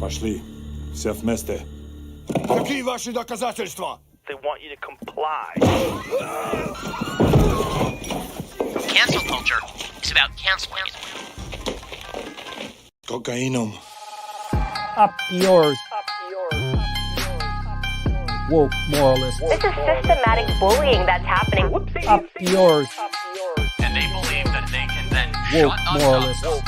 Пошли. Все вместе. Какие ваши доказательства? They want you to comply. Cancel culture is about canceling it. Cocainum. Up yours. Woke moralist. This is systematic bullying that's happening. Up yours. And they believe that they can then Woke shut us moralist. up.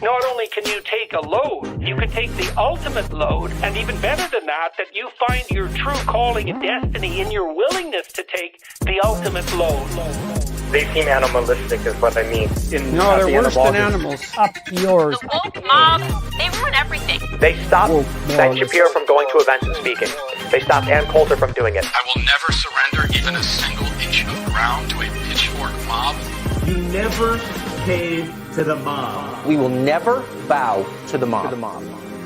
Not only can you take a load, you can take the ultimate load, and even better than that you find your true calling and destiny in your willingness to take the ultimate load. They seem animalistic is what I mean. No, they're worse than animals. Up yours. The woke mob, they ruin everything. They stopped Woke Ben moralist. Shapiro from going to events and speaking. They stopped Ann Coulter from doing it. I will never surrender even a single inch of ground to a pitchfork mob. You never cave to the mob. We will never bow to the mob.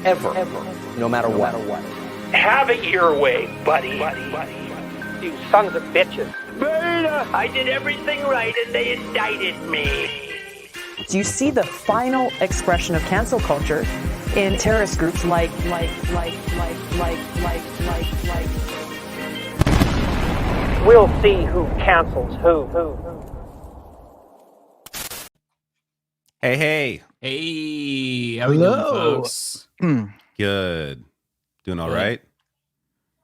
Ever. No matter what. Have it your way, buddy. You sons of bitches. I did everything right and they indicted me. Do you see the final expression of cancel culture in terrorist groups like. We'll see who cancels who. Hey. Hey, how are we doing, folks? Good. Doing all right?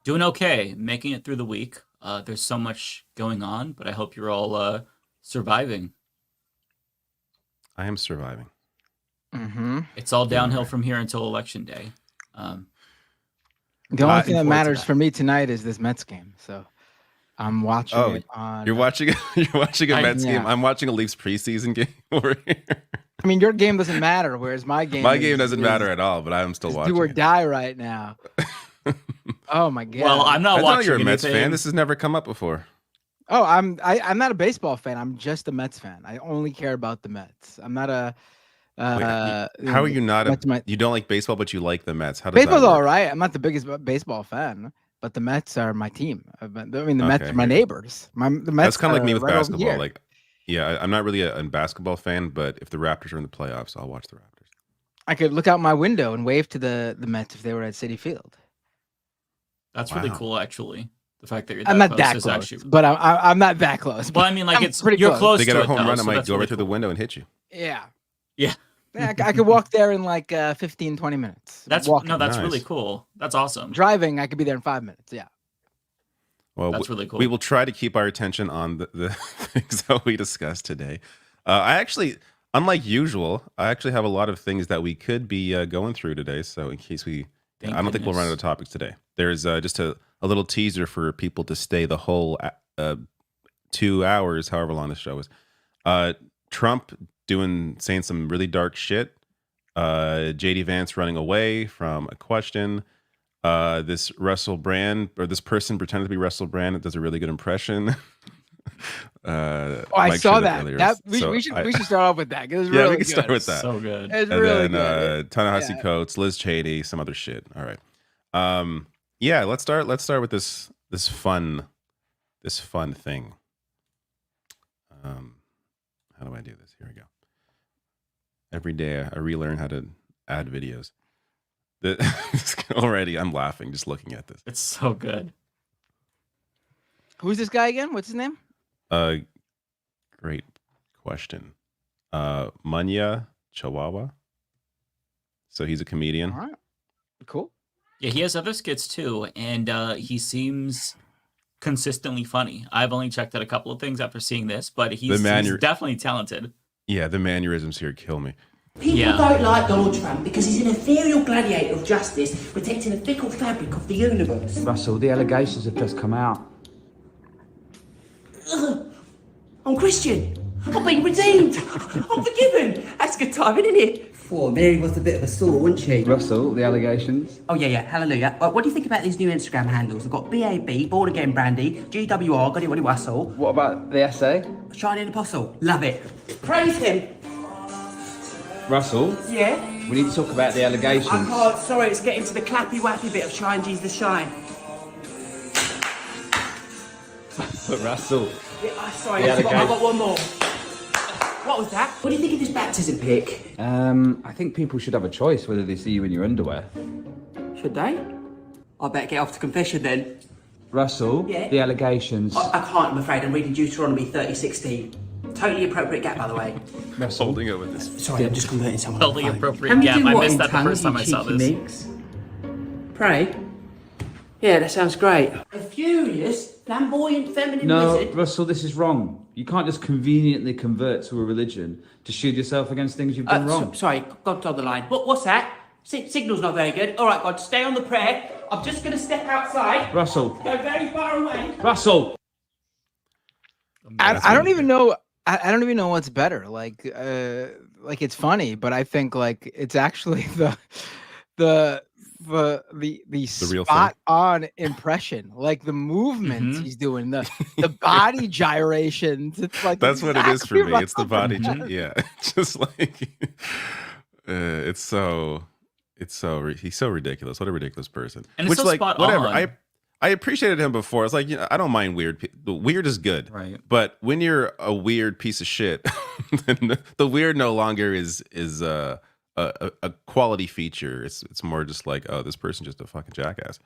Doing okay. Making it through the week. There's so much going on, but I hope you're all surviving. I am surviving. Mm-hmm. It's all downhill from here until Election Day. The only thing that forward matters to that. for me tonight is this Mets game. So I'm watching it on. You're watching a Mets yeah. game. I'm watching a Leafs preseason game over here. I mean, your game doesn't matter, whereas my game. Doesn't matter at all, but I'm still watching. Do or it. die right now. Oh my god. Well, I'm not I know watching you're a Mets anything. fan. This has never come up before. Oh, I'm not a baseball fan. I'm just a Mets fan. I only care about the Mets. I'm not a. Wait, how are you not you don't like baseball, but you like the Mets? How does Baseball's that work? all right. I'm not the biggest baseball fan, but the Mets are my team. I mean, the Mets Okay, are my yeah. neighbors. The Mets. That's kind of like me are with right over basketball. here. Like, yeah, I'm not really a basketball fan, but if the Raptors are in the playoffs, I'll watch the Raptors. I could look out my window and wave to the Mets if they were at Citi Field. That's really Wow. cool, actually. The fact that you're I'm not close that is close, actually. but I'm not that close. Well, I mean, like I'm it's pretty you're close They get to a it, home though, run, so I might that's go really right through the cool. window and hit you. Yeah. Yeah, I could walk there in like 15, 20 minutes. that's Walking. that's Nice. really cool. That's awesome. Driving, I could be there in 5 minutes. Yeah. Well, That's really cool. We will try to keep our attention on the things that we discussed today. I actually, unlike usual, I actually have a lot of things that we could be going through today. So in case I don't think we'll run out of topics today. There's just a little teaser for people to stay the whole 2 hours, however long the show is. Trump saying some really dark shit. JD Vance running away from a question. This Russell Brand, or this person pretended to be Russell Brand. It does a really good impression. I Mike saw showed it that. earlier. We should start off with that. 'Cause it's Yeah, really we can good. start with that. So good. It's And really then good. Ta-Nehisi Yeah. Coates, Liz Cheney, some other shit. All right. Yeah, let's start with this fun thing. How do I do this? Here we go. Every day I relearn how to add videos. Already I'm laughing just looking at this. It's so good. Who's this guy again? What's his name? Great question. Munya Chihuahua. So he's a comedian. All right. Cool. Yeah, he has other skits too, and he seems consistently funny. I've only checked out a couple of things after seeing this, but he's definitely talented. Yeah, the mannerisms here kill me. People don't like Donald Trump because he's an ethereal gladiator of justice, protecting the fickle fabric of the universe. Russell, the allegations have just come out. Ugh. I'm Christian. I've been redeemed. I'm forgiven. That's good timing, isn't it? Poor Mary was a bit of a sore, wasn't she? Russell, the allegations. Oh, yeah, hallelujah. What do you think about these new Instagram handles? I've got BAB, Born Again Brandy, GWR, Got It What It Russell. What about the essay? Shining Apostle. Love it. Praise him. Russell, Yeah? we need to talk about the allegations. I can't, sorry, it's getting to the clappy wappy bit of Shine Jesus Shine. But Russell, Yeah, sorry, The I've got allegation. one more. start with that. What do you think of this baptism pic? I think people should have a choice whether they see you in your underwear. Should they? I better get off to confession then. Russell, Yeah? the allegations. I can't, I'm afraid. I'm reading Deuteronomy 30:16. Totally appropriate gap, by the way. Russell. Holding it with this. Sorry, I'm just converting someone. Totally appropriate gap. I missed that the first time I saw this. Pray? Yeah, that sounds great. A furious, flamboyant, feminine wizard. Russell, this is wrong. You can't just conveniently convert to a religion to shield yourself against things you've done wrong. Sorry, God's on the line. What's that? Signal's not very good. All right, God, stay on the prayer. I'm just going to step outside. Russell. Go very far away. Russell. I don't even know. I don't even know what's better. Like it's funny, but I think like it's actually the real spot on impression, like the movements he's doing, the body gyrations. It's like that's what it is for me. It's the body. man. Yeah, just like it's so he's so ridiculous. What a ridiculous person. And it's so like spot whatever. on. I appreciated him before. It's like, you know, I don't mind weird. Weird is good, right? But when you're a weird piece of shit, then the weird no longer is a quality feature. It's more just like, oh, this person's just a fucking jackass.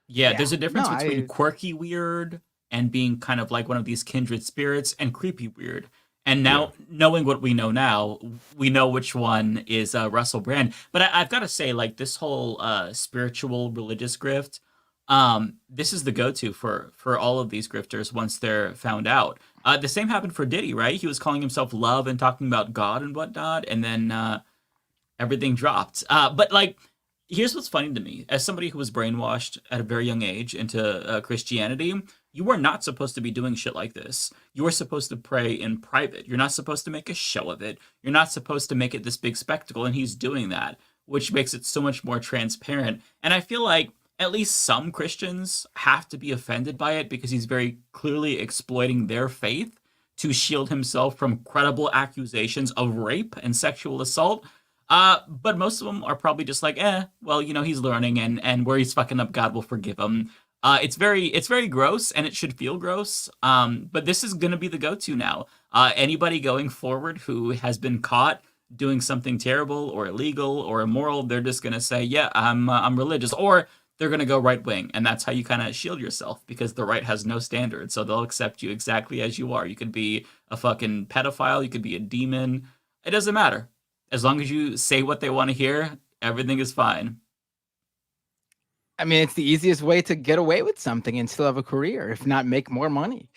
Yeah, there's a difference between quirky weird and being kind of like one of these kindred spirits and creepy weird. And now, knowing what we know now, we know which one is Russell Brand. But I've got to say, like, this whole spiritual religious grift, this is the go-to for all of these grifters once they're found out. The same happened for Diddy, right? He was calling himself Love and talking about God and whatnot, and then everything dropped. But like, here's what's funny to me. As somebody who was brainwashed at a very young age into Christianity, you were not supposed to be doing shit like this. You were supposed to pray in private. You're not supposed to make a show of it. You're not supposed to make it this big spectacle, and he's doing that, which makes it so much more transparent. And I feel like at least some Christians have to be offended by it because he's very clearly exploiting their faith to shield himself from credible accusations of rape and sexual assault. But most of them are probably just like, well, you know, he's learning, and where he's fucking up, God will forgive him. It's very gross, and it should feel gross. But this is going to be the go-to now. Anybody going forward who has been caught doing something terrible or illegal or immoral, they're just going to say, yeah, I'm religious, or they're going to go right wing. And that's how you kind of shield yourself, because the right has no standards. So they'll accept you exactly as you are. You could be a fucking pedophile. You could be a demon. It doesn't matter. As long as you say what they want to hear, everything is fine. I mean, it's the easiest way to get away with something and still have a career, if not make more money.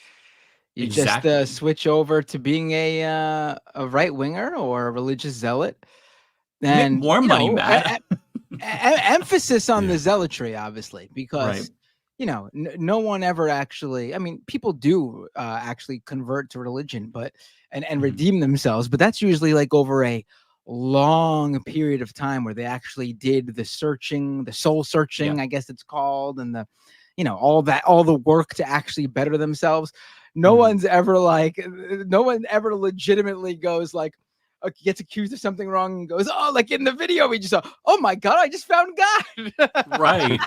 You just switch over to being a right winger or a religious zealot, and make more money, Matt. Emphasis on the zealotry, obviously, because you know no one ever actually. I mean, people do actually convert to religion, but and redeem themselves, but that's usually like over a long period of time where they actually did the searching, the soul searching, I guess it's called, and the, you know, all the work to actually better themselves. No one's ever no one ever legitimately goes like, gets accused of something wrong and goes, oh, like in the video we just saw, oh my God, I just found God. Right.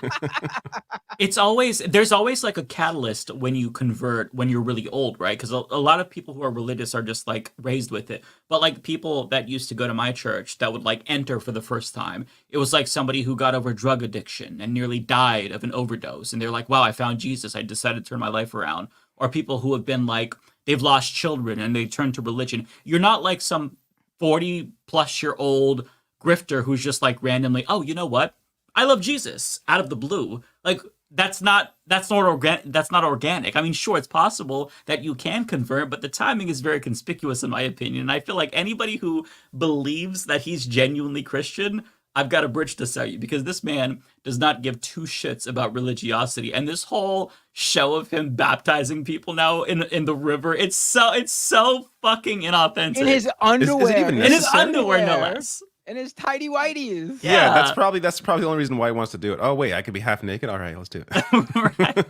There's always like a catalyst when you convert, when you're really old, right? Because a lot of people who are religious are just like raised with it. But like people that used to go to my church that would like enter for the first time, it was like somebody who got over drug addiction and nearly died of an overdose. And they're like, wow, I found Jesus. I decided to turn my life around. Or people who have been like, they've lost children and they turn to religion. You're not like some 40-plus-year-old grifter who's just like randomly, oh, you know what? I love Jesus out of the blue. Like that's not organic. I mean, sure, it's possible that you can convert, but the timing is very conspicuous in my opinion. And I feel like anybody who believes that he's genuinely Christian, I've got a bridge to sell you, because this man does not give two shits about religiosity. And this whole show of him baptizing people now in the river, it's so fucking inauthentic. In his underwear. Is it even in his underwear, no less. In his tidy whities. Yeah, that's probably the only reason why he wants to do it. Oh wait, I could be half naked. All right, let's do it.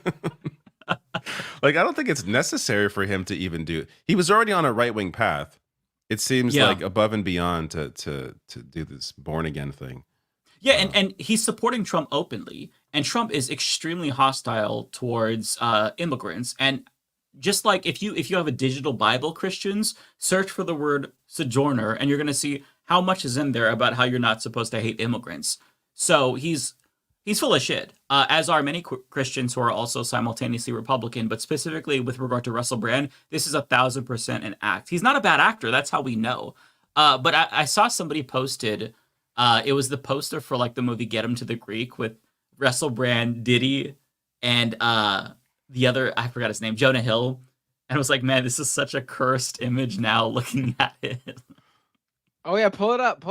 Like, I don't think it's necessary for him to even do it. He was already on a right wing path. It seems like above and beyond to do this born again thing. Yeah, and he's supporting Trump openly, and Trump is extremely hostile towards immigrants. And just like if you have a digital Bible, Christians, search for the word sojourner, and you're going to see how much is in there about how you're not supposed to hate immigrants. So he's full of shit, as are many Christians who are also simultaneously Republican. But specifically with regard to Russell Brand, this is 1,000% an act. He's not a bad actor. That's how we know. But I saw somebody posted, it was the poster for like the movie Get Him to the Greek with Russell Brand, Diddy, and the other, I forgot his name, Jonah Hill. And I was like, man, this is such a cursed image now looking at it. Oh yeah, pull it up.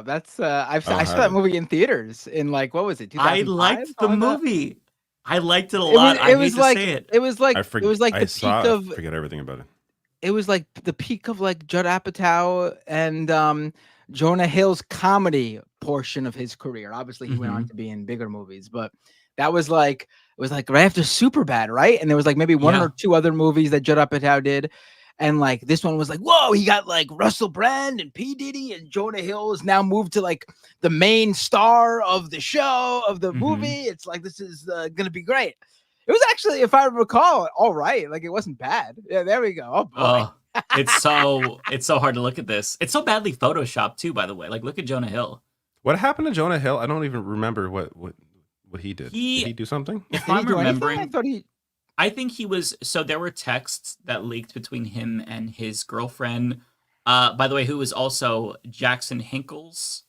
That's I saw that movie in theaters in like, what was it? 2005? I liked the movie. I liked it a lot. I hate to say it. It was like I of forget everything about it. It was like the peak of like Judd Apatow and Jonah Hill's comedy portion of his career. Obviously, he went on to be in bigger movies, but that was like, it was like right after Superbad, right? And there was like maybe one or two other movies that Judd Apatow did. And like this one was like, whoa, he got like Russell Brand and P. Diddy, and Jonah Hill is now moved to like the main star of the show, of the movie. It's like, this is gonna be great. It was actually, if I recall, all right. Like it wasn't bad. Yeah, there we go. Oh, it's so hard to look at this. It's so badly photoshopped too, by the way. Like look at Jonah Hill. What happened to Jonah Hill? I don't even remember what he did. Did he do something? If I'm remembering, I think he was. So there were texts that leaked between him and his girlfriend. By the way, who was also Jackson Hinkle's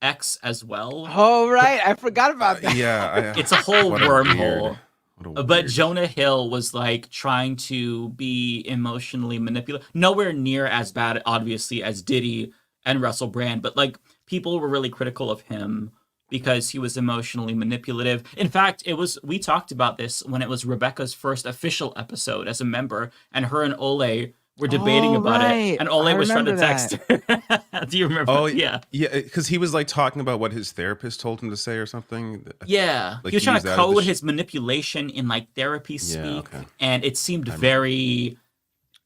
ex as well. Oh right, I forgot about that. Yeah, it's a whole wormhole. But Jonah Hill was like trying to be emotionally manipulative. Nowhere near as bad, obviously, as Diddy and Russell Brand. But like people were really critical of him because he was emotionally manipulative. In fact, we talked about this when it was Rebecca's first official episode as a member, and her and Ole were debating about it, and Ole was trying to text her. Do you remember? Oh, yeah, because he was like talking about what his therapist told him to say or something. Yeah, like, he was trying to code his manipulation in like therapy speak, and it seemed very.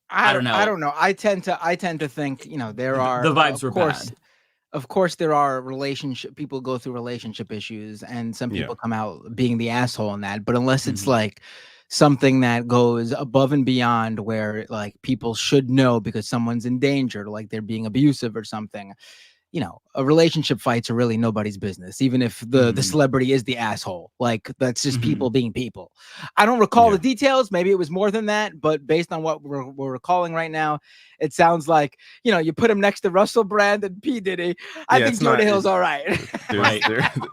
I don't know. I tend to think, there are the vibes were bad. Of course, there are people go through relationship issues, and some people come out being the asshole in that. But unless it's like something that goes above and beyond where like people should know because someone's in danger, like they're being abusive or something, a relationship fights are really nobody's business, even if the celebrity is the asshole. Like that's just people being people. I don't recall the details. Maybe it was more than that, but based on what we're recalling right now, it sounds like, you put him next to Russell Brand and P. Diddy. I think Jonah Hill's all right.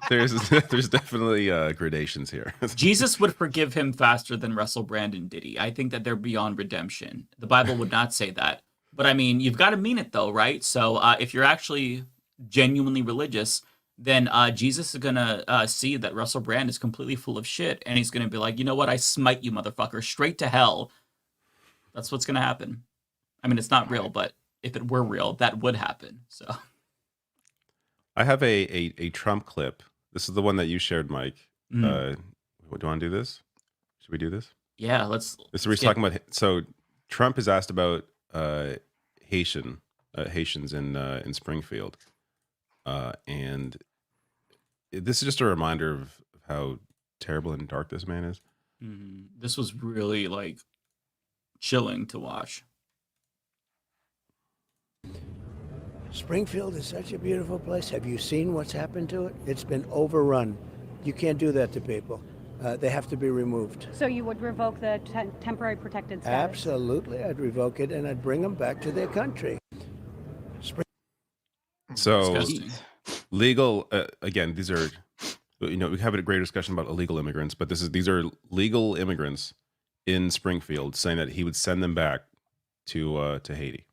There's definitely gradations here. Jesus would forgive him faster than Russell Brand and Diddy. I think that they're beyond redemption. The Bible would not say that. But I mean, you've got to mean it though, right? So if you're actually genuinely religious, then Jesus is going to see that Russell Brand is completely full of shit. And he's going to be like, you know what? I smite you, motherfucker, straight to hell. That's what's going to happen. I mean, it's not real, but if it were real, that would happen. So I have a Trump clip. This is the one that you shared, Mike. Do you want to do this? Should we do this? Yeah, let's. This is where he's talking about. So Trump is asked about Haitians in Springfield, and this is just a reminder of how terrible and dark this man is. This was really like chilling to watch. Springfield is such a beautiful place. Have you seen what's happened to it? It's been overrun. You can't do that to people. They have to be removed. So you would revoke the temporary protected status? Absolutely. I'd revoke it and I'd bring them back to their country. So legal, again, these are, we have a great discussion about illegal immigrants, but these are legal immigrants in Springfield saying that he would send them back to Haiti.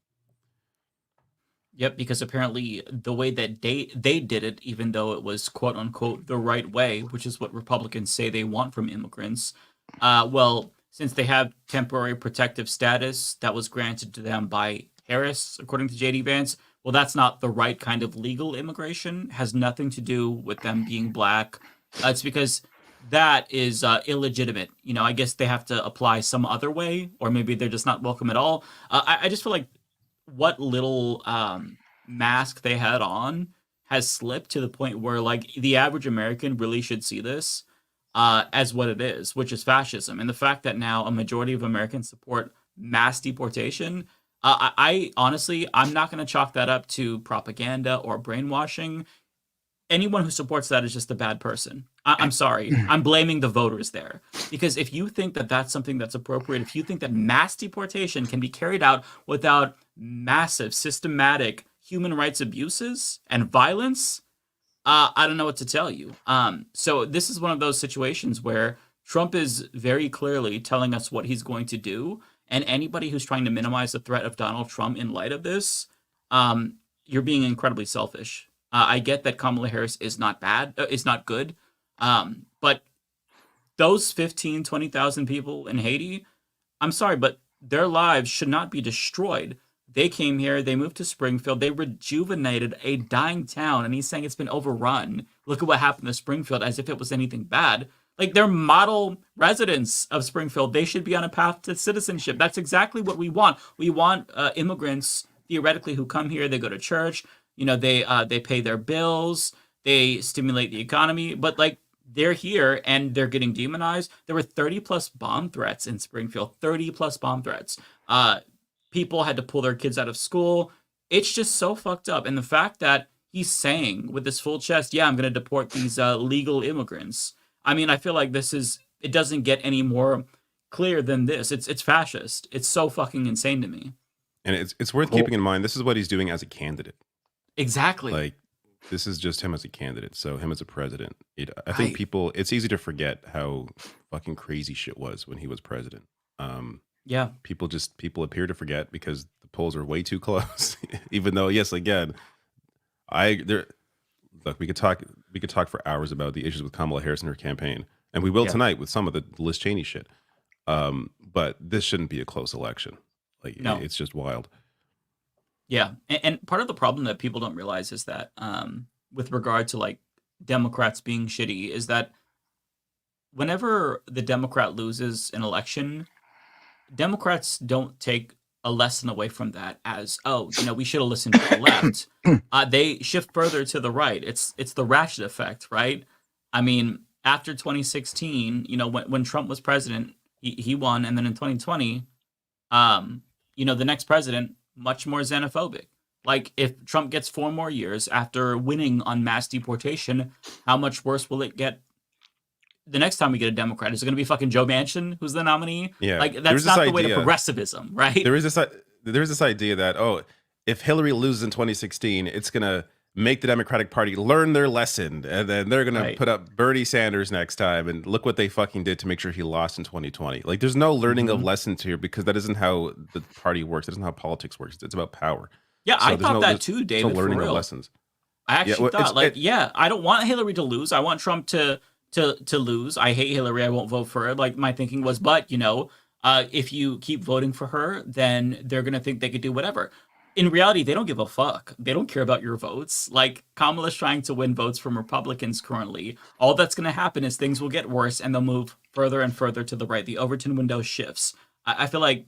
Yep, because apparently the way that they did it, even though it was quote unquote the right way, which is what Republicans say they want from immigrants, well, since they have temporary protective status that was granted to them by Harris, according to J.D. Vance, well, that's not the right kind of legal immigration. Has nothing to do with them being black. It's because that is illegitimate. I guess they have to apply some other way, or maybe they're just not welcome at all. I just feel like what little mask they had on has slipped to the point where like the average American really should see this. as what it is, which is fascism. And the fact that now a majority of Americans support mass deportation, I honestly, I'm not going to chalk that up to propaganda or brainwashing. Anyone who supports that is just a bad person. I'm sorry. I'm blaming the voters there. Because if you think that that's something that's appropriate, if you think that mass deportation can be carried out without massive, systematic human rights abuses and violence, I don't know what to tell you. So this is one of those situations where Trump is very clearly telling us what he's going to do. And anybody who's trying to minimize the threat of Donald Trump in light of this, you're being incredibly selfish. I get that Kamala Harris is not bad, is not good. But those 15, 20,000 people in Haiti, I'm sorry, but their lives should not be destroyed. They came here, they moved to Springfield, they rejuvenated a dying town, and he's saying it's been overrun. Look at what happened to Springfield, as if it was anything bad. Like, they're model residents of Springfield. They should be on a path to citizenship. That's exactly what we want. We want immigrants, theoretically, who come here, they go to church, you know, they pay their bills, they stimulate the economy, but like, they're here and they're getting demonized. There were 30 plus bomb threats in Springfield, 30 plus bomb threats. People had to pull their kids out of school. It's just so fucked up. And the fact that he's saying with his full chest, yeah, I'm going to deport these legal immigrants. I mean, I feel like it doesn't get any more clear than this. It's fascist. It's so fucking insane to me. And it's worth keeping in mind, this is what he's doing as a candidate. Exactly. Like, this is just him as a candidate. So him as a president. I think it's easy to forget how fucking crazy shit was when he was president. Yeah. People appear to forget because the polls are way too close. Even though, yes, again, look, we could talk for hours about the issues with Kamala Harris and her campaign. And we will tonight with some of the Liz Cheney shit. But this shouldn't be a close election. Like, no. It's just wild. Yeah. And part of the problem that people don't realize is that with regard to like Democrats being shitty is that whenever the Democrat loses an election, Democrats don't take a lesson away from that as, oh, you know, we should have listened to the left. They shift further to the right. It's the ratchet effect, right? I mean, after 2016, you know, when Trump was president, he won. And then in 2020, you know, the next president, much more xenophobic. Like, if Trump gets 4 more years after winning on mass deportation, how much worse will it get the next time we get a Democrat? Is it going to be fucking Joe Manchin who's the nominee? Yeah. Like, that's not the way to progressivism, right? There's this idea that, oh, if Hillary loses in 2016, it's going to make the Democratic Party learn their lesson, and then they're going to put up Bernie Sanders next time, and look what they fucking did to make sure he lost in 2020. Like, there's no learning of lessons here, because that isn't how the party works. That isn't how politics works. It's about power. Yeah, so I thought that too, David. No learning for real. of lessons. I actually thought, I don't want Hillary to lose. I want Trump to lose. I hate Hillary. I won't vote for her. Like, my thinking was, but, you know, if you keep voting for her, then they're going to think they could do whatever. In reality, they don't give a fuck. They don't care about your votes. Like, Kamala's trying to win votes from Republicans currently. All that's going to happen is things will get worse, and they'll move further and further to the right. The Overton window shifts. I feel like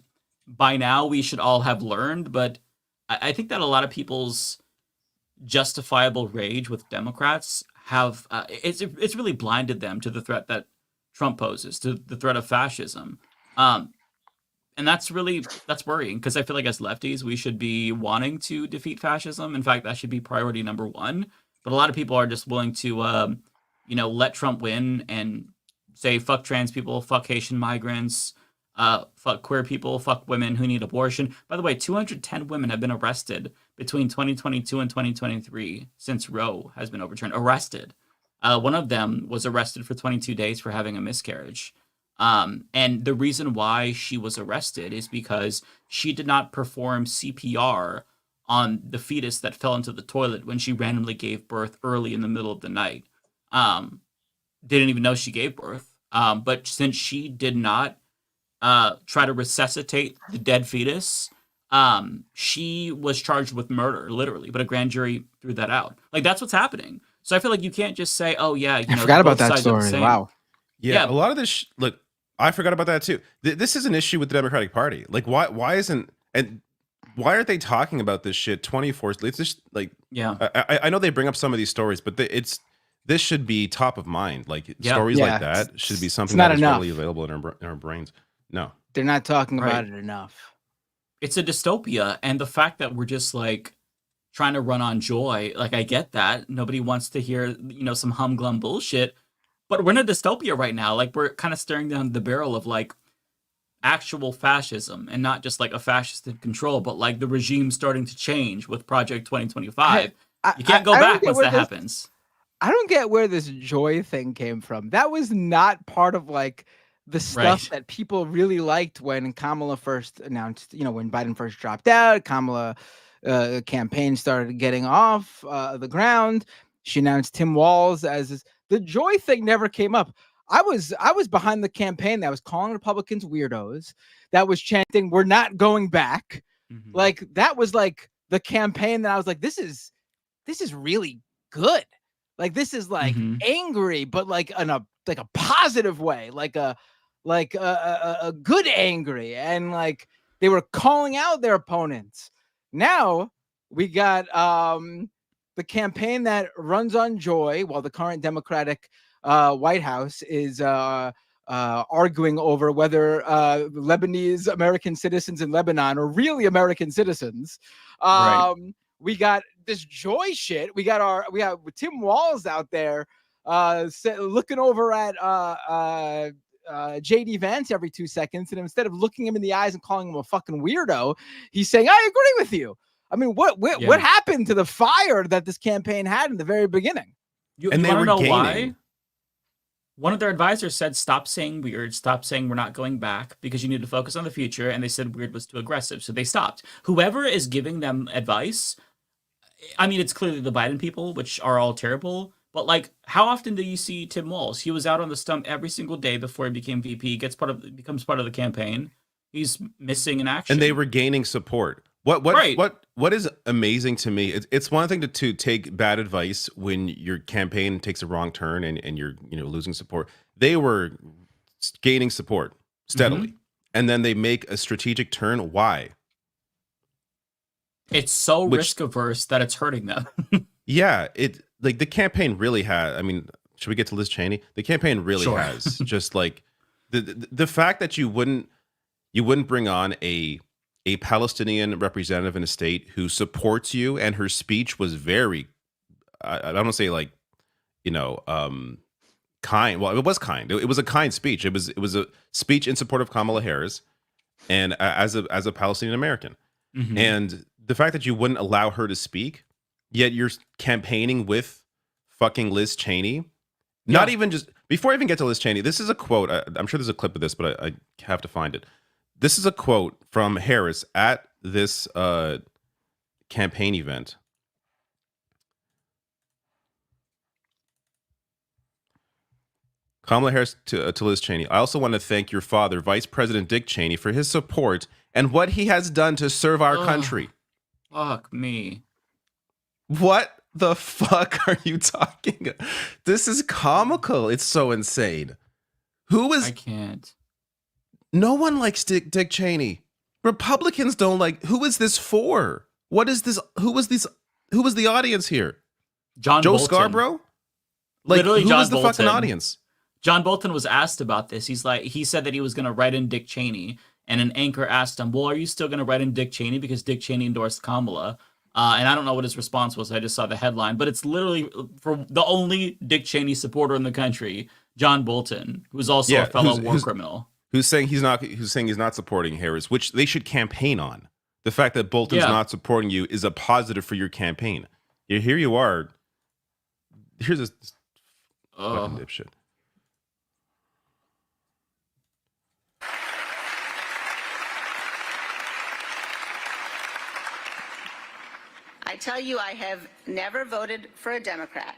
by now we should all have learned, but I think that a lot of people's justifiable rage with Democrats have it's really blinded them to the threat that Trump poses, to the threat of fascism. And that's worrying, because I feel like as lefties, we should be wanting to defeat fascism. In fact, that should be priority number 1. But a lot of people are just willing to, you know, let Trump win and say, fuck trans people, fuck Haitian migrants, fuck queer people, fuck women who need abortion. By the way, 210 women have been arrested between 2022 and 2023 since Roe has been overturned. Arrested. One of them was arrested for 22 days for having a miscarriage. And the reason why she was arrested is because she did not perform CPR on the fetus that fell into the toilet when she randomly gave birth early in the middle of the night. Didn't even know she gave birth. But since she did not try to resuscitate the dead fetus, she was charged with murder, literally. But a grand jury threw that out. Like, that's what's happening. So I feel like you can't just say, oh, yeah, you know, I forgot about that story. Wow. Yeah, a lot of this, look, I forgot about that too. This is an issue with the Democratic Party. Like, why aren't they talking about this shit 24? It's just like, yeah. I know they bring up some of these stories, but this should be top of mind. Like stories like that should be something that is readily available in our brains. No, they're not talking about it enough. It's a dystopia, and the fact that we're just like trying to run on joy, like I get that nobody wants to hear some humglum bullshit, but we're in a dystopia right now. Like we're kind of staring down the barrel of like actual fascism, and not just like a fascist in control, but like the regime starting to change with Project 2025. You can't go back once that happens. I don't get where this joy thing came from. That was not part of like the stuff that people really liked when Kamala first announced, when Biden first dropped out, Kamala campaign started getting off the ground. She announced Tim Walz as the joy thing never came up. I was behind the campaign that was calling Republicans weirdos, that was chanting, "We're not going back." Like that was like the campaign that I was like, this is really good. Like this is like angry, but like in a positive way, like a good angry, and like they were calling out their opponents. Now we got the campaign that runs on joy, while the current Democratic White House is arguing over whether Lebanese American citizens in Lebanon are really American citizens. We got this joy shit. We got Tim Walz out there looking over at JD Vance every 2 seconds, and instead of looking him in the eyes and calling him a fucking weirdo, he's saying, "I agree with you." I mean, what happened to the fire that this campaign had in the very beginning? You want to know why? One of their advisors said, "Stop saying weird. Stop saying we're not going back, because you need to focus on the future." And they said weird was too aggressive, so they stopped. Whoever is giving them advice, I mean, it's clearly the Biden people, which are all terrible. But like, how often do you see Tim Walz? He was out on the stump every single day before he became VP. Becomes part of the campaign. He's missing in action, and they were gaining support. What is amazing to me? It's one thing to take bad advice when your campaign takes a wrong turn and you're losing support. They were gaining support steadily, and then they make a strategic turn. Why? It's so risk averse that it's hurting them. Yeah, the campaign really had. I mean, should we get to Liz Cheney? The campaign really has just like the fact that you wouldn't bring on a Palestinian representative in a state who supports you, and her speech was very, I don't want to say like, kind. Well, it was kind. It was a kind speech. It was a speech in support of Kamala Harris, and as a Palestinian American, and the fact that you wouldn't allow her to speak, yet you're campaigning with fucking Liz Cheney. Not even just before I even get to Liz Cheney. This is a quote. I'm sure there's a clip of this, but I have to find it. This is a quote from Harris at this campaign event. Kamala Harris to Liz Cheney. "I also want to thank your father, Vice President Dick Cheney, for his support and what he has done to serve our country." Fuck me. What the fuck are you talking? This is comical. It's so insane. I can't. No one likes Dick Cheney. Republicans don't like. Who is this for? What is this? Who was the audience here? Joe Bolton. Scarborough? Like, literally, who John was the Bolton. fucking audience? John Bolton was asked about this. He said that he was going to write in Dick Cheney, and an anchor asked him, "Well, are you still going to write in Dick Cheney because Dick Cheney endorsed Kamala?" And I don't know what his response was. I just saw the headline, but it's literally for the only Dick Cheney supporter in the country, John Bolton, who's also a fellow war criminal. Who's saying he's not supporting Harris, which they should campaign on. The fact that Bolton's not supporting you is a positive for your campaign. Here you are. Here's this fucking dipshit. I tell you, I have never voted for a Democrat.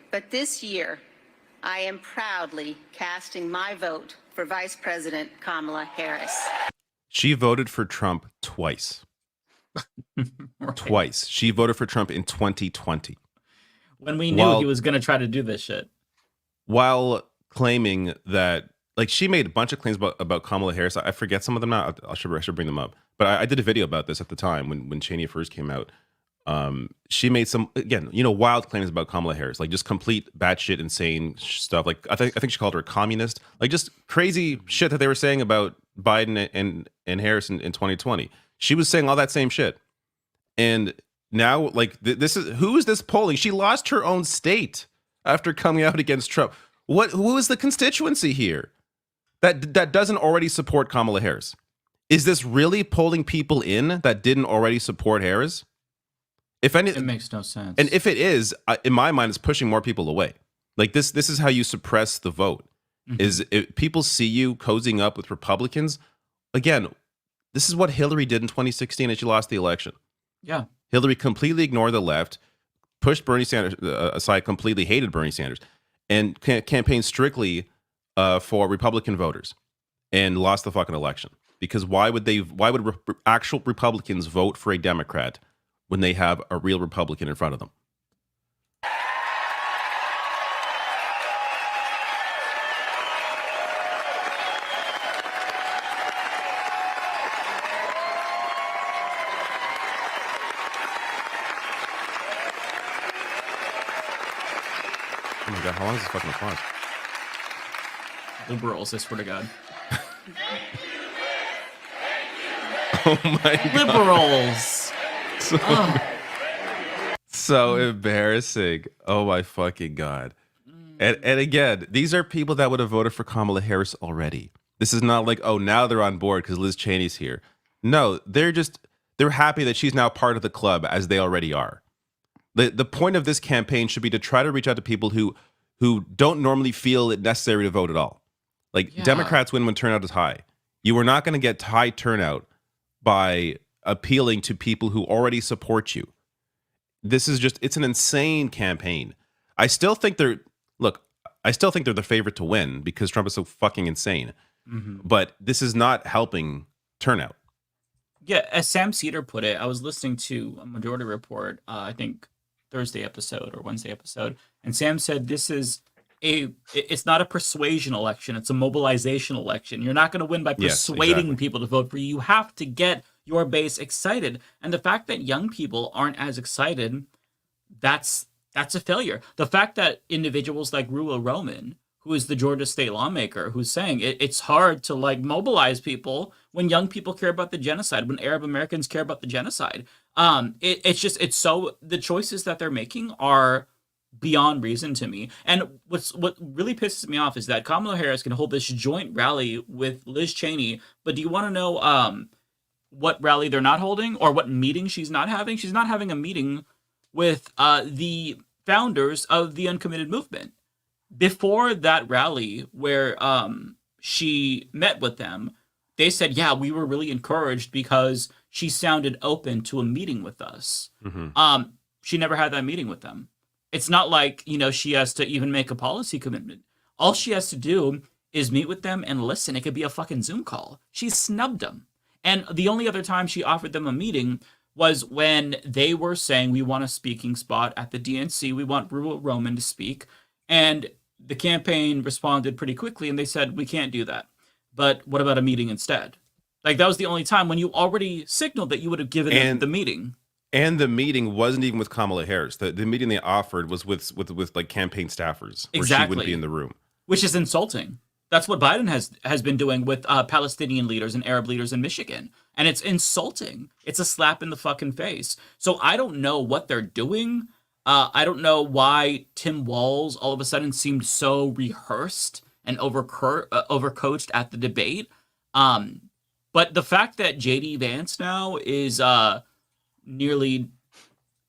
But this year, I am proudly casting my vote for Vice President Kamala Harris. She voted for Trump twice. Twice. She voted for Trump in 2020. When we knew he was going to try to do this shit. While claiming that, like, she made a bunch of claims about Kamala Harris. I forget some of them now. I should bring them up. But I did a video about this at the time when Cheney first came out. She made some, again, wild claims about Kamala Harris, like just complete batshit insane stuff. Like I think she called her a communist, like just crazy shit that they were saying about Biden and Harris in 2020. She was saying all that same shit, and now like who is this polling? She lost her own state after coming out against Trump. Who is the constituency here that doesn't already support Kamala Harris? Is this really polling people in that didn't already support Harris? If any, it makes no sense. And if it is, in my mind, it's pushing more people away. Like this is how you suppress the vote. Mm-hmm. Is if people see you cozying up with Republicans. Again, this is what Hillary did in 2016 as she lost the election. Yeah. Hillary completely ignored the left, pushed Bernie Sanders aside, completely hated Bernie Sanders, and campaigned strictly for Republican voters, and lost the fucking election. Because why would actual Republicans vote for a Democrat when they have a real Republican in front of them? Oh my God, how long is this fucking applause? Liberals, I swear to God. Oh my God. Liberals. So embarrassing. Oh my fucking God. And again, these are people that would have voted for Kamala Harris already. This is not like, oh, now they're on board because Liz Cheney's here. No, they're happy that she's now part of the club, as they already are. The point of this campaign should be to try to reach out to people who don't normally feel it necessary to vote at all. Like, yeah. Democrats win when turnout is high. You are not going to get high turnout by appealing to people who already support you. This is it's an insane campaign. I still think they're the favorite to win because Trump is so fucking insane. Mm-hmm. But this is not helping turnout. Yeah, as Sam Cedar put it, I was listening to a Majority Report, I think Thursday episode or Wednesday episode, and Sam said it's not a persuasion election, it's a mobilization election. You're not going to win by persuading people to vote for you. You have to get your base excited. And the fact that young people aren't as excited, that's a failure. The fact that individuals like Ruel Roman, who is the Georgia state lawmaker, who's saying it's hard to mobilize people when young people care about the genocide, when Arab Americans care about the genocide. The choices that they're making are beyond reason to me. And what really pisses me off is that Kamala Harris can hold this joint rally with Liz Cheney, but do you want to know what rally they're not holding or what meeting she's not having? She's not having a meeting with the founders of the Uncommitted Movement. Before that rally where she met with them, they said, yeah, we were really encouraged because she sounded open to a meeting with us. Mm-hmm. She never had that meeting with them. It's not like, she has to even make a policy commitment. All she has to do is meet with them and listen. It could be a fucking Zoom call. She snubbed them. And the only other time she offered them a meeting was when they were saying, we want a speaking spot at the DNC. We want Ruel Roman to speak. And the campaign responded pretty quickly and they said, we can't do that. But what about a meeting instead? Like, that was the only time when you already signaled that you would have given the meeting. And the meeting wasn't even with Kamala Harris. The meeting they offered was with like campaign staffers, where she wouldn't be in the room. Which is insulting. That's what Biden has been doing with Palestinian leaders and Arab leaders in Michigan. And it's insulting. It's a slap in the fucking face. So I don't know what they're doing. I don't know why Tim Walz all of a sudden seemed so rehearsed and overcoached at the debate. But the fact that J.D. Vance now is nearly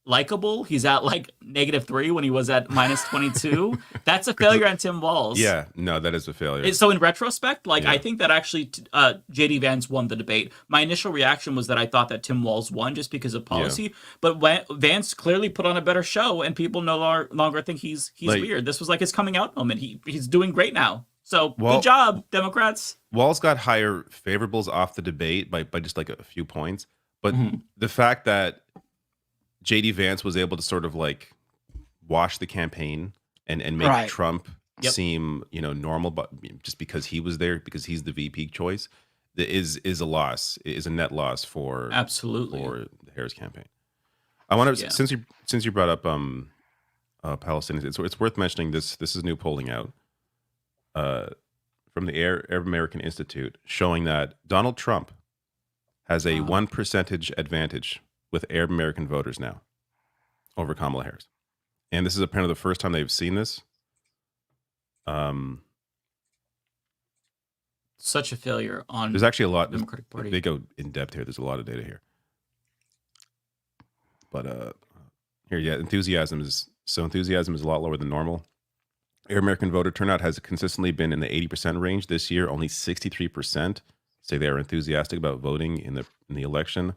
likable, he's at -3 when he was at -22. That's a failure on Tim Walz. Yeah, no, that is a failure. So in retrospect, I think that actually J.D. Vance won the debate. My initial reaction was that I thought that Tim Walz won just because of policy, but Vance clearly put on a better show, and people no longer think he's weird. This was his coming out moment. He's doing great now. So good job, Democrats. Walz got higher favorables off the debate by just a few points. But the fact that J.D. Vance was able to sort of wash the campaign and make Trump seem normal, but just because he was there, because he's the VP choice, is a loss. Is a net loss for absolutely for the Harris campaign. I want to since you brought up Palestinians, it's worth mentioning this. This is new polling out from the Arab American Institute showing that Donald Trump has a 1% advantage with Arab American voters now over Kamala Harris, and this is apparently the first time they've seen this. Such a failure on. There's actually a lot. Democratic Party. They go in depth here. There's a lot of data here, but here, enthusiasm is a lot lower than normal. Arab American voter turnout has consistently been in the 80% range. This year, only 63% say they are enthusiastic about voting in the election.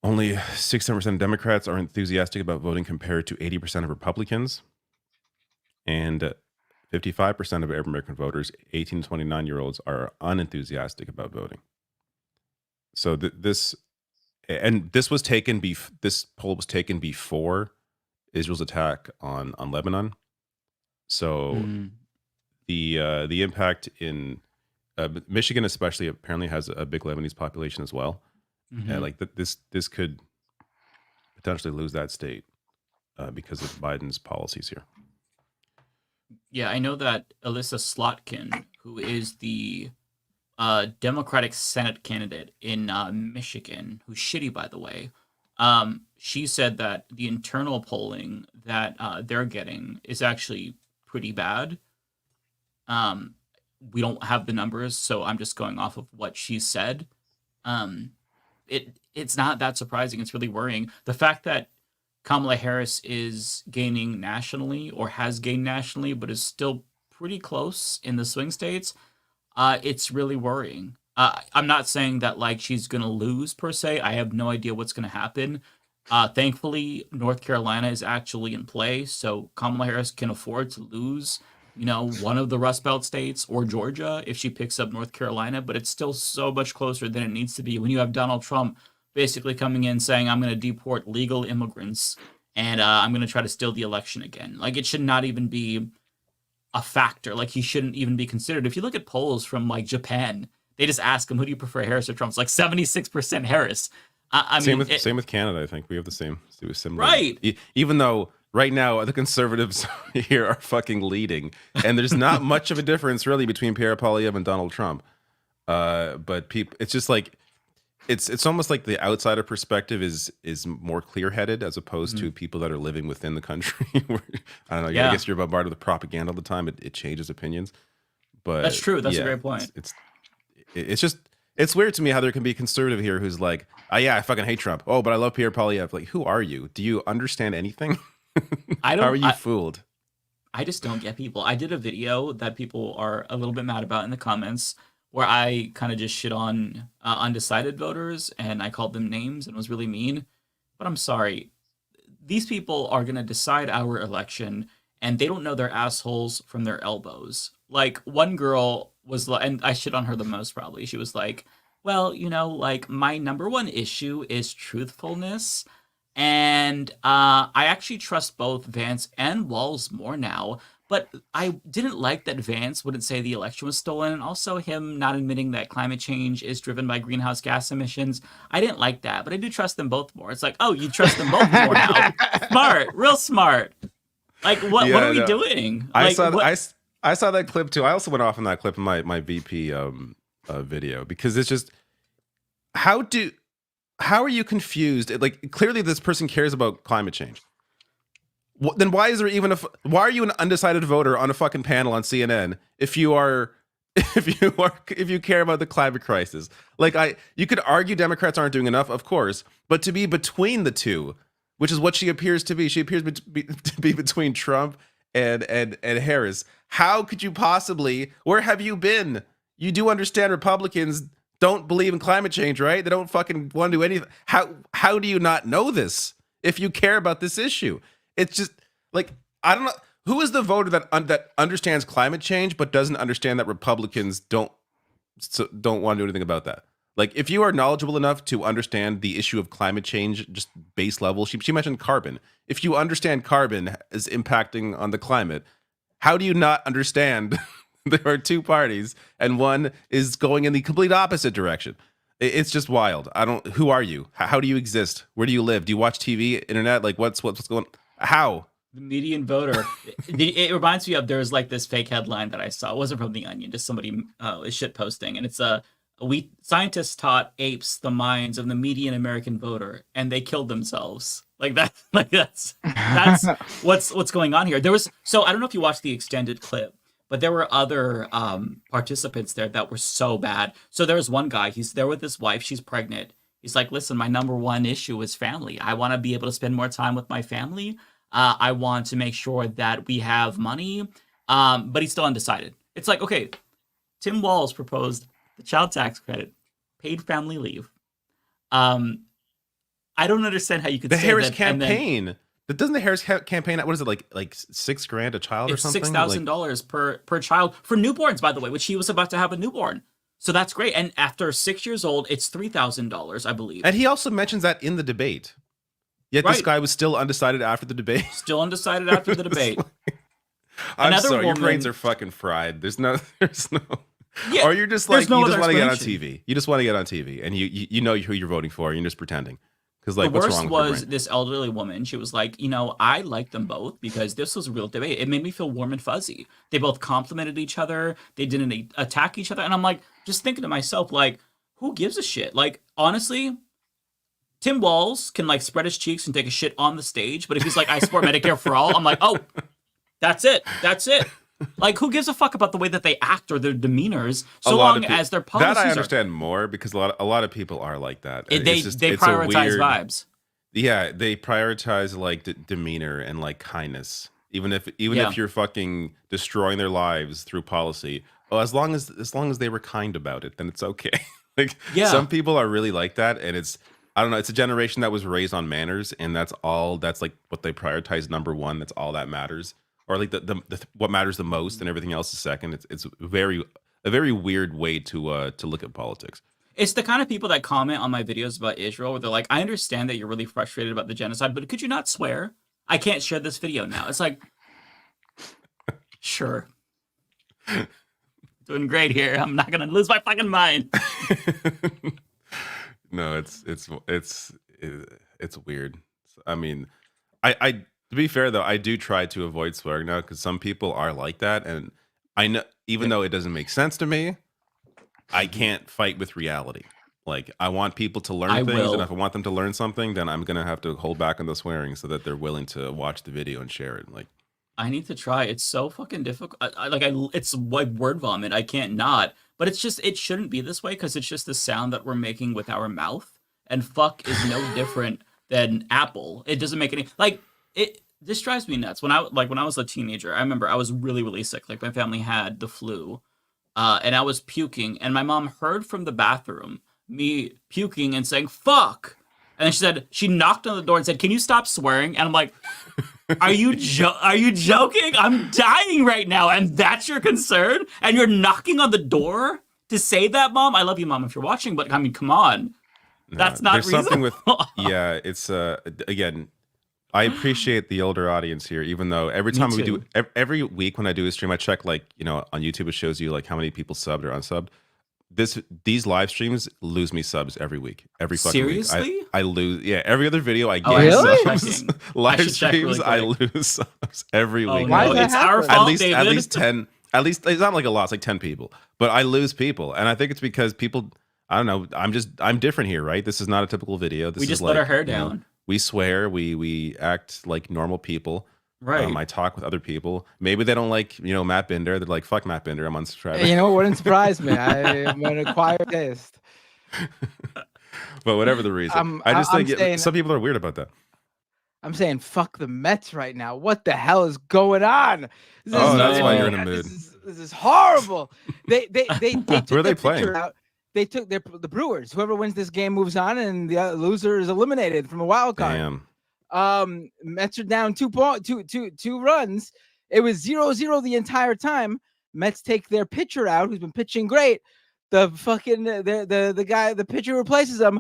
Only 67% of Democrats are enthusiastic about voting compared to 80% of Republicans. And 55% of Arab American voters, 18 to 29-year-olds, are unenthusiastic about voting. So this poll was taken before Israel's attack on Lebanon. So the impact in Michigan especially apparently has a big Lebanese population as well. Like this could potentially lose that state because of Biden's policies here. Yeah, I know that Alyssa Slotkin, who is the Democratic Senate candidate in Michigan, who's shitty, by the way, she said that the internal polling that they're getting is actually pretty bad. We don't have the numbers, so I'm just going off of what she said. It's not that surprising. It's really worrying. The fact that Kamala Harris is gaining nationally or has gained nationally, but is still pretty close in the swing states, it's really worrying. I'm not saying that like she's going to lose per se. I have no idea what's going to happen. Thankfully, North Carolina is actually in play, so Kamala Harris can afford to lose, one of the Rust Belt states or Georgia if she picks up North Carolina, but it's still so much closer than it needs to be when you have Donald Trump basically coming in saying, I'm going to deport legal immigrants and I'm going to try to steal the election again. Like, it should not even be a factor. Like, he shouldn't even be considered. If you look at polls from, like, Japan, they just ask him, who do you prefer, Harris or Trump? It's like 76% Harris. Same with Canada, I think. We have the same. Similar. Right. Even though right now the conservatives here are fucking leading, and there's not much of a difference, really, between Pierre Poilievre and Donald Trump. But people, it's just like, it's almost like the outsider perspective is more clear-headed as opposed to people that are living within the country. Where, I don't know. Yeah. I guess you're bombarded with propaganda all the time. It changes opinions. But that's true. That's a great point. It's weird to me how there can be a conservative here who's like, oh yeah, I fucking hate Trump. Oh, but I love Pierre Poilievre. Like, who are you? Do you understand anything? How are you fooled? I just don't get people. I did a video that people are a little bit mad about in the comments, where I kind of just shit on undecided voters and I called them names and was really mean. But I'm sorry. These people are going to decide our election and they don't know their assholes from their elbows. Like, one girl was like, and I shit on her the most probably. She was like, well, like, my number one issue is truthfulness. And I actually trust both Vance and Walz more now. But I didn't like that Vance wouldn't say the election was stolen, and also him not admitting that climate change is driven by greenhouse gas emissions. I didn't like that, but I do trust them both more. It's like, oh, you trust them both more now. Smart, real smart. Like, what are we doing? Like, I saw that clip too. I also went off on that clip in my VP video because it's just how are you confused? Like, clearly this person cares about climate change. Then why is there even why are you an undecided voter on a fucking panel on CNN if you care about the climate crisis? Like, you could argue Democrats aren't doing enough, of course, but to be between the two, which is what she appears to be. She appears to be between Trump and Harris. How could you possibly? Where have you been? You do understand Republicans don't believe in climate change, right? They don't fucking want to do anything. How do you not know this if you care about this issue? It's just like, I don't know. Who is the voter that understands climate change but doesn't understand that Republicans don't want to do anything about that? Like, if you are knowledgeable enough to understand the issue of climate change, just base level, she mentioned carbon. If you understand carbon is impacting on the climate, how do you not understand there are two parties and one is going in the complete opposite direction? It's just wild. Who are you? How do you exist? Where do you live? Do you watch TV, internet? Like what's going? How? The median voter. It reminds me of there's like this fake headline that I saw. It wasn't from The Onion, just somebody is shit posting, and it's scientists taught apes the minds of the median American voter, and they killed themselves. Like that. Like that's what's going on here. So I don't know if you watched the extended clip, but there were other participants there that were so bad. So there was one guy. He's there with his wife. She's pregnant. He's like, listen, my number one issue is family. I want to be able to spend more time with my family. I want to make sure that we have money, but he's still undecided. It's like, okay, Tim Walz proposed the child tax credit, paid family leave. I don't understand how you could the say Harris that, campaign. But doesn't the Harris campaign? What is it like $6,000 a child or something? It's $6,000 per child for newborns, by the way, which he was about to have a newborn. So that's great. And after 6 years old, it's $3,000, I believe. And he also mentions that in the debate. Yet this guy was still undecided after the debate. Still undecided after the debate. I'm sorry, your brains are fucking fried. There's no. Yeah, or you're just like no you just want to get on explanation. TV. You just want to get on TV, and you know who you're voting for. And you're just pretending. Because like, the what's worst wrong with your was brain? this elderly woman. She was like, I like them both because this was a real debate. It made me feel warm and fuzzy. They both complimented each other. They didn't attack each other. And I'm like, just thinking to myself, like, who gives a shit? Like, honestly, Tim Walz can like spread his cheeks and take a shit on the stage. But if he's like, I support Medicare for all, I'm like, oh, that's it. That's it. Like, who gives a fuck about the way that they act or their demeanors, so long as their policies that I understand more because a lot of people are like that. They prioritize vibes. Yeah, they prioritize like demeanor and like kindness, even if you're fucking destroying their lives through policy. Oh, as long as they were kind about it, then it's okay. Like some people are really like that, and I don't know. It's a generation that was raised on manners, and that's like what they prioritize number one. That's all that matters. Or like the what matters the most, and everything else is second. It's a very weird way to look at politics. It's the kind of people that comment on my videos about Israel where they're like, I understand that you're really frustrated about the genocide, but could you not swear? I can't share this video now. It's like, sure, doing great here. I'm not gonna lose my fucking mind. No, it's weird. I mean, I to be fair though, I do try to avoid swearing now because some people are like that, and I know even though it doesn't make sense to me, I can't fight with reality. Like I want people to learn things, and if I want them to learn something, then I'm gonna have to hold back on the swearing so that they're willing to watch the video and share it. Like I need to try. It's so fucking difficult. It's like word vomit. I can't not. But it's just it shouldn't be this way because it's just the sound that we're making with our mouth, and fuck is no different than apple. It doesn't make any like it. This drives me nuts. When I was a teenager, I remember I was really, really sick. Like my family had the flu, and I was puking, and my mom heard from the bathroom me puking and saying "fuck," and then she knocked on the door and said, "Can you stop swearing?" And I'm like, "Are you joking? I'm dying right now, and that's your concern? And you're knocking on the door to say that, Mom? I love you, Mom, if you're watching, but I mean, come on, that's not there's reasonable." Something with it's again. I appreciate the older audience here, even though every time every week when I do a stream, I check on YouTube, it shows you like how many people subbed or unsubbed. These live streams lose me subs every week. Every fucking week. Seriously? I lose. Yeah, every other video I get subs. Live streams, I lose subs every week. Why is that it's our fault, David. At least 10. At least it's not like a lot. It's like 10 people, but I lose people, and I think it's because people. I don't know. I'm different here, right? This is not a typical video. This we just is let like, our hair down. We swear, we act like normal people. Right. I talk with other people. Maybe they don't like, Matt Binder. They're like, fuck Matt Binder. I'm unsubscribing. You know what wouldn't surprise me? I'm an acquired taste. But whatever the reason, I just think some people are weird about that. I'm saying fuck the Mets right now. What the hell is going on? That's why you're in a mood. This is horrible. They took Who are they their playing? picture out. They took the Brewers. Whoever wins this game moves on, and the loser is eliminated from a wild card. Damn. Mets are down two runs. It was 0-0 the entire time. Mets take their pitcher out, who's been pitching great. The pitcher replaces him.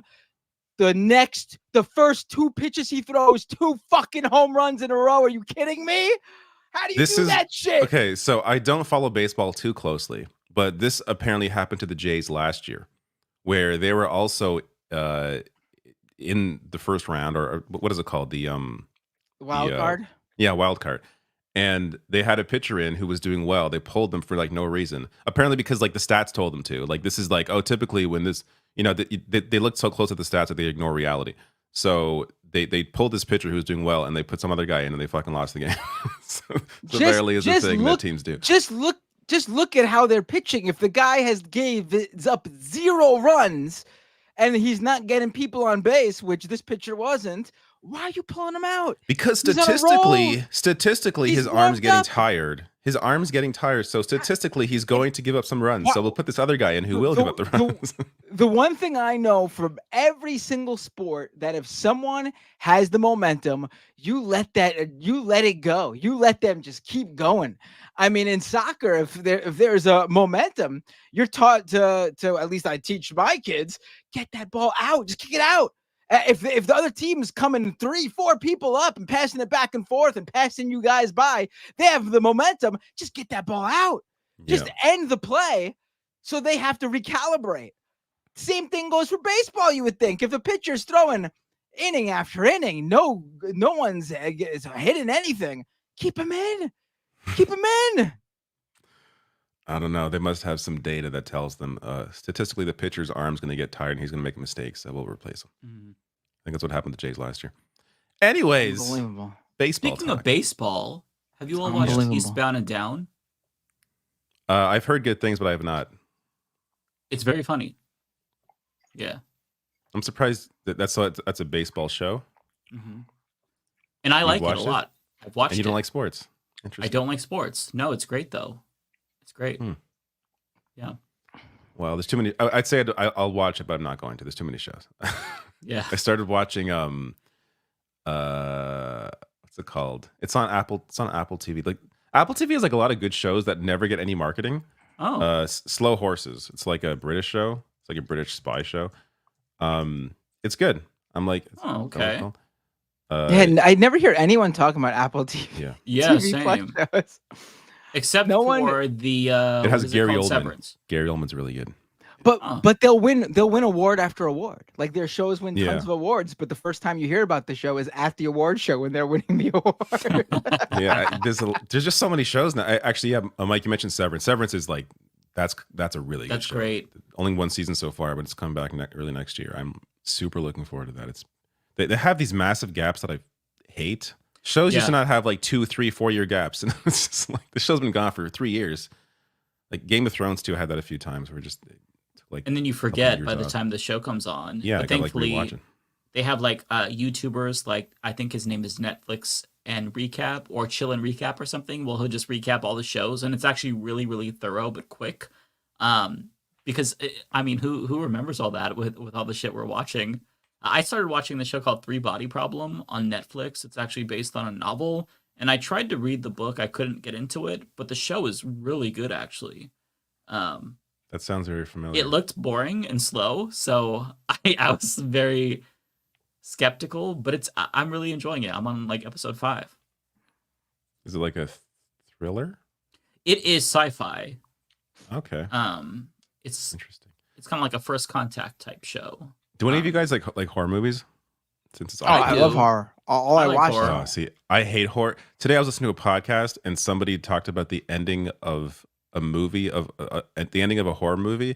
The first two pitches he throws, 2 fucking home runs in a row. Are you kidding me? How do you do that shit? Okay, so I don't follow baseball too closely, but this apparently happened to the Jays last year, where they were also in the first round, or what is it called? The Wild card. Yeah, wild card. And they had a pitcher in who was doing well. They pulled them for like no reason. Apparently because like the stats told them to. Like this is like, oh, typically when this, they looked so close at the stats that they ignore reality. So they pulled this pitcher who was doing well and they put some other guy in and they fucking lost the game. so barely is a thing that teams do. Just look at how they're pitching. If the guy is up 0 runs and he's not getting people on base, which this pitcher wasn't, why are you pulling him out? Because statistically, his arm's getting tired. His arm's getting tired. So statistically, he's going to give up some runs. So we'll put this other guy in who will give up the runs. The one thing I know from every single sport, that if someone has the momentum, you let it go. You let them just keep going. I mean, in soccer, if there's a momentum, you're taught to at least I teach my kids, get that ball out, just kick it out. If the other team is coming 3-4 people up and passing it back and forth and passing you guys by, they have the momentum. Just get that ball out. Just end the play, so they have to recalibrate. Same thing goes for baseball. You would think if the pitcher's throwing inning after inning, no one's hitting anything. Keep him in. Keep him in. I don't know. They must have some data that tells them statistically the pitcher's arm's going to get tired and he's going to make mistakes. So we'll replace him. I think that's what happened to Jays last year. Anyways, unbelievable. Baseball. Speaking talk. of baseball, have you all watched Eastbound and Down? I've heard good things, but I have not. It's very funny. Yeah. I'm surprised that's a baseball show. And I like it a lot. I've watched it. And you don't like sports? Interesting. I don't like sports. No, it's great though. It's great. Yeah. Well, there's too many. I'd say I'll watch it, but I'm not going to. There's too many shows. Yeah. I started watching what's it called? It's on Apple TV. Like Apple TV has like a lot of good shows that never get any marketing. Oh. Slow Horses. It's like a British show. It's like a British spy show. It's good. I'm like, oh, okay. Yeah, I never hear anyone talking about Apple TV. Yeah, TV same. shows. Except for the it has Gary Oldman. Severance. Gary Oldman's really good. But they'll win award after award. Like their shows win tons of awards, but the first time you hear about the show is at the award show when they're winning the award. Yeah, there's just so many shows now. Mike, you mentioned Severance. Severance is like that's a really good show. That's great. Only one season so far, but it's coming back early next year. I'm super looking forward to that. They have these massive gaps that I hate. Shows used to not have like 2, 3, 4 year gaps, and it's just like the show's been gone for 3 years. Like Game of Thrones too, I had that a few times where just like. And then you forget by the time the show comes on. Yeah, but thankfully they have like YouTubers, like I think his name is Netflix and Recap or Chill and Recap or something. Well, he'll just recap all the shows, and it's actually really, really thorough but quick. Because I mean, who remembers all that with all the shit we're watching? I started watching the show called 3 Body Problem on Netflix. It's actually based on a novel, and I tried to read the book. I couldn't get into it, but the show is really good, actually. That sounds very familiar. It looked boring and slow, so I was very skeptical, but I'm really enjoying it. I'm on like episode 5. Is it like a thriller? It is sci-fi. Okay. It's interesting. It's kind of like a First Contact type show. Do any of you guys like horror movies? Since it's I love horror. All I watch. Oh, see, I hate horror. Today I was listening to a podcast and somebody talked about the ending of a movie at the ending of a horror movie,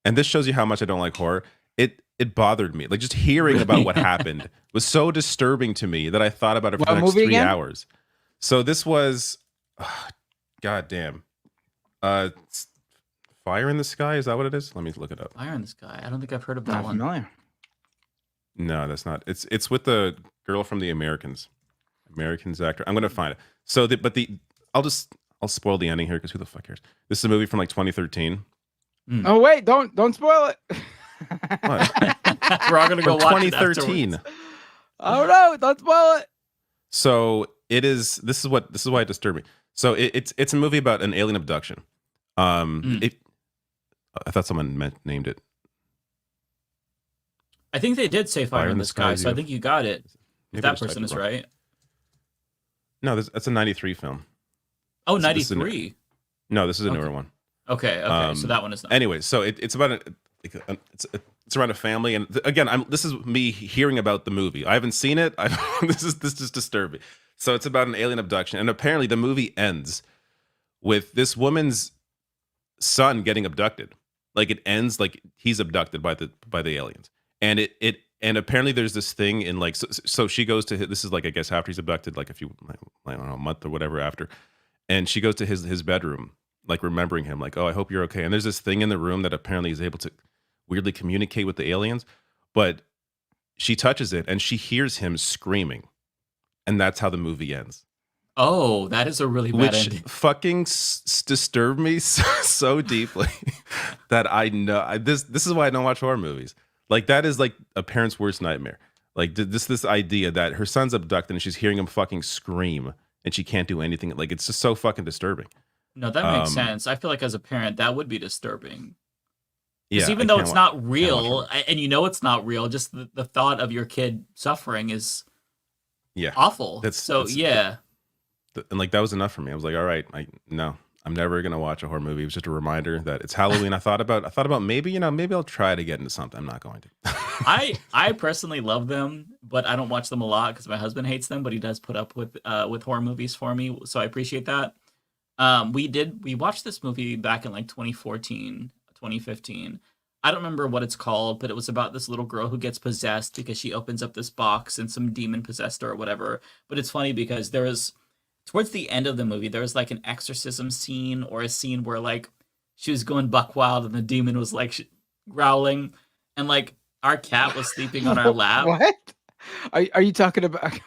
and this shows you how much I don't like horror. It bothered me. Like just hearing about what happened was so disturbing to me that I thought about it for the next 3 hours. So this was, God damn, Fire in the Sky. Is that what it is? Let me look it up. Fire in the Sky. I don't think I've heard of that one. Familiar. No, that's not. It's with the girl from The Americans actor. I'm gonna find it. So, I'll spoil the ending here because who the fuck cares? This is a movie from like 2013. Oh wait, don't spoil it. We're all gonna go watch 2013. Oh no, don't spoil it. So it is. This is why it disturbed me. So it's a movie about an alien abduction. I thought someone named it. I think they did say Fire in the Sky, so I think you got it. If that person is right. No, that's a 93 film. Oh, 93. No, this is a newer one. Okay. So that one is not. Anyway, so it's about it's around a family, and again, this is me hearing about the movie. I haven't seen it. This is disturbing. So it's about an alien abduction, and apparently the movie ends with this woman's son getting abducted. Like it ends like he's abducted by the aliens, and and apparently there's this thing in like so she goes to this is like I guess after he's abducted, like I don't know, a month or whatever after, and she goes to his bedroom, like remembering him, like, oh, I hope you're okay. And there's this thing in the room that apparently is able to weirdly communicate with the aliens, but she touches it and she hears him screaming, and that's how the movie ends. Oh, that is a really bad ending. Fucking disturbed me so deeply that I know this is why I don't watch horror movies. Like that is like a parent's worst nightmare. Like this idea that her son's abducted and she's hearing him fucking scream and she can't do anything. Like it's just so fucking disturbing. No, that makes sense. I feel like as a parent, that would be disturbing. Because Yeah, even though it's not real, and you know it's not real, just the thought of your kid suffering is awful. And like that was enough for me. I was like, all right, I'm never gonna watch a horror movie. It was just a reminder that it's Halloween. I thought about maybe I'll try to get into something. I'm not going to. I personally love them, but I don't watch them a lot because my husband hates them. But he does put up with horror movies for me, so I appreciate that. We watched this movie back in like 2014, 2015. I don't remember what it's called, but it was about this little girl who gets possessed because she opens up this box and some demon possessed her or whatever. But it's funny because towards the end of the movie, there was like an exorcism scene or a scene where like she was going buck wild and the demon was like growling, and like our cat was sleeping on our lap. What? Are you talking about?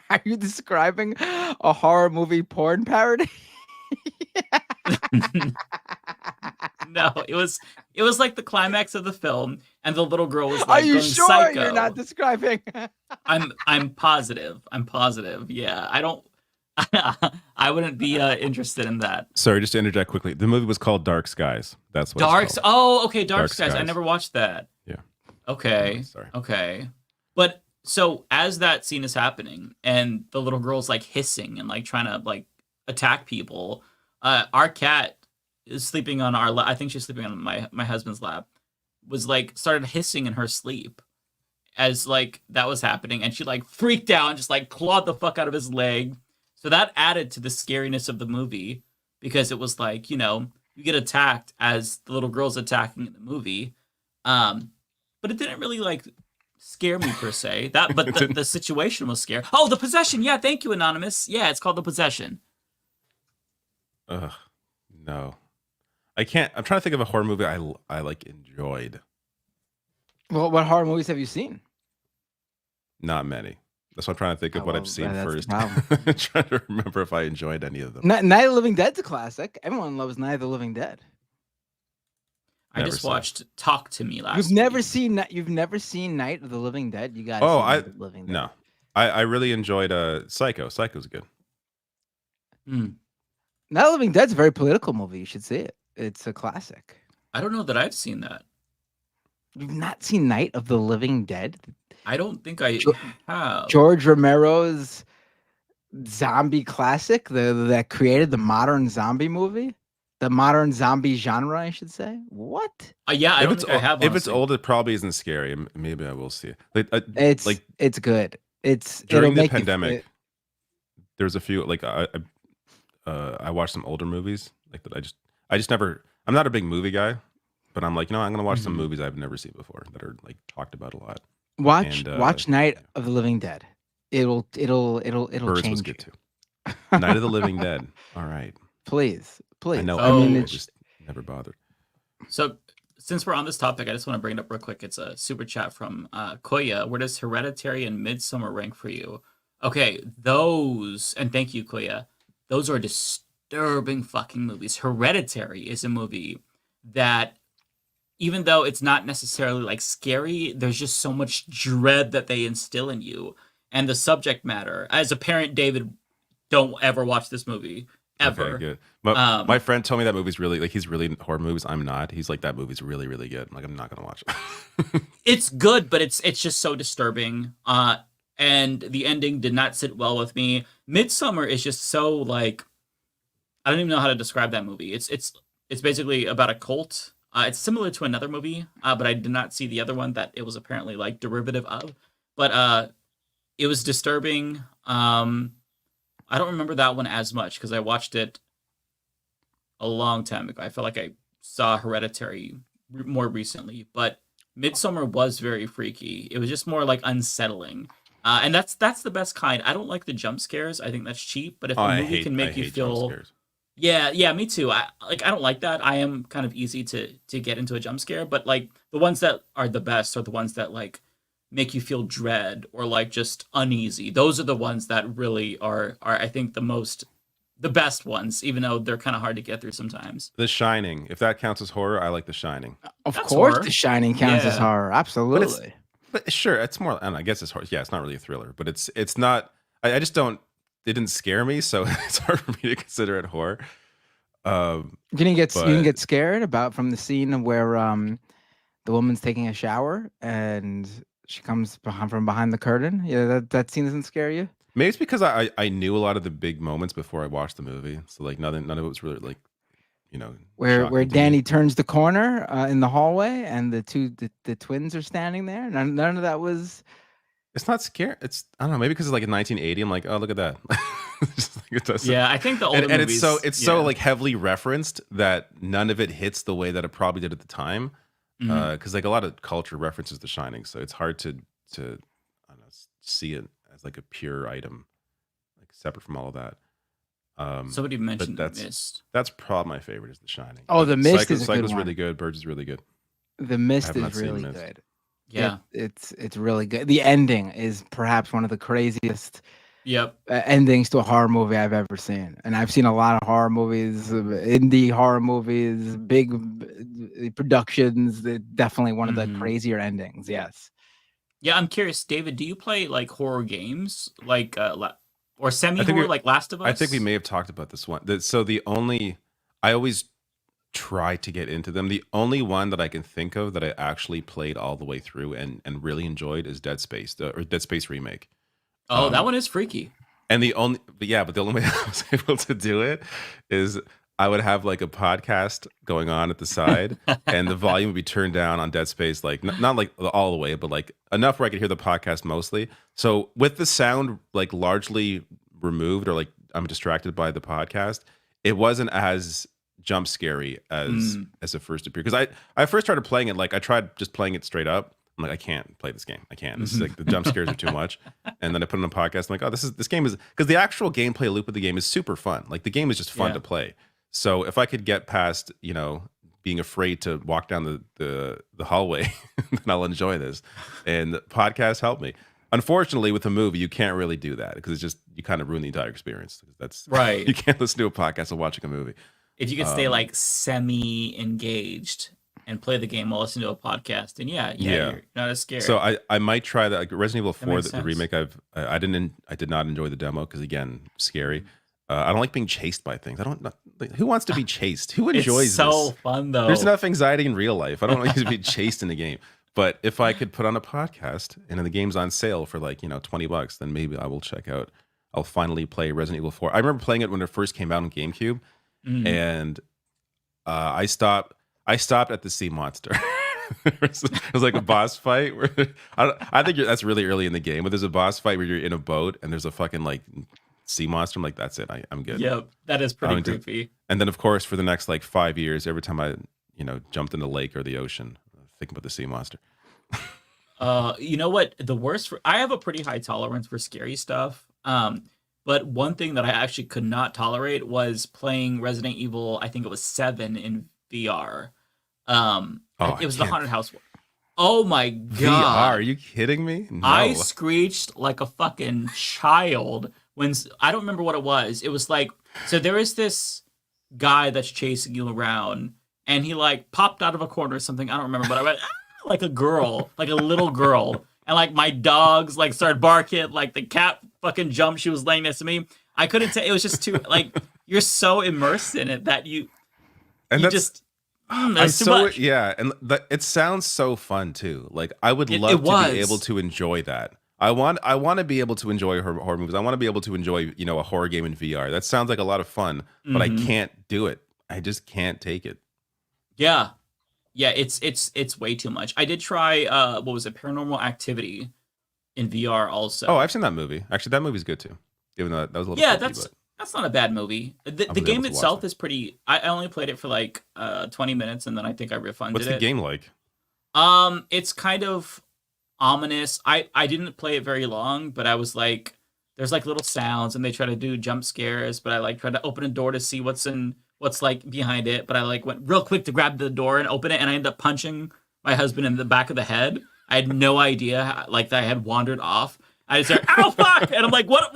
Are you describing a horror movie porn parody? No, it was like the climax of the film, and the little girl was like, "Are you going sure psycho. You're not describing?" I'm positive. Yeah, I don't. I wouldn't be interested in that. Sorry, just to interject quickly. The movie was called Dark Skies. That's what Dark. Oh, okay, Dark Skies. I never watched that. Yeah. Okay. Sorry. Okay. But so as that scene is happening, and the little girl's like hissing and like trying to like attack people, our cat is sleeping on our lap. I think she's sleeping on my husband's lap. Was like started hissing in her sleep as like that was happening, and she like freaked out and just like clawed the fuck out of his leg. So that added to the scariness of the movie, because it was like, you get attacked as the little girl's attacking in the movie. But it didn't really like scare me per se. But the situation was scary. Oh, The Possession. Yeah, thank you, Anonymous. Yeah, it's called The Possession. No. I can't. I'm trying to think of a horror movie I like enjoyed. Well, what horror movies have you seen? Not many. That's what I'm trying to think of what I've seen first. I'm trying to remember if I enjoyed any of them. Night of the Living Dead's a classic. Everyone loves Night of the Living Dead. I just watched Talk to Me last. You've never seen Night of the Living Dead? You guys? No. I really enjoyed Psycho. Psycho's good. Night of the Living Dead's a very political movie. You should see it. It's a classic. I don't know that I've seen that. You've not seen Night of the Living Dead? I don't think I have. George Romero's zombie classic, that created the modern zombie movie, the modern zombie genre, I should say. What? Yeah, I don't think I have. If it's old, it probably isn't scary. Maybe I will see it. It's good. During the pandemic. There's a few like I watched some older movies like that. I just never. I'm not a big movie guy, but I'm like, I'm gonna watch some movies I've never seen before that are like talked about a lot. Watch Night of the Living Dead. It'll Birds change was good too. Night of the Living Dead. All right. Please. I know. I just never bothered. So since we're on this topic, I just want to bring it up real quick. It's a super chat from Koya. Where does Hereditary and Midsommar rank for you? Okay, those, and thank you, Koya. Those are disturbing fucking movies. Hereditary is a movie that, even though it's not necessarily like scary, there's just so much dread that they instill in you. And the subject matter, as a parent, David, don't ever watch this movie. Ever. Okay, good. But my friend told me that movie's really, like, he's really into horror movies. I'm not. He's like, that movie's really, really good. I'm like, I'm not going to watch it. It's good, but it's just so disturbing. And the ending did not sit well with me. Midsommar is just so, like, I don't even know how to describe that movie. It's basically about a cult. It's similar to another movie, but I did not see the other one that it was apparently like derivative of. But it was disturbing. I don't remember that one as much because I watched it a long time ago. I felt like I saw Hereditary more recently, but Midsommar was very freaky. It was just more like unsettling. And that's the best kind. I don't like the jump scares. I think that's cheap. But if a movie can make you feel, yeah, me too. I don't like that. I am kind of easy to get into a jump scare. But like the ones that are the best are the ones that like make you feel dread or like just uneasy. Those are the ones that really are I think the best ones, even though they're kind of hard to get through sometimes. The Shining, if that counts as horror, I like The Shining. Of course, The Shining counts as horror. Absolutely. But sure, it's more. I don't know, I guess it's horror. Yeah, it's not really a thriller, but it's not. I just don't. It didn't scare me, so it's hard for me to consider it horror. You didn't get scared from the scene where the woman's taking a shower and she comes from behind the curtain. Yeah, that scene doesn't scare you. Maybe it's because I knew a lot of the big moments before I watched the movie, so like none of it was really like, where Danny turns the corner in the hallway and the twins are standing there. None of that was. It's not scary. I don't know. Maybe because it's like in 1980. I'm like, oh, look at that. Yeah, I think the older movies, it's so like heavily referenced that none of it hits the way that it probably did at the time. Because like a lot of culture references The Shining, so it's hard to I don't know, see it as like a pure item, like separate from all of that. Somebody mentioned The Mist. That's probably my favorite is The Shining. Oh, The Mist is a good Psycho's one. really good. Burge is really good. The Mist is really good. Yeah, it's really good. The ending is perhaps one of the craziest endings to a horror movie I've ever seen. And I've seen a lot of horror movies, indie horror movies, big productions. Definitely one of the crazier endings. Yes. Yeah, I'm curious, David. Do you play like horror games, like or semi-horror, like Last of Us? I think we may have talked about this one. I always try to get into them. The only one that I can think of that I actually played all the way through and really enjoyed is Dead Space, or Dead Space remake. Oh, that one is freaky. And the only way I was able to do it is I would have like a podcast going on at the side and the volume would be turned down on Dead Space, like not like all the way, but like enough where I could hear the podcast mostly. So with the sound like largely removed or like I'm distracted by the podcast, it wasn't as jump scary as it first appeared. Because I first started playing it, like I tried just playing it straight up. I'm like, I can't play this game. I can't. This is like the jump scares are too much. And then I put it on a podcast. I'm like, oh, this game is, because the actual gameplay loop of the game is super fun. Like the game is just fun to play. So if I could get past, being afraid to walk down the hallway, then I'll enjoy this. And the podcast helped me. Unfortunately, with a movie, you can't really do that because it's just, you kind of ruin the entire experience. That's right. You can't listen to a podcast while watching a movie. If you could stay like semi-engaged and play the game while listening to a podcast, and you're not as scared. So I might try that. Like Resident Evil 4, the remake. I did not enjoy the demo because again, scary. I don't like being chased by things. Who wants to be chased? Who enjoys it's so this? Fun though. There's enough anxiety in real life. I don't like to be chased in a game. But if I could put on a podcast and the game's on sale for like $20, then maybe I will check out. I'll finally play Resident Evil 4. I remember playing it when it first came out on GameCube, and I stopped at the sea monster. It was like a boss fight where I think that's really early in the game, but there's a boss fight where you're in a boat and there's a fucking like sea monster. I'm like, that's it. I'm good. Yep, that is pretty creepy. And then of course for the next like 5 years, every time I jumped in the lake or the ocean, thinking about the sea monster. You know what? I have a pretty high tolerance for scary stuff. But one thing that I actually could not tolerate was playing Resident Evil, I think it was 7 in VR. It was the haunted house. Oh my god! VR? Are you kidding me? No. I screeched like a fucking child when I don't remember what it was. It was like, so there is this guy that's chasing you around, and he like popped out of a corner or something. I don't remember, but I went like a girl, like a little girl, and like my dogs like started barking, like the cat fucking jumped. She was laying next to me. I couldn't tell. It was just too like you're so immersed in it that you just. That's too much. Yeah, and it sounds so fun too. Like I would love to be able to enjoy that. I want to be able to enjoy horror movies. I want to be able to enjoy a horror game in VR. That sounds like a lot of fun, but I can't do it. I just can't take it. Yeah, Yeah, it's way too much. I did try what was it, Paranormal Activity in VR also. Oh, I've seen that movie. Actually, that movie's good too. Even though that was a little freaky, that's not a bad movie. The game itself is pretty. I only played it for like 20 minutes and then I think I refunded it. What's the game like? It's kind of ominous. I didn't play it very long, but I was like, there's like little sounds and they try to do jump scares, but I like tried to open a door to see what's like behind it, but I like went real quick to grab the door and open it, and I ended up punching my husband in the back of the head. I had no idea like that I had wandered off. I just started, ow, fuck! And I'm like, what?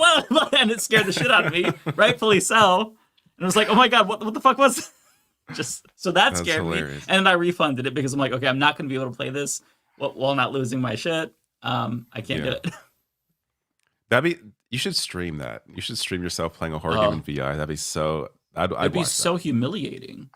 And it scared the shit out of me, rightfully so. And I was like, oh my God, what the fuck was just so that scared me. And then I refunded it because I'm like, okay, I'm not going to be able to play this while not losing my shit. I can't get it. You should stream that. You should stream yourself playing a horror game in VR. That'd be so. It'd be so humiliating.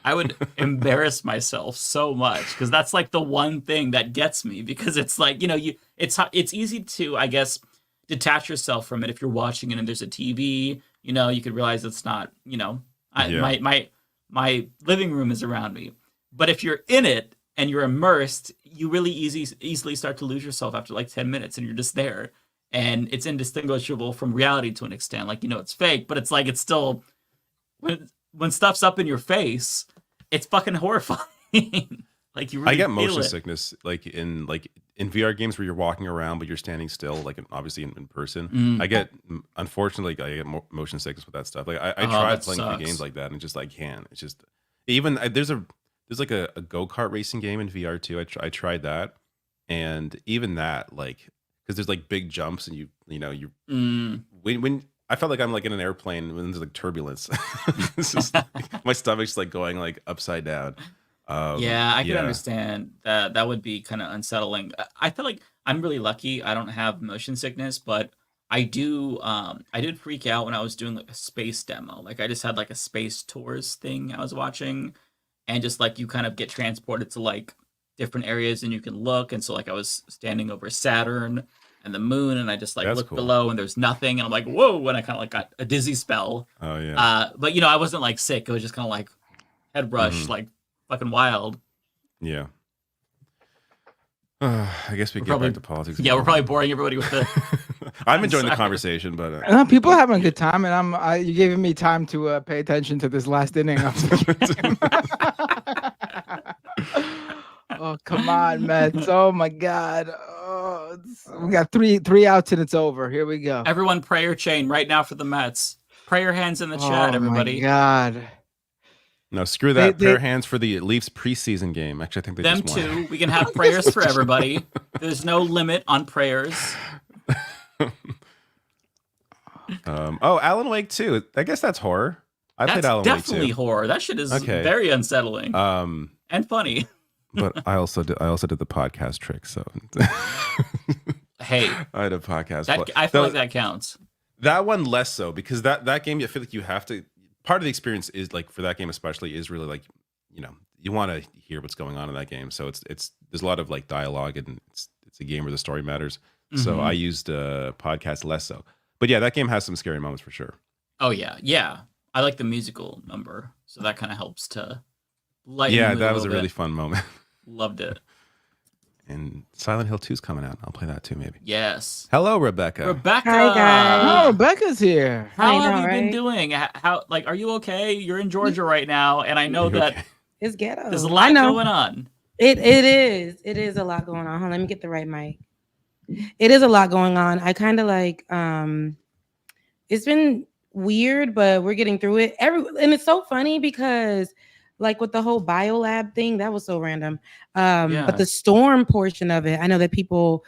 I would embarrass myself so much because that's like the one thing that gets me, because it's like, it's easy to, I guess, detach yourself from it if you're watching it and there's a TV, you could realize it's not, my living room is around me. But if you're in it and you're immersed, you really easily start to lose yourself after like 10 minutes and you're just there. And it's indistinguishable from reality to an extent. Like, it's fake, but it's like, it's still, when stuff's up in your face, it's fucking horrifying. Like, you really I get motion sickness like in VR games where you're walking around but you're standing still, like obviously in person. I get, unfortunately, I get motion sickness with that stuff. Like I tried playing a few games like that and just like can't. It's just even there's like a go-kart racing game in VR too. I tried that, and even that, like, because there's like big jumps and when I felt like I'm like in an airplane when there's like turbulence. It's just, my stomach's like going like upside down. I can understand that. That would be kind of unsettling. I feel like I'm really lucky. I don't have motion sickness, but I do. I did freak out when I was doing like a space demo. Like I just had like a space tours thing I was watching, and just like you kind of get transported to like different areas and you can look. And so like I was standing over Saturn and the moon, and I just like looked below and there's nothing, and I'm like, whoa, and I kind of like got a dizzy spell. Oh yeah. But I wasn't like sick. It was just kind of like head rush, like fucking wild. Yeah. I guess we get back to politics. Yeah, we're probably boring everybody with the. I'm enjoying the conversation, but people are having a good time, and you're giving me time to pay attention to this last inning of the game. Oh, come on, Mets. Oh my God. Oh, we got three outs and it's over. Here we go. Everyone prayer chain right now for the Mets. Prayer hands in the chat, everybody. Oh my God. No, screw that. Prayer hands for the Leafs preseason game. Actually, I think they them just won. too. We can have prayers for everybody. There's no limit on prayers. Alan Wake 2. I guess that's horror. I played Alan Wake 2. That's definitely horror. That shit is very unsettling. And funny. But I also did the podcast trick. So hey, I had a podcast. I feel like that counts. That one less so, because that game, I feel like you have to. Part of the experience is like, for that game especially, is really like, you want to hear what's going on in that game. So it's there's a lot of like dialogue, and it's a game where the story matters. So I used a podcast less so. But yeah, that game has some scary moments for sure. Oh yeah. I like the musical number, so that kind of helps to lighten. Yeah, that was a really fun moment. Loved it. And Silent Hill 2's coming out. I'll play that too, maybe. Yes. Hello, Rebecca. Rebecca. Hi, guys. Oh, Rebecca's here. How have you been doing? How are you okay? You're in Georgia right now, and I know that it's ghetto. There's a lot going on. It is. It is a lot going on. Hold on, let me get the right mic. It is a lot going on. I kind of like it's been weird, but we're getting through it. And it's so funny because like with the whole biolab thing, that was so random. But the storm portion of it, I know that people,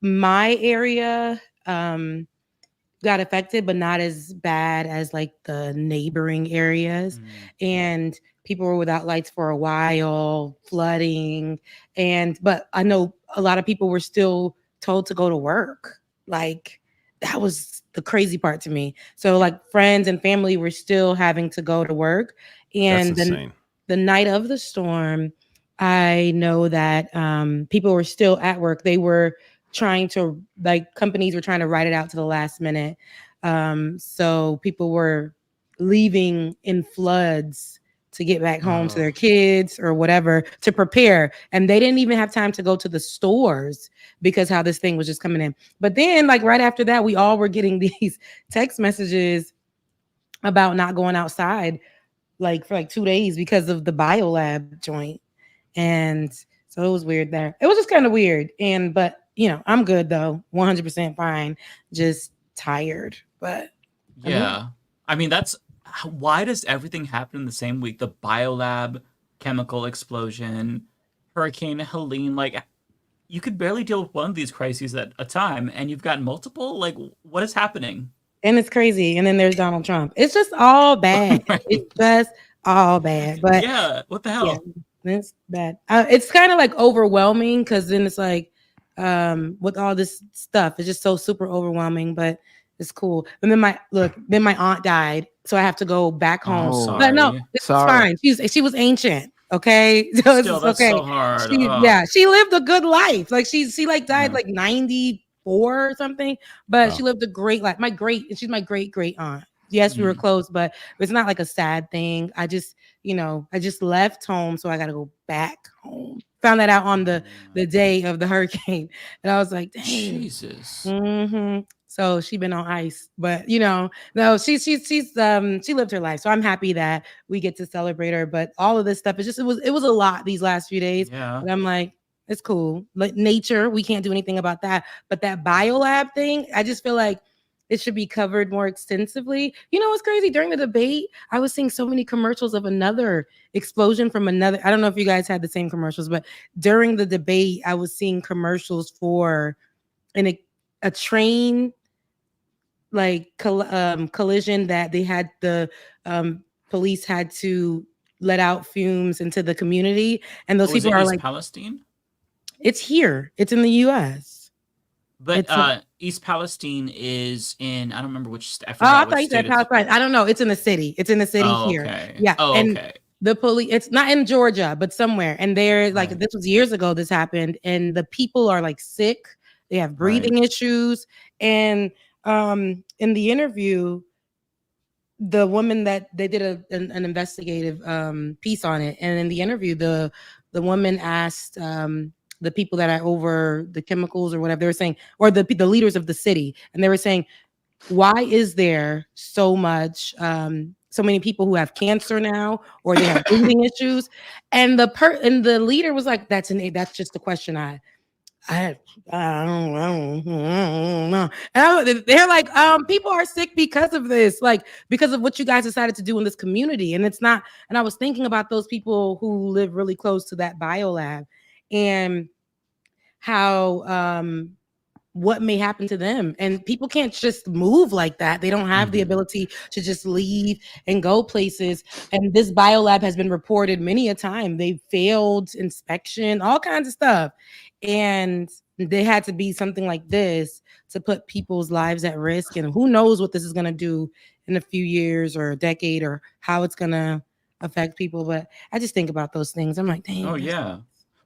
my area got affected, but not as bad as like the neighboring areas. And people were without lights for a while, flooding. But I know a lot of people were still told to go to work. Like that was the crazy part to me. So like friends and family were still having to go to work. And then the night of the storm, I know that people were still at work. They were trying to, like, companies were trying to write it out to the last minute. So people were leaving in floods to get back home to their kids or whatever to prepare. And they didn't even have time to go to the stores because how this thing was just coming in. But then like right after that, we all were getting these text messages about not going outside like for like 2 days because of the biolab joint. And so it was weird there. It was just kind of weird. But you know, I'm good though. 100% fine. Just tired. But yeah. I mean, why does everything happen in the same week? The biolab, chemical explosion, Hurricane Helene, like you could barely deal with one of these crises at a time and you've got multiple. Like, what is happening? And it's crazy. And then there's Donald Trump. It's just all bad. It's just all bad. But yeah, what the hell? Yeah, it's bad. It's kind of like overwhelming because then it's like with all this stuff, it's just so super overwhelming, but it's cool. And then my aunt died, so I have to go back home. Oh, but no, it's fine. She was ancient. Okay, so Still, that's okay. so hard. Yeah, she lived a good life. Like she like died like 94 or something, but she lived a great life. She's my great aunt. Yes, we were close, but it's not like a sad thing. I just left home, so I got to go back home. Found that out on the day of the hurricane, and I was like, dang. Jesus. Mm-hmm. So she been on ice, but you know, no, she lived her life. So I'm happy that we get to celebrate her. But all of this stuff it was a lot these last few days. Yeah. But I'm like, it's cool. Like nature, we can't do anything about that. But that biolab thing, I just feel like it should be covered more extensively. You know what's crazy? During the debate, I was seeing so many commercials of another explosion from another. I don't know if you guys had the same commercials, but during the debate, I was seeing commercials for a train like collision that they had the police had to let out fumes into the community, and those people are East like Palestine. It's here. It's in the U.S. But East Palestine is in, I don't remember which. I thought you said Palestine. I don't know. It's in the city. It's in the city here. Okay. Yeah. And okay. The police, it's not in Georgia, but somewhere. And they're like, this was years ago this happened. And the people are like sick. They have breathing issues. And in the interview, the woman that they did an investigative piece on it. And in the interview, the woman asked the people that are over the chemicals or whatever, they were saying, or the leaders of the city, and they were saying, why is there so many people who have cancer now, or they have breathing issues? And the leader was like, that's just the question I don't know. And they're like, people are sick because of this, like because of what you guys decided to do in this community. And it's not, and I was thinking about those people who live really close to that biolab and how what may happen to them. And people can't just move like that. They don't have the ability to just leave and go places. And this biolab has been reported many a time. They failed inspection, all kinds of stuff. And they had to be something like this to put people's lives at risk. And who knows what this is going to do in a few years or a decade, or how it's going to affect people. But I just think about those things. I'm like, dang. Oh, yeah.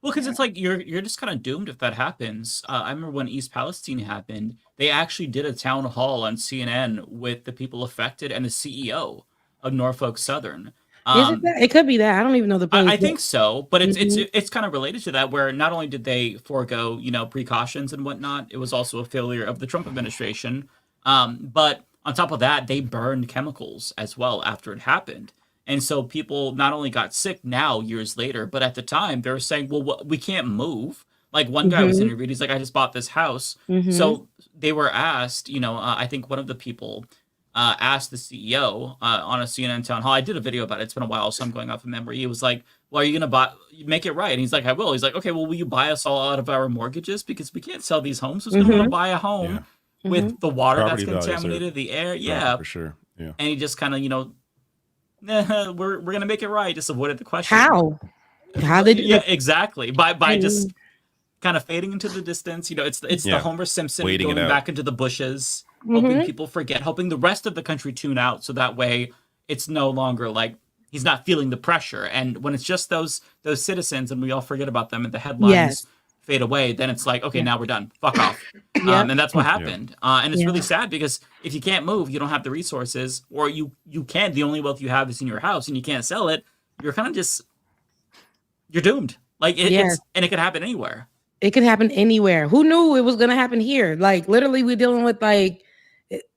Well, because it's like you're just kind of doomed if that happens. I remember when East Palestine happened, they actually did a town hall on CNN with the people affected and the CEO of Norfolk Southern. It could be that. I don't even know the place. I think so, but it's kind of related to that, where not only did they forego precautions and whatnot, it was also a failure of the Trump administration. But on top of that, they burned chemicals as well after it happened. And so people not only got sick now, years later, but at the time they were saying, well, we can't move. Like one guy was interviewed, he's like, I just bought this house. So they were asked, I think one of the people asked the CEO on a CNN town hall. I did a video about it. It's been a while, so I'm going off of memory. He was like, well, are you going to make it right? And he's like, I will. He's like, okay, well, will you buy us all out of our mortgages? Because we can't sell these homes. Who's going to want to buy a home with the water Property that's contaminated, the air? Yeah, for sure. Yeah. And he just kind of, we're gonna make it right. Just avoided the question. How they do exactly by just kind of fading into the distance. It's the Homer Simpson waiting going back into the bushes, hoping people forget, hoping the rest of the country tune out, so that way it's no longer like he's not feeling the pressure. And when it's just those citizens and we all forget about them and the headlines fade away, then it's like, okay, now we're done. Fuck off. And that's what happened. And it's really sad, because if you can't move, you don't have the resources, or you can, the only wealth you have is in your house and you can't sell it, you're kind of just you're doomed. Like it's and it could happen anywhere. It could happen anywhere. Who knew it was gonna happen here? Like literally, we're dealing with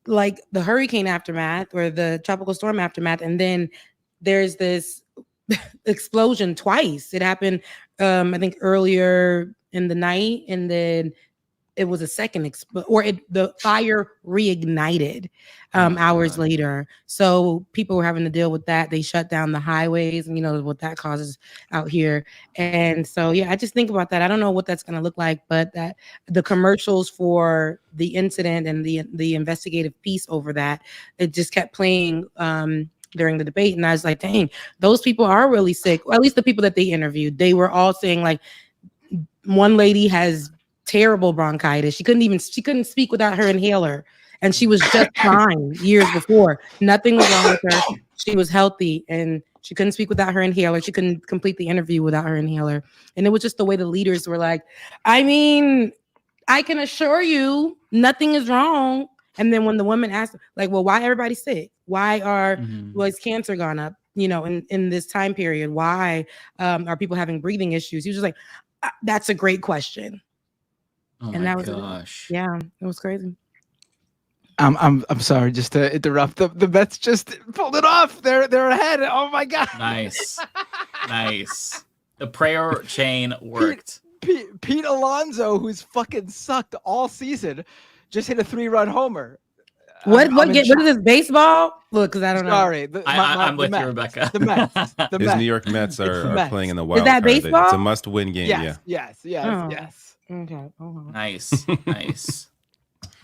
like the hurricane aftermath or the tropical storm aftermath, and then there's this explosion twice. It happened, I think, earlier in the night, and then it was a second the fire reignited hours later. So people were having to deal with that. They shut down the highways, and you know what that causes out here. And so I just think about that. I don't know what that's going to look like, but that the commercials for the incident and the investigative piece over that, it just kept playing during the debate, and I was like, dang, those people are really sick. Well, at least the people that they interviewed, they were all saying like, one lady has terrible bronchitis. She couldn't speak without her inhaler, and she was just fine years before. Nothing was wrong with her. She was healthy, and she couldn't speak without her inhaler. She couldn't complete the interview without her inhaler. And it was just the way the leaders were like, I mean, I can assure you nothing is wrong. And then when the woman asked, like, well, why everybody sick? Why was cancer gone up, you know, in this time period? Why are people having breathing issues? He was just like, that's a great question. Oh and my that was gosh. it was crazy. I'm sorry, just to interrupt. The Mets just pulled it off. They're ahead. Oh my god. Nice. The prayer chain worked. Pete Alonso, who's fucking sucked all season, just hit a 3-run homer. What is this, baseball? Look, because I don't know. Sorry, I'm with you, Rebecca. The Mets. The His Mets. New York Mets are playing in the wild Is that card. baseball? It's a must-win game. Yes. Okay. Nice.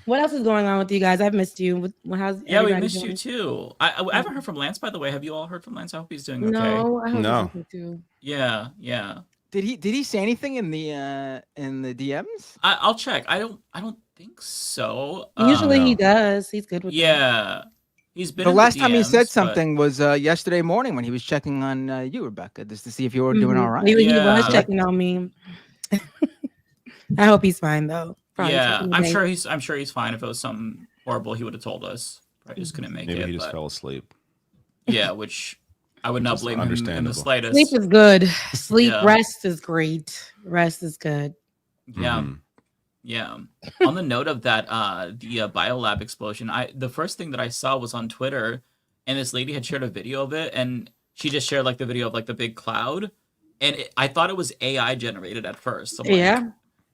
What else is going on with you guys? I've missed you. How's we missed you too. I haven't heard from Lance, by the way. Have you all heard from Lance? I hope he's doing okay. No, I hope he's okay too. Yeah. Did he say anything in the DMs? I'll check. I don't think so. Usually he does. He's good with that. He's been the in last the time he DMs, said something was yesterday morning when he was checking on you, Rebecca, just to see if you were doing all right. He was checking on me. I hope he's fine though. Probably I'm sure he's fine. If it was something horrible, he would have told us. Probably just couldn't make it. Maybe he just fell asleep. Yeah, which I would not blame him in the slightest. Sleep is good. Rest is great. Rest is good. Yeah. Yeah. On the note of that, the biolab explosion, the first thing that I saw was on Twitter, and this lady had shared a video of it, and she just shared like the video of like the big cloud, and I thought it was AI generated at first. So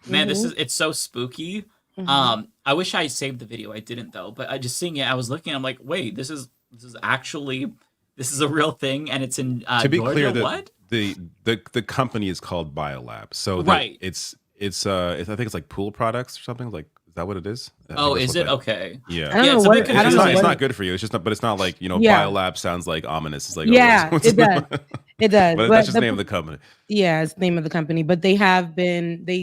man, it's so spooky. I wish I saved the video. I didn't though, but I just seeing it, I was looking, I'm like, wait, this is a real thing, and it's in to be Georgia? clear, the company is called Biolab. So right. It's I think it's like pool products or something. Like, is that what it is? Oh, is it? Okay. Yeah. It's not good for you. It's just not, but it's not like, Biolab sounds like ominous. It's like, it does. It does. But that's just the name of the company. Yeah, it's the name of the company. But they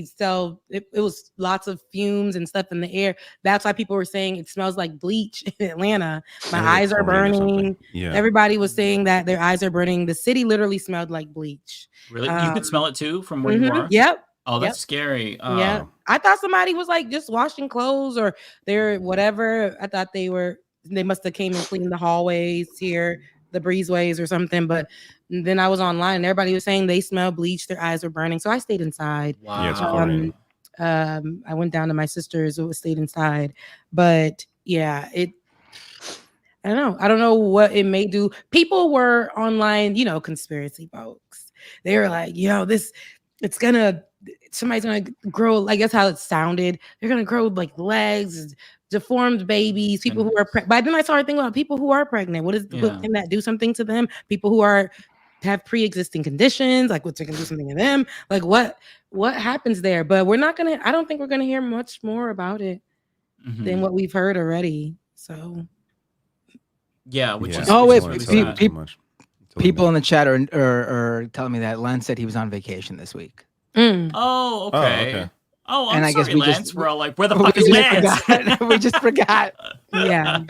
sell, it was lots of fumes and stuff in the air. That's why people were saying it smells like bleach in Atlanta. My eyes are burning. Yeah. Everybody was saying that their eyes are burning. The city literally smelled like bleach. Really? You could smell it too from where you are? Yep. Oh, that's scary. Yeah. I thought somebody was like just washing clothes or they're whatever. I thought they must have came and cleaned the hallways here, the breezeways or something. But then I was online and everybody was saying they smell bleach, their eyes were burning. So I stayed inside. Wow. Yeah, it's horrible. I went down to my sister's, stayed inside. But yeah, I don't know what it may do. People were online, conspiracy folks. They were like, somebody's gonna grow, like that's how it sounded. They're gonna grow like legs, deformed babies, people who are pregnant. But then I started thinking about people who are pregnant. Can that do something to them? People who have pre-existing conditions, like what's gonna do something to them? Like what happens there? But I don't think we're gonna hear much more about it than what we've heard already. So yeah, which is people in the chat are telling me that Len said he was on vacation this week. Oh, okay. Oh, I'm and sorry, I guess Lance. We're all like, where the fuck is Lance? We just forgot. Yeah.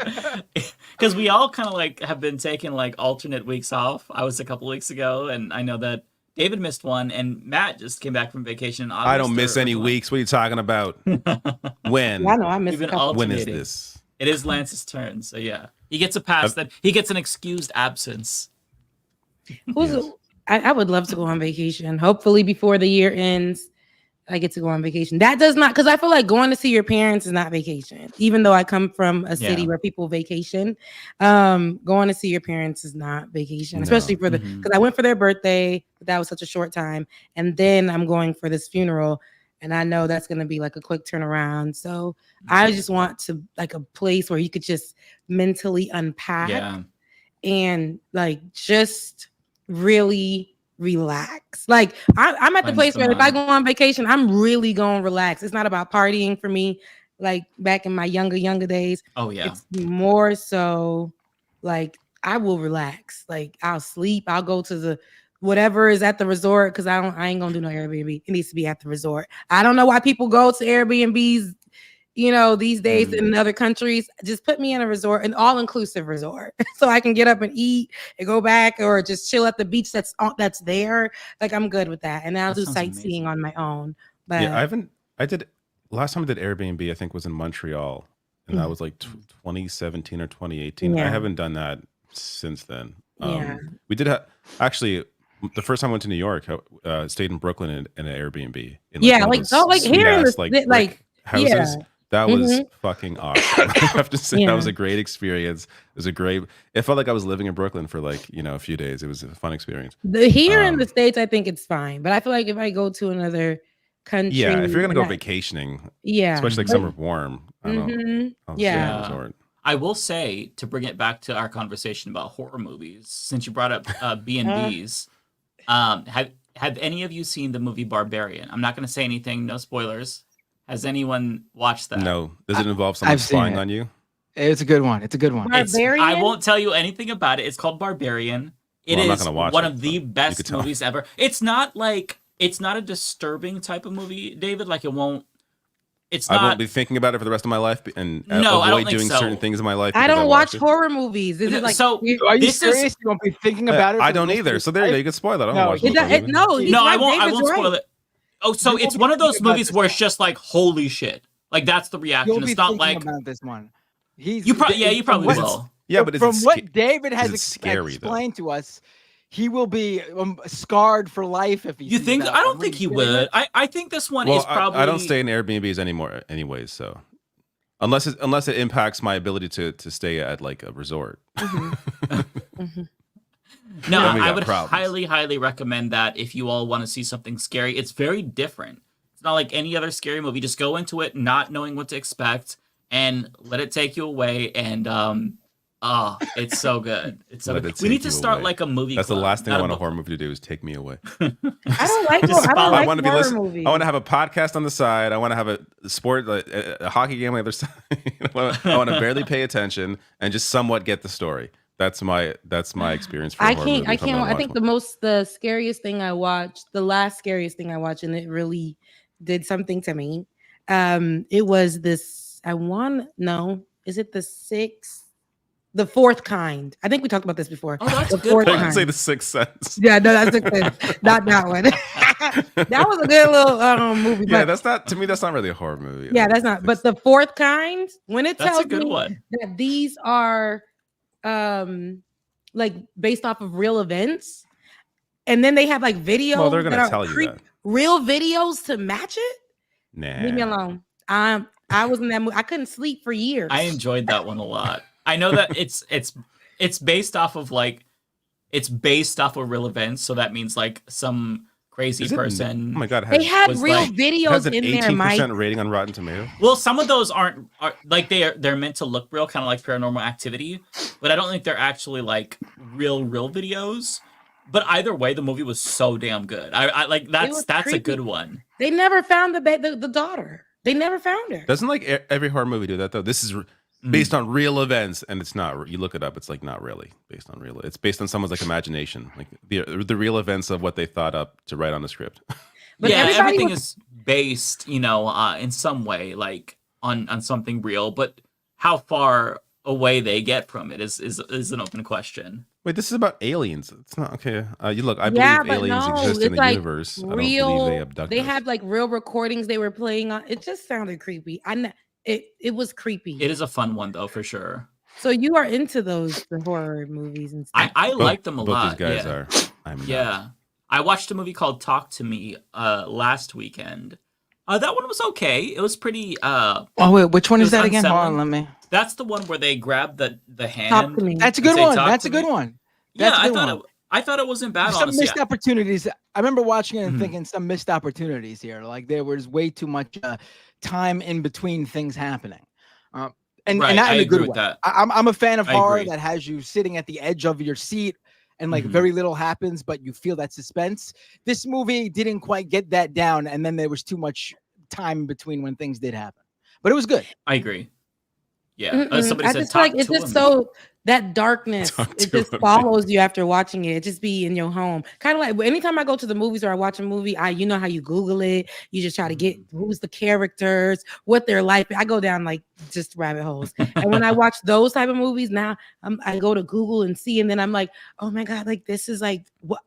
Because we all kind of like have been taking like alternate weeks off. I was a couple weeks ago, and I know that David missed one, and Matt just came back from vacation in August. I don't miss any weeks. What are you talking about? When? I know I missed a couple. When is this? It is Lance's turn, so yeah. He gets a pass. He gets an excused absence. I would love to go on vacation. Hopefully before the year ends, I get to go on vacation. That does not, because I feel like going to see your parents is not vacation. Even though I come from a city where people vacation, going to see your parents is not vacation, especially for because I went for their birthday, but that was such a short time. And then I'm going for this funeral, and I know that's going to be like a quick turnaround. So I just want to like a place where you could just mentally unpack and like just really relax. Like I'm at the place where if I go on vacation, I'm really going to relax. It's not about partying for me like back in my younger days. Oh yeah. It's more so like I will relax. Like I'll sleep. I'll go to the whatever is at the resort because I ain't gonna do no Airbnb. It needs to be at the resort. I don't know why people go to Airbnbs, you know, these days in other countries. Just put me in a resort, an all-inclusive resort, so I can get up and eat and go back, or just chill at the beach that's there. Like I'm good with that, and I'll do sightseeing on my own. But yeah, last time I did Airbnb, I think was in Montreal, and that was like 2017 or 2018. I haven't done that since then. We did actually. The first time I went to New York, stayed in Brooklyn in an Airbnb. In Here in the houses. That was fucking awesome. I have to say that was a great experience. It felt like I was living in Brooklyn for like, a few days. It was a fun experience. Here in the States, I think it's fine. But I feel like if I go to another country. Yeah, if you're going to go vacationing, especially like somewhere warm, I don't know. Resort. I will say, to bring it back to our conversation about horror movies, since you brought up B&Bs, have any of you seen the movie Barbarian? I'm not going to say anything, no spoilers. Has anyone watched that? No. Does it involve someone spying on you? It's a good one. Barbarian? I won't tell you anything about it. It's called Barbarian. It is one of the best movies ever. It's not a disturbing type of movie, David. Like I won't be thinking about it for the rest of my life and avoid doing certain things in my life. I don't watch horror movies. Is it like are you serious? You won't be thinking about it? I don't either. So there you go. You can spoil that. I won't spoil it. Oh, so it's one of those movies where it's just like, holy shit. Like that's the reaction. It's not like about this one. You probably will. Yeah, but from what David has explained to us, he will be scarred for life if he. You think? I don't think he would. I think this one is probably. I don't stay in Airbnbs anymore, anyways. So unless it impacts my ability to stay at like a resort. No, I would highly recommend that if you all want to see something scary. It's very different. It's not like any other scary movie. Just go into it not knowing what to expect and let it take you away. And it's so good. It's so good. We need to start like a movie. That's the last thing I want a horror movie to do is take me away. I don't like horror movies. I want to have a podcast on the side. I want to have a sport, a hockey game on the other side. I want to barely pay attention and just somewhat get the story. That's my experience. I can't. I think the scariest thing I watched, the last scariest thing I watched, and it really did something to me. It was this. Is it the Fourth Kind? I think we talked about this before. Oh, that's the good. Fourth I Kind. say The Sixth Sense. Yeah, no, that's good. Not that one. That was a good little movie. Yeah, that's not really a horror movie. Yeah, that's not. But The Fourth Kind, when it tells me one. that these are like based off of real events, and then they have like videos. Well, they're gonna tell you that. Real videos to match it. Nah, leave me alone. I was in that movie. I couldn't sleep for years. I enjoyed that one a lot. I know that it's based off of real events, so that means like some crazy person. Oh my god! They had real videos in there. 18% rating on Rotten Tomatoes. Well, some of those are like they're meant to look real, kind of like Paranormal Activity, but I don't think they're actually like real videos. But either way, the movie was so damn good. I like that's a good one. They never found the daughter. They never found her. Doesn't like every horror movie do that though? This is based on real events, and it's not. You look it up; it's like not really based on real. It's based on someone's like imagination, like the real events of what they thought up to write on the script. But yeah, everything is based, in some way, like on something real. But how far away they get from it is an open question. Wait, this is about aliens. It's not okay. I believe aliens exist in the universe. Real, I don't believe they abduct us. had like real recordings they were playing on. It just sounded creepy. It was creepy. It is a fun one though, for sure. So you are into the horror movies and stuff. I like them a both lot. these guys yeah. are. I'm not. Yeah. I watched a movie called Talk to Me last weekend. That one was okay. It was pretty Oh wait, which one it is was that again? Hold on, unsettling. let me. That's the one where they grab the Talk hand to me. That's a and good say, one. "Talk That's to a good me." one. Yeah, That's a I good thought one. I thought it wasn't bad, Some honestly. missed opportunities. I remember watching it and Mhm. thinking some missed opportunities here. Like there was way too much time in between things happening, and Right, not I in a agree good with way. that. I'm a fan of I horror agree. that has you sitting at the edge of your seat and like Mhm. very little happens, but you feel that suspense. This movie didn't quite get that down, and then there was too much time in between when things did happen. But it was good. I agree. Yeah. Somebody I said just feel like talk it's to just him. so that darkness, Talk it to just him. follows you after watching it. It just be in your home. Kind of like anytime I go to the movies or I watch a movie, you know how you Google it. You just try to get who's the characters, what they're like. I go down like just rabbit holes. And when I watch those type of movies, now I go to Google and see, and then I'm like, oh my God, like this is like what?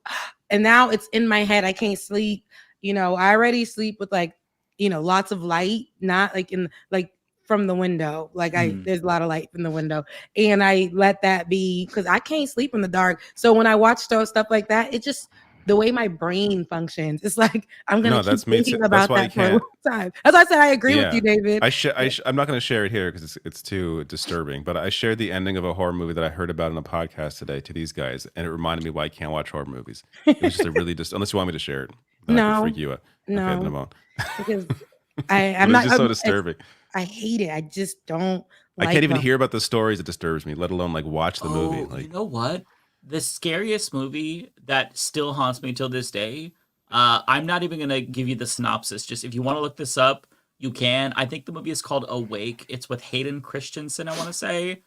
And now it's in my head. I can't sleep. You know, I already sleep with like, lots of light, not like from the window. Like there's a lot of light from the window. And I let that be because I can't sleep in the dark. So when I watch stuff like that, it just the way my brain functions. It's like I'm gonna No, keep that's me too. thinking That's about why I that for a can't. long time. That's why I said I agree with you, David. I'm not going to share it here because it's too disturbing. But I shared the ending of a horror movie that I heard about in a podcast today to these guys, and it reminded me why I can't watch horror movies. It was just a really unless you want me to share it, then I can freak you out. No, okay, then I won't. Because It I'm was not. just so I'm- disturbing. I hate it. I just don't. I can't even hear about the stories. It disturbs me, let alone like watch the movie. Oh, Like, you know what? The scariest movie that still haunts me till this day. I'm not even gonna give you the synopsis. Just if you want to look this up, you can. I think the movie is called Awake. It's with Hayden Christensen, I want to say.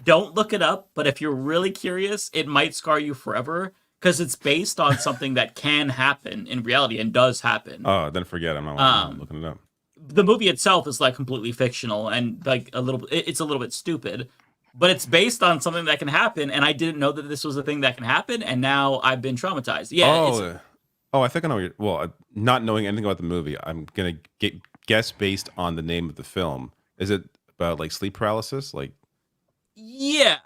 Don't look it up, but if you're really curious, it might scar you forever because it's based on something that can happen in reality and does happen. oh, then forget it. I'm not looking it up. The movie itself is like completely fictional and like it's a little bit stupid, but it's based on something that can happen. And I didn't know that this was a thing that can happen, and now I've been traumatized. Yeah. I think I know. Not knowing anything about the movie, I'm gonna guess based on the name of the film. Is it about like sleep paralysis? Like, yeah,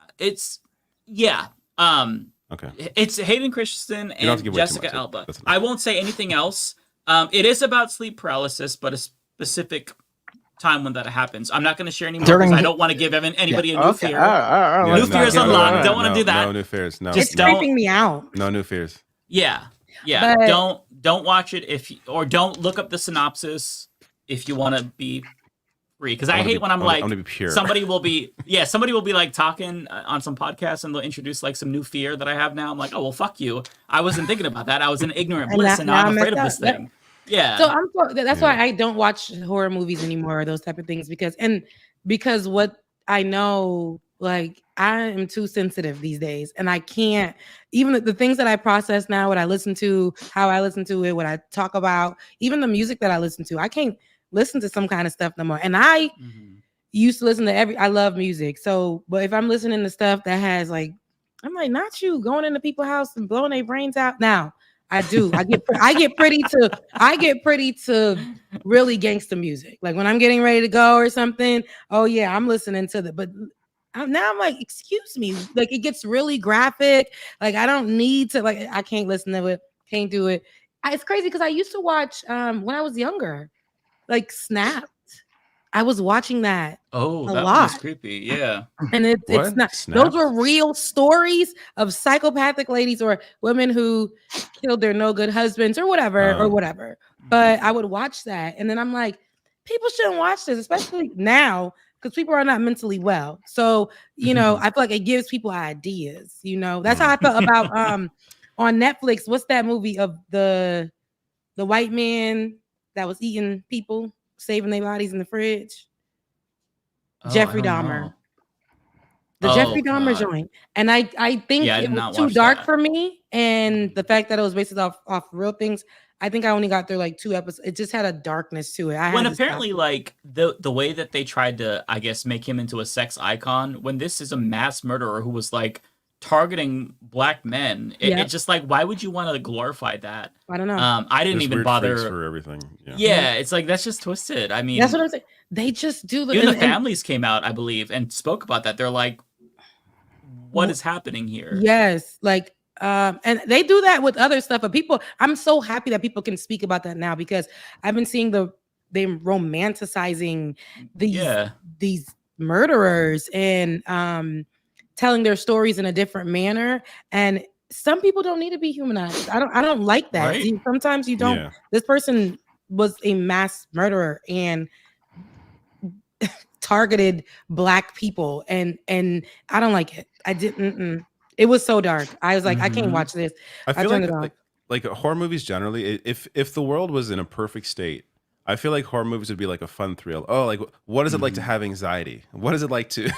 okay, it's Hayden Christensen You don't have to and give away too Jessica much. Alba. That's enough. I won't say anything else. It is about sleep paralysis, but a specific time when that happens. I'm not going to share any more because I don't want to give anybody a new fear. New fears unlocked. Don't want to do that. No new fears. No, Just It's creeping me out. No new fears. Yeah. But- Don't watch it or don't look up the synopsis if you want to be free. Because I hate when I'm like, gonna be pure. somebody will be like talking on some podcast and they'll introduce like some new fear that I have now. I'm like, oh well, fuck you. I wasn't thinking about that. I was in ignorant bliss, and now I'm afraid of this thing. Yeah. So that's why I don't watch horror movies anymore or those type of things because what I know, like I am too sensitive these days, and I can't even the things that I process now, what I listen to, how I listen to it, what I talk about, even the music that I listen to, I can't listen to some kind of stuff no more. And I used to listen to I love music. So, but if I'm listening to stuff that has like, I'm like, not you going into people's house and blowing their brains out now. I do. I get pretty to really gangster music. Like when I'm getting ready to go or something. Oh yeah, I'm listening to but now I'm like, excuse me. Like it gets really graphic. Like I don't need to. Like I can't listen to it. Can't do it. It's crazy because I used to watch when I was younger, like Snapped. I was watching that. Oh, a that lot. was creepy. Yeah. And it's not. Snapped? Those were real stories of psychopathic ladies or women who killed their no good husbands or whatever. But I would watch that, and then I'm like, people shouldn't watch this, especially now because people are not mentally well. So I feel like it gives people ideas. That's how I felt about on Netflix. What's that movie of the white man that was eating people, saving their bodies in the fridge? Jeffrey Dahmer. The Jeffrey Dahmer joint. And I think it was too dark for me. And the fact that it was based off real things, I think I only got through like 2 episodes. It just had a darkness to it. When apparently like the way that they tried to, I guess, make him into a sex icon, when this is a mass murderer who was like targeting black men, it's just like, why would you want to glorify that? I don't know. I didn't There's even weird bother freaks for everything. Yeah, it's like that's just twisted. I mean, that's what I'm saying. they just do the. Even the families came out, I believe, and spoke about that. They're like, "What is happening here?" Yes, like, and they do that with other stuff. But people, I'm so happy that people can speak about that now because I've been seeing them romanticizing these murderers and telling their stories in a different manner. And some people don't need to be humanized. I don't like that. Right. Sometimes you don't. Yeah. This person was a mass murderer and targeted Black people, and I don't like it. I didn't. It was so dark. I was like, I can't watch this. I feel turned it off. like horror movies generally, if the world was in a perfect state, I feel like horror movies would be like a fun thrill. Oh, like what is it like to have anxiety? What is it like to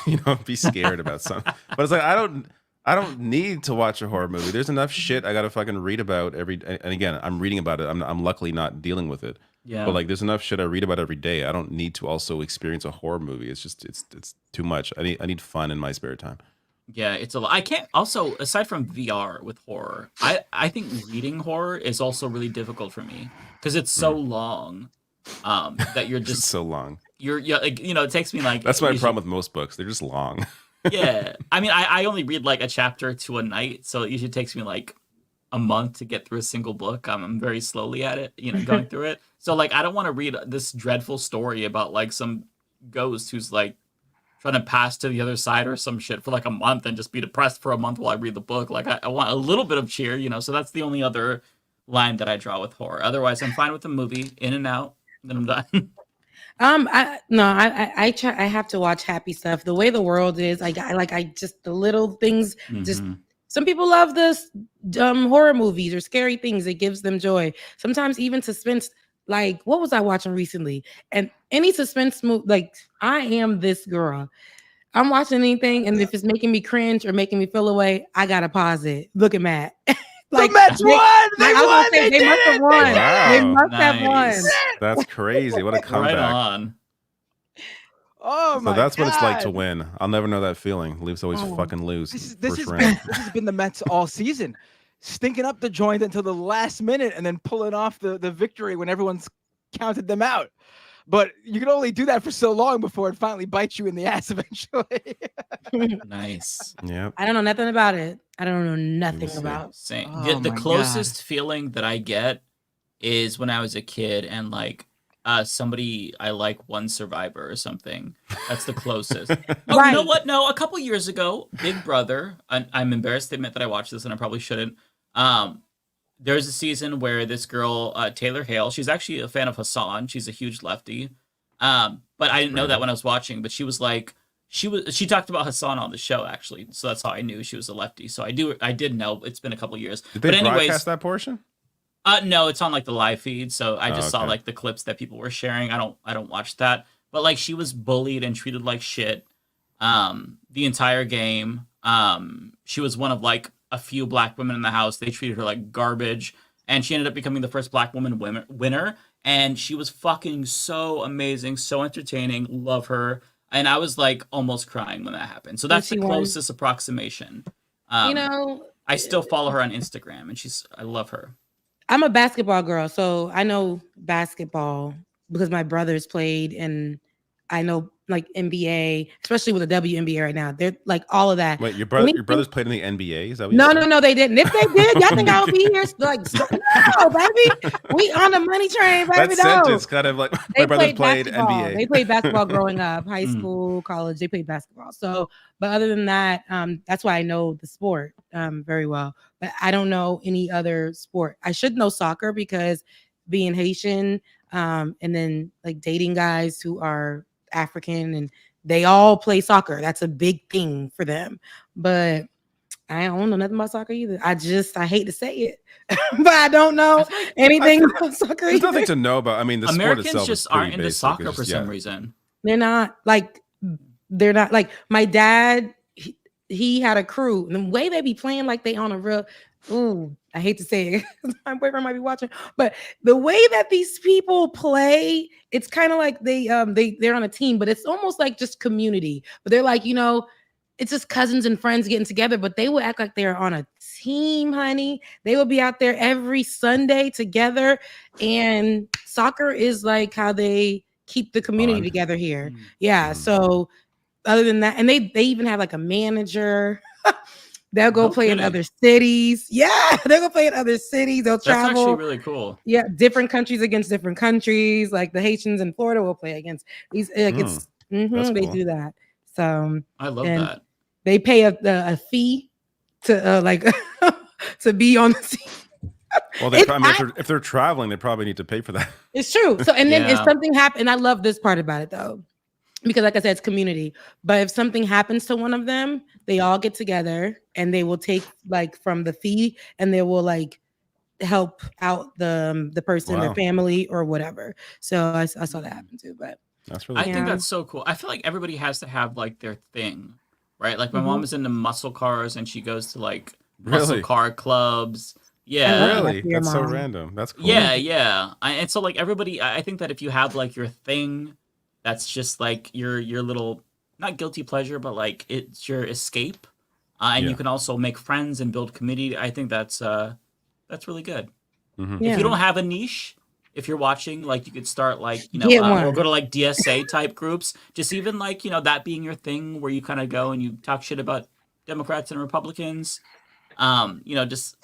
be scared about something? But it's like I don't need to watch a horror movie. There's enough shit I gotta fucking read about every. And again, I'm reading about it. I'm luckily not dealing with it. Yeah. But like, there's enough shit I read about every day. I don't need to also experience a horror movie. It's just it's too much. I need fun in my spare time. Yeah, it's a lot. I can't also, aside from VR with horror, I think reading horror is also really difficult for me because it's so long that you're just so long. You're like, it takes me like. That's my problem with most books. They're just long. Yeah. I mean, I only read like a chapter to a night, so it usually takes me like a month to get through a single book. I'm very slowly at it, going through it. So like, I don't want to read this dreadful story about like some ghost who's like trying to pass to the other side or some shit for like a month and just be depressed for a month while I read the book. Like I want a little bit of cheer, so that's the only other line that I draw with horror. Otherwise, I'm fine with the movie, in and out, then I'm done. I have to watch happy stuff. The way the world is, I just the little things. Just some people love this horror movies or scary things. It gives them joy. Sometimes even suspense. Like, what was I watching recently? And any suspense movie, like, I am this girl. I'm watching anything, and if it's making me cringe or making me feel away, I gotta pause it. Look at Matt. Like, the Mets won. They won. They must have won. Wow, they must have won. That's crazy. What a comeback. Right on. Oh my God. So that's God. what it's like to win. I'll never know that feeling. Leafs always fucking lose. This has been the Mets all season. Stinking up the joint until the last minute and then pulling off the victory when everyone's counted them out. But you can only do that for so long before it finally bites you in the ass eventually. Nice. Yeah. I don't know nothing about it. I don't know nothing about. Same. Oh the my closest feeling that I get is when I was a kid and like somebody I like won Survivor or something. That's the closest. Oh, Right. You know what? No, a couple years ago, Big Brother. I'm embarrassed to admit that I watched this and I probably shouldn't. There's a season where this girl, Taylor Hale, she's actually a fan of Hassan. She's a huge lefty. But I didn't know that when I was watching. But she was like, she talked about Hassan on the show actually, so that's how I knew she was a lefty. So I did know. It's been a couple years. Did they but anyways, broadcast that portion? No, it's on like the live feed. So I just saw okay. like the clips that people were sharing. I don't watch that. But like she was bullied and treated like shit the entire game. She was one of like a few black women in the house. They treated her like garbage, and she ended up becoming the first black woman winner. And she was fucking so amazing, so entertaining. Love her. And I was like almost crying when that happened. So that's the closest approximation. I still follow her on Instagram, and I love her. I'm a basketball girl, so I know basketball because my brothers played, and I know like NBA, especially with the WNBA right now. They're like all of that. Wait, your brothers played in the NBA? Is that what No, they didn't. If they did, y'all think I would be here? Like, no, baby, we on the money train, baby. That sentence kind of like my brothers played NBA. They played basketball growing up, high school, college. They played basketball. So, but other than that, that's why I know the sport very well. But I don't know any other sport. I should know soccer because being Haitian, and then like dating guys who are African, and they all play soccer. That's a big thing for them. But I don't know nothing about soccer either. I hate to say it, but I don't know anything about soccer. There's nothing to know about. I mean, the Americans sport itself just is pretty aren't into basic. soccer It's for just, some reason. They're not like my dad. He had a crew, and the way they be playing like they on a real. Ooh, I hate to say it. My boyfriend might be watching, but the way that these people play, it's kind of like they're on a team, but it's almost like just community. But they're like, it's just cousins and friends getting together, but they would act like they're on a team, honey. They would be out there every Sunday together, and soccer is like how they keep the community together here. Yeah. So other than that, and they even have like a manager. They'll go play in other cities. Yeah, they'll go play in other cities. They'll travel. That's actually really cool. Yeah, different countries against different countries. Like the Haitians in Florida will play against these. Like they do that. So I love that. They pay a fee to like to be on the scene. Well, if they're traveling, they probably need to pay for that. It's true. So, and then if something happens, and I love this part about it though, because like I said, it's community. But if something happens to one of them, they all get together and they will take like from the fee and they will like help out the person, their family or whatever. So I saw that happen too. But that's really I think that's so cool. I feel like everybody has to have like their thing, right? Like my mom is into muscle cars and she goes to like muscle car clubs. Yeah, really. That's so random. That's cool. Yeah. And so like everybody, I think that if you have like your thing, that's just like your little not guilty pleasure, but like it's your escape, and you can also make friends and build community. I think that's really good. If you don't have a niche, if you're watching, like you could start like or go to like DSA type groups. Just even like that being your thing, where you kind of go and you talk shit about Democrats and Republicans. Just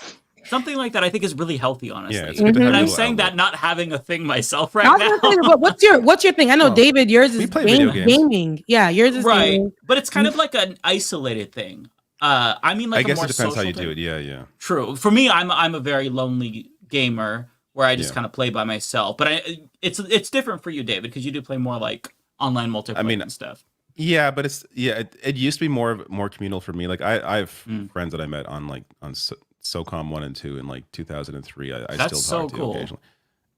something like that, I think, is really healthy, honestly. Yeah, it's good to have and I'm a saying outlet. that not having a thing myself right now. What's your thing? I know, David, yours is gaming. Yeah, yours is gaming. But it's kind of like an isolated thing. I mean, like I guess a more it depends how you social do it. thing. Yeah. True. For me, I'm a very lonely gamer where I just kind of play by myself. But it's different for you, David, because you do play more like online multiplayer and stuff. Yeah, but it used to be more communal for me. Like I have friends that I met on SOCOM 1 and 2 in like 2003. I That's still talk so to cool. occasionally,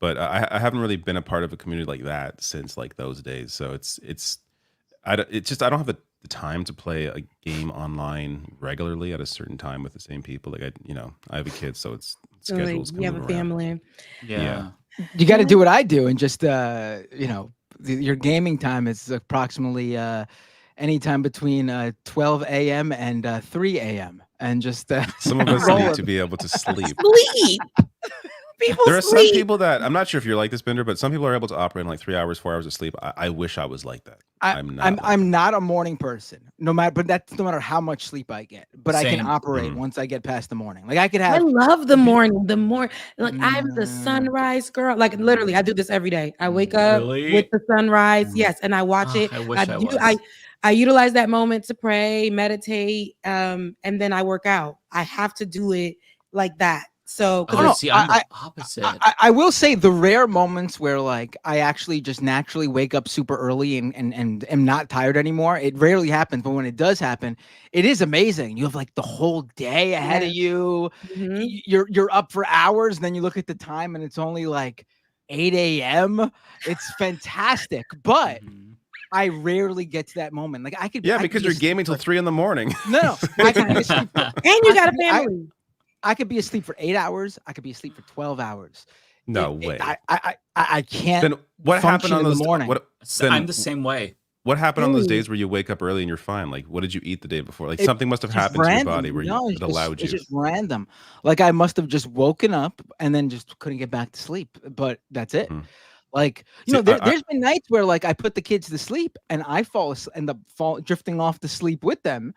but I haven't really been a part of a community like that since like those days. So I don't have the time to play a game online regularly at a certain time with the same people. Like I have a kid, so it's schedules. You have a family. Yeah. You got to do what I do and just your gaming time is approximately anytime between 12 a.m. and 3 a.m. and just some of us need to be able to sleep. There are some people that I'm not sure if you're like this, Bender, but some people are able to operate in like 3 hours, 4 hours of sleep. I wish I was like that. I'm not a morning person, no matter how much sleep I get, but I can operate once I get past the morning. Like I could have. I love the morning. Like I'm the sunrise girl. Like literally, I do this every day. I wake up with the sunrise. Yes, and I watch it. I wish I was. I utilize that moment to pray, meditate, and then I work out. I have to do it like that. So, I'm the opposite. I will say the rare moments where like I actually just naturally wake up super early and am not tired anymore. It rarely happens, but when it does happen, it is amazing. You have like the whole day ahead of you. You're up for hours, and then you look at the time and it's only like 8 a.m. It's fantastic, but I rarely get to that moment. Like I could, because you're gaming till 3 a.m. No, I could be asleep and you got a family. I could be asleep for 8 hours. I could be asleep for 12 hours. No way. I can't. Then what happened on those morning? I'm the same way. What happened on those days where you wake up early and you're fine? Like, what did you eat the day before? Like, something must have happened to your body where it allowed you. It's just random. Like, I must have just woken up and then just couldn't get back to sleep. But that's it. Like, there's been nights where like I put the kids to sleep and I end up drifting off to sleep with them,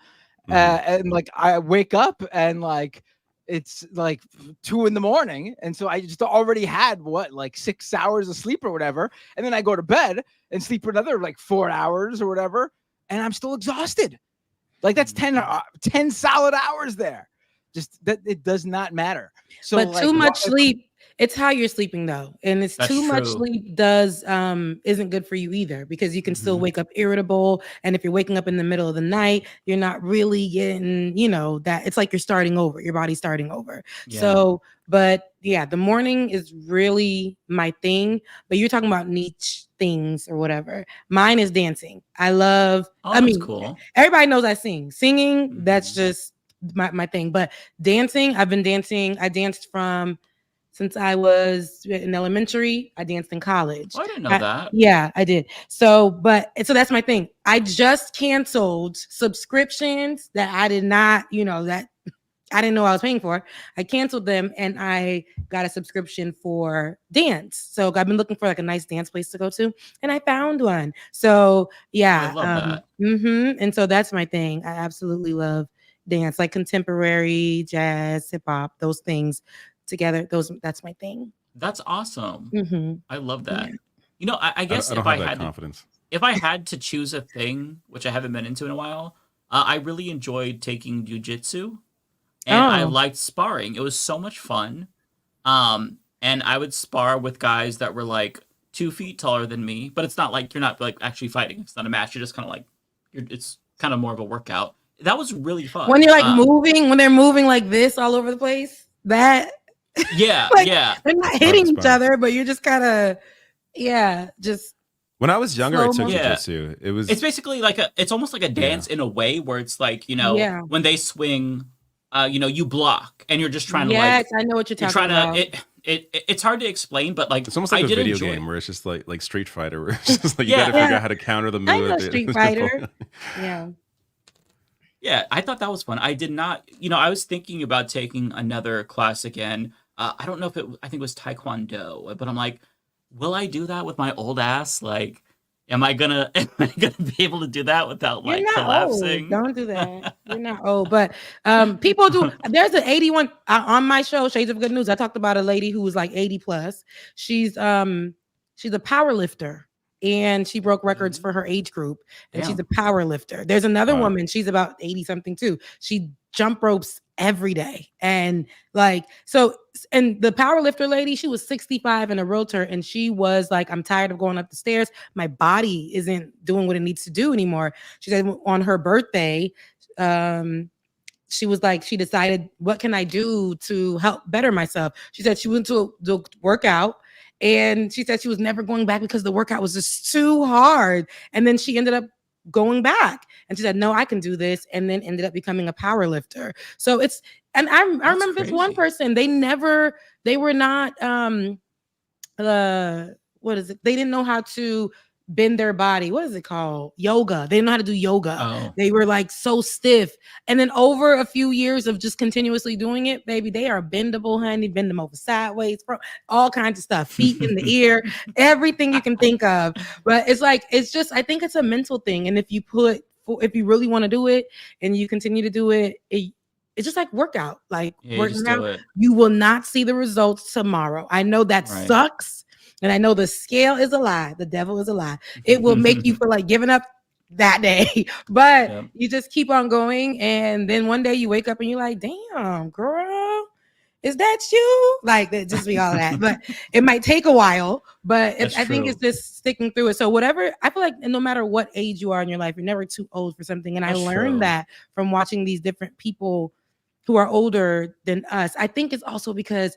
and like I wake up and like. It's like 2 a.m. And so I just already had like 6 hours of sleep or whatever. And then I go to bed and sleep for another like 4 hours or whatever. And I'm still exhausted. Like that's 10 solid hours there. Just that it does not matter. So, but like, too much sleep. It's how you're sleeping though. And it's too much sleep isn't good for you either, because you can still wake up irritable. And if you're waking up in the middle of the night, you're not really getting, that it's like you're starting over, your body's starting over. Yeah. So, but yeah, the morning is really my thing, but you're talking about niche things or whatever. Mine is dancing. I love, cool. Everybody knows I sing. Singing, that's just my thing. But dancing, I've been dancing. I danced since I was in elementary. I danced in college. I didn't know that. Yeah, I did. So that's my thing. I just canceled subscriptions that I did not, that I didn't know I was paying for. I canceled them and I got a subscription for dance. So I've been looking for like a nice dance place to go to, and I found one. So yeah, I love that. And so that's my thing. I absolutely love dance, like contemporary, jazz, hip hop, those things together. That's my thing. That's awesome. Mm-hmm. I love that. Yeah. You know, I guess I don't if I have that had confidence. if I had to choose a thing, which I haven't been into in a while, I really enjoyed taking jujitsu, and I liked sparring. It was so much fun. And I would spar with guys that were like 2 feet taller than me, but it's not like you're not like actually fighting. It's not a match. You're just kind of like it's kind of more of a workout. That was really fun. When you're like moving, when they're moving like this all over the place, that yeah, like, yeah, they're not hitting each other, but you're just kind of just. When I was younger, I took Yeah. jiu-jitsu. It's basically like it's almost like a dance in a way where it's like, you know, when they swing, you know, you block and you're just trying to I know what you're talking about. It's hard to explain, but like It's almost like I a did video enjoy game it. where it's just like Street Fighter, where it's just like you gotta figure out how to counter the move. I know Street Fighter. Yeah. Yeah, I thought that was fun. I did not, you know, I was thinking about taking another class again. I don't know if I think it was Taekwondo, but I'm like, will I do that with my old ass? Like, am I gonna be able to do that without like You're not collapsing? old. Don't do that. You're not old, but people do. There's an 81 on my show, Shades of Good News. I talked about a lady who was like 80 plus. She's a power lifter, and she broke records for her age group, and she's a power lifter. There's another woman, she's about 80 something too. She jump ropes every day, and like so. And the power lifter lady, she was 65 and a realtor, and she was like, I'm tired of going up the stairs. My body isn't doing what it needs to do anymore. She said on her birthday, she was like, she decided, what can I do to help better myself? She said she went to the workout, and she said she was never going back because the workout was just too hard. And then she ended up going back, and she said, no, I can do this, and then ended up becoming a power lifter. So it's, and I remember this one person, they were not what is it, they didn't know how to bend their body. What is it called? Yoga. They didn't know how to do yoga. They were like so stiff, and then over a few years of just continuously doing it, baby, they are bendable, honey. Bend them over sideways, all kinds of stuff, feet in the ear, everything you can think of. But it's like, it's just, I think it's a mental thing, and if you really want to do it and you continue to do it, it's just like workout, like working out. You will not see the results tomorrow. I know that sucks, and I know the scale is a lie. The devil is a lie. It will make you feel like giving up that day, but you just keep on going, and then one day you wake up and you're like, damn, girl, is that you? Like, that just be all that. But it might take a while, but I think it's just sticking through it. So whatever, I feel like no matter what age you are in your life, you're never too old for something. And I learned that from watching these different people who are older than us. I think it's also because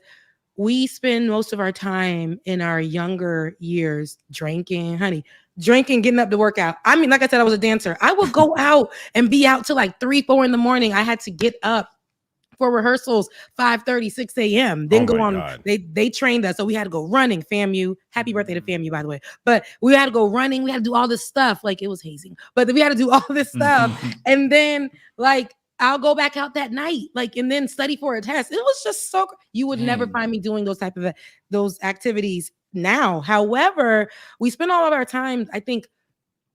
we spend most of our time in our younger years drinking, getting up to work out. I mean, like I said, I was a dancer. I would go out and be out till like 3-4 in the morning. I had to get up for rehearsals 5:30, 6 a.m. Then go on. God. They trained us, so we had to go running. FAMU, happy birthday to FAMU, by the way. But we had to go running. We had to do all this stuff. Like, it was hazing, but we had to do all this stuff, and then like I'll go back out that night, like, and then study for a test. It was just so. You would never find me doing those type of those activities now. However, we spend all of our time, I think,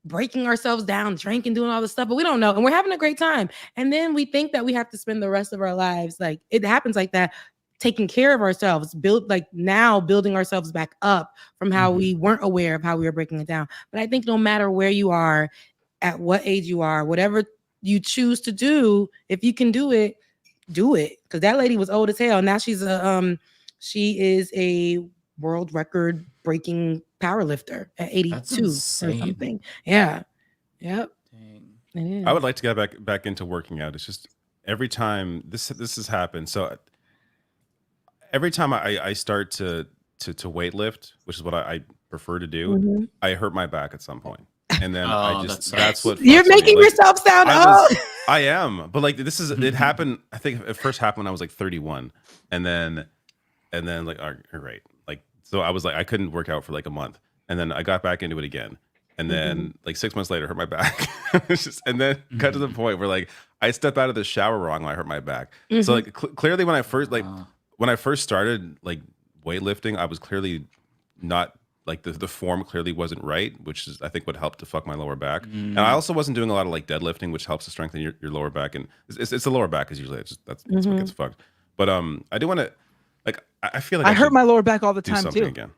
breaking ourselves down, drinking, doing all this stuff, but we don't know. And we're having a great time. And then we think that we have to spend the rest of our lives, like, it happens like that, taking care of ourselves, building ourselves back up from how we weren't aware of how we were breaking it down. But I think no matter where you are, at what age you are, whatever you choose to do, if you can do it, do it. Because that lady was old as hell. Now she is a world record breaking power lifter at 82 or something. Yeah. Yep. It is. I would like to get back into working out. It's just every time this has happened. So every time I start to weight lift, which is what I prefer to do, I hurt my back at some point. And then that's what you're making yourself sound old. I am, but like it happened. I think it first happened when I was like 31, and then like, all right, like, so I was like, I couldn't work out for like a month, and then I got back into it again, and then like 6 months later, hurt my back, and then got to the point where like I stepped out of the shower wrong when I hurt my back. So like clearly when I first started like weightlifting, I was clearly not like the form clearly wasn't right, which is I think what helped to fuck my lower back. And I also wasn't doing a lot of like deadlifting, which helps to strengthen your lower back. And it's the lower back is usually that's what gets fucked. But I do want to like I feel like I hurt my lower back all the do time something too. again.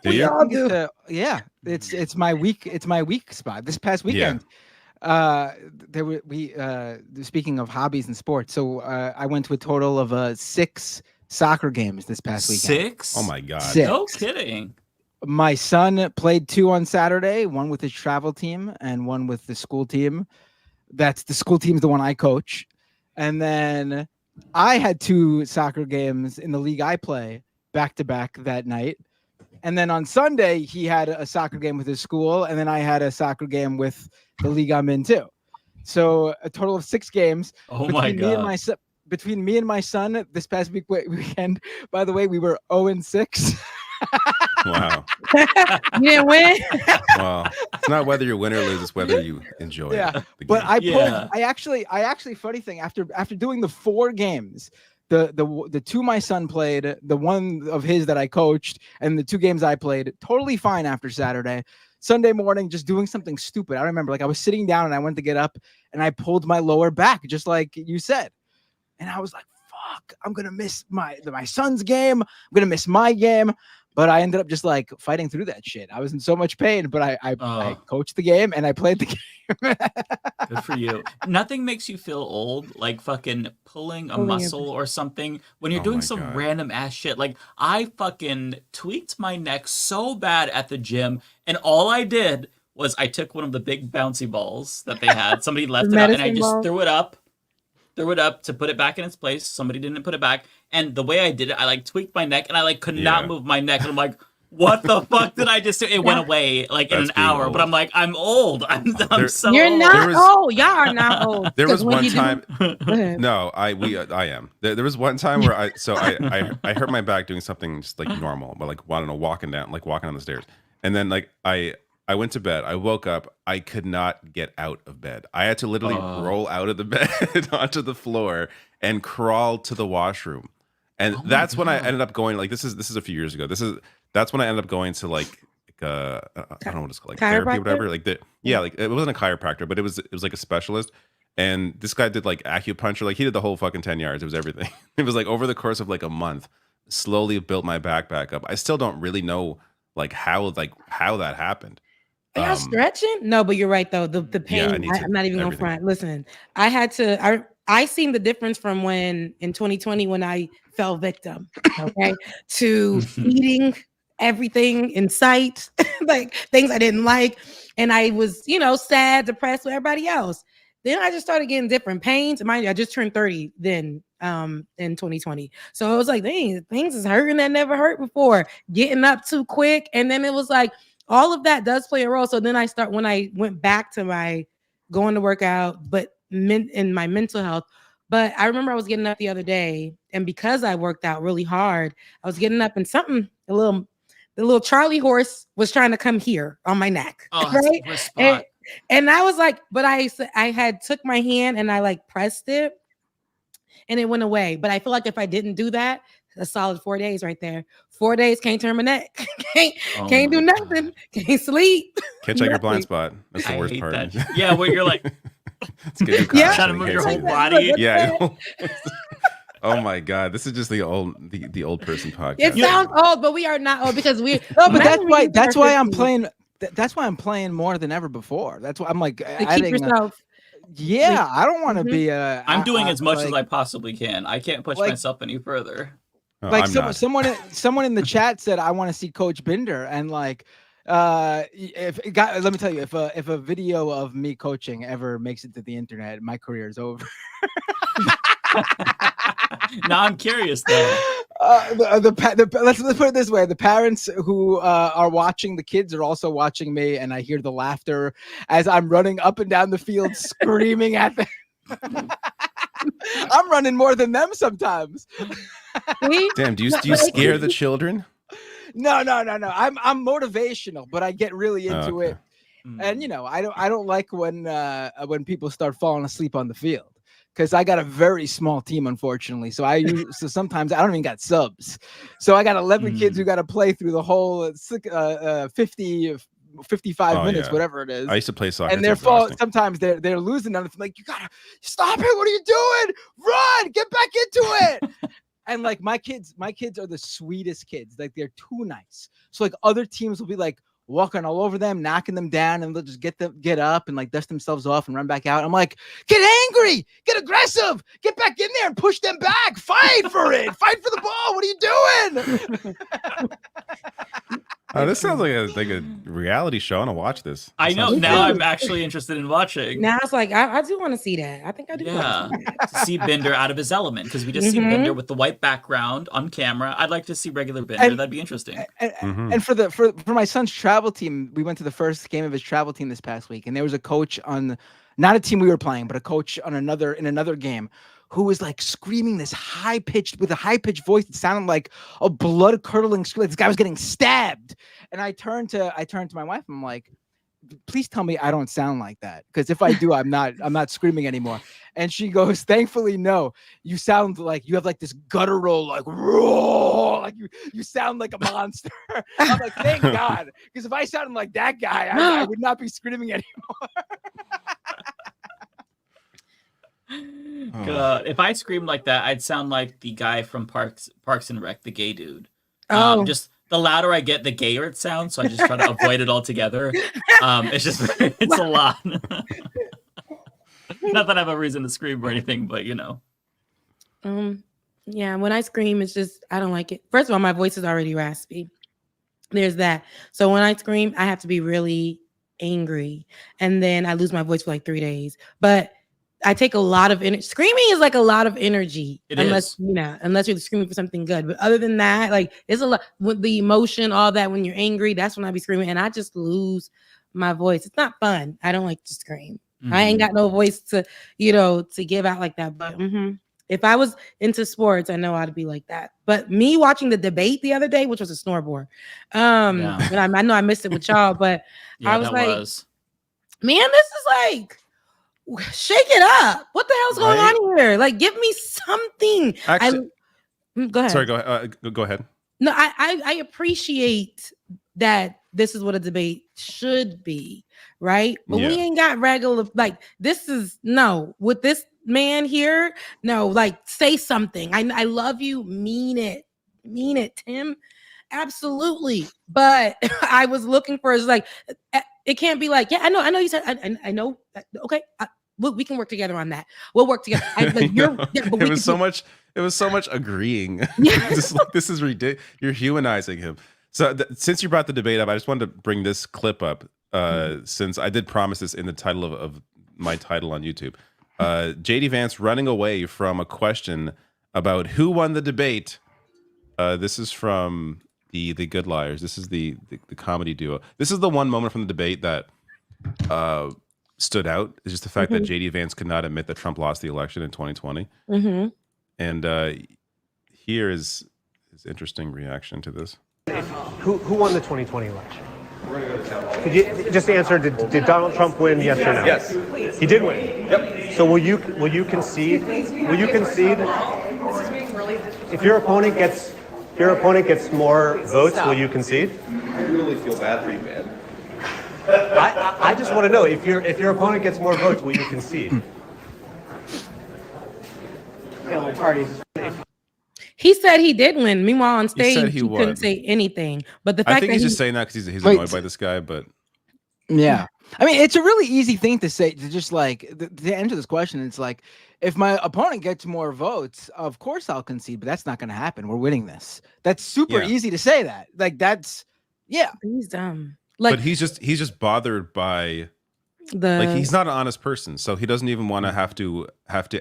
We all do. Yeah, it's my weak spot. This past weekend, speaking of hobbies and sports, so I went to a total of 6 soccer games this past weekend. 6? Oh my god! 6. No kidding. My son played 2 on Saturday, one with his travel team and one with the school team. That's the school team's the one I coach, and then I had 2 soccer games in the league I play back to back that night. And then on Sunday, he had a soccer game with his school, and then I had a soccer game with the league I'm in too. So a total of 6 games. Oh my god! Between me and my son this past weekend. By the way, we were 0-6. Wow. You didn't win. Well, it's not whether you win or lose; it's whether you enjoy. Yeah, the but game. I actually funny thing after doing the 4 games. The 2 my son played, the one of his that I coached, and the 2 games I played, totally fine after Saturday. Sunday morning, just doing something stupid. I remember like I was sitting down and I went to get up and I pulled my lower back, just like you said. And I was like, fuck, I'm going to miss my son's game. I'm going to miss my game. But I ended up just like fighting through that shit. I was in so much pain, but I coached the game and I played the game. Good for you. Nothing makes you feel old like fucking pulling a muscle or something when you're doing some random ass shit. Like I fucking tweaked my neck so bad at the gym, and all I did was I took one of the big bouncy balls that they had. Somebody left it up, and I just threw it up to put it back in its place. Somebody didn't put it back. And the way I did it, I like tweaked my neck and I like could not move my neck. And I'm like, what the fuck did I just do? It went away like in an hour. Old. But I'm like, I'm old. I'm so You're old. not old. Y'all are not old. There was one time. No, I am. There was one time where I hurt my back doing something just like normal, but like I don't know, walking down the stairs. And then like I went to bed. I woke up. I could not get out of bed. I had to literally roll out of the bed onto the floor and crawl to the washroom. And that's when I ended up going. Like this is a few years ago. That's when I ended up going to like I don't know what it's called, like therapy or whatever. Like like it wasn't a chiropractor, but it was like a specialist. And this guy did like acupuncture. Like he did the whole fucking 10 yards. It was everything. It was like over the course of like a month, slowly built my back up. I still don't really know like how that happened. Are y'all stretching? No, but you're right though. The pain. Yeah, I'm not even on front. Listen, I had to. I seen the difference from when in 2020 when I fell victim, okay, to eating everything in sight, like things I didn't like, and I was sad, depressed with everybody else. Then I just started getting different pains. Mind you, I just turned 30 then in 2020, so it was like things is hurting that never hurt before. Getting up too quick, and then it was like. All of that does play a role. So then when I went back to my going to work out, but in my mental health. But I remember I was getting up the other day, and because I worked out really hard, I was getting up and the little Charlie horse was trying to come here on my neck. Oh, right? That's a spot. And I was like, but I had took my hand and I like pressed it and it went away. But I feel like if I didn't do that, a solid 4 days right there. 4 days, can't turn my neck. can't do nothing. Can't sleep. Can't check your blind spot. That's the worst part. That. Yeah, where you're like trying to move your whole body. Yeah. Oh my god, this is just the old person podcast. It sounds old, but we are not old because we. No, but that's why I'm playing. That's why I'm playing more than ever before. That's why I'm like keep yourself. Yeah, I don't want to be. I'm doing as much as I possibly can. I can't push myself any further. Like someone in the chat said, I want to see Coach Binder, and like, let me tell you, if a video of me coaching ever makes it to the internet, my career is over. Now I'm curious though. Let's put it this way: the parents who are watching the kids are also watching me, and I hear the laughter as I'm running up and down the field, screaming at them. I'm running more than them sometimes. Damn, do you scare the children? No. I'm motivational, but I get really into it. And I don't like when people start falling asleep on the field. because I got a very small team, unfortunately. So sometimes I don't even got subs. So I got 11 kids who got to play through the whole 55 minutes, whatever it is. I used to play soccer. And sometimes they're losing. And I'm like, you gotta stop it. What are you doing? Run, get back into it. And like my kids are the sweetest kids. Like they're too nice. So like other teams will be like walking all over them, knocking them down, and they'll just get up and like dust themselves off and run back out. I'm like, get angry, get aggressive, get back in there and push them back. Fight for it. Fight for the ball. What are you doing? Oh, this sounds like a reality show. I want to watch this. I know. Now I'm actually interested in watching. Now it's like I do want to see that. I think I do. Yeah, to see Bender out of his element, because we just see Bender with the white background on camera. I'd like to see regular Bender. That'd be interesting. And for my son's travel team, we went to the first game of his travel team this past week, and there was a coach on not a team we were playing, but a coach on another game who was like screaming with a high pitched voice. It sounded like a blood curdling scream. This guy was getting stabbed. And I turned to my wife and I'm like, please tell me I don't sound like that. Because if I do, I'm not screaming anymore. And she goes, thankfully, no. You sound like you have like this guttural, like roar, like you sound like a monster. I'm like, thank God. Because if I sounded like that guy, I would not be screaming anymore. God, if I screamed like that, I'd sound like the guy from Parks and Rec, the gay dude. Just the louder I get, the gayer it sounds. So I just try to avoid it altogether. It's a lot. Not that I have a reason to scream or anything, but you know. Yeah, when I scream, it's just I don't like it. First of all, my voice is already raspy. There's that. So when I scream, I have to be really angry, and then I lose my voice for like 3 days. But I take a lot of energy. Screaming is like a lot of energy, unless you're screaming for something good. But other than that, like it's a lot with the emotion, all that. When you're angry, that's when I be screaming, and I just lose my voice. It's not fun. I don't like to scream. I ain't got no voice to give out like that. But if I was into sports, I know I'd be like that. But me watching the debate the other day, which was a snoreboard, and I know I missed it with y'all, but I was like, man, this is like. Shake it up. What the hell's going on here? Like, give me something. Actually, go ahead. Sorry, go ahead. No, I appreciate that this is what a debate should be, right? But we ain't got regular, like, this is, no, with this man here, no, like, say something. I love you, mean it, Tim. Absolutely. But I was looking for, it's like, it can't be like, yeah, I know you said, I know, okay, we can work together on that. We'll work together. It was so much agreeing. Yeah. This is ridiculous. You're humanizing him. So since you brought the debate up, I just wanted to bring this clip up since I did promise this in the title of my title on YouTube. JD Vance running away from a question about who won the debate. This is from the Good Liars. This is the comedy duo. This is the one moment from the debate that stood out. Is just the fact that JD Vance could not admit that Trump lost the election in 2020. And here is his interesting reaction to this. Who won the 2020 election? Could you just answer? Did Donald Trump win? Yes or no? Yes, he did win. Yep. So will you concede? Will you concede if your opponent gets more votes? Will you concede? I really feel bad for you, man. I just want to know if your opponent gets more votes, will you concede? He said he did win. Meanwhile, on stage, he won. couldn't say anything. But the fact I think that he's just saying that because he's annoyed by this guy. But yeah, I mean, it's a really easy thing to say. To just like to answer this question, it's like if my opponent gets more votes, of course I'll concede. But that's not going to happen. We're winning this. That's super easy to say that. Like he's dumb. But he's just bothered by he's not an honest person, so he doesn't even want to have to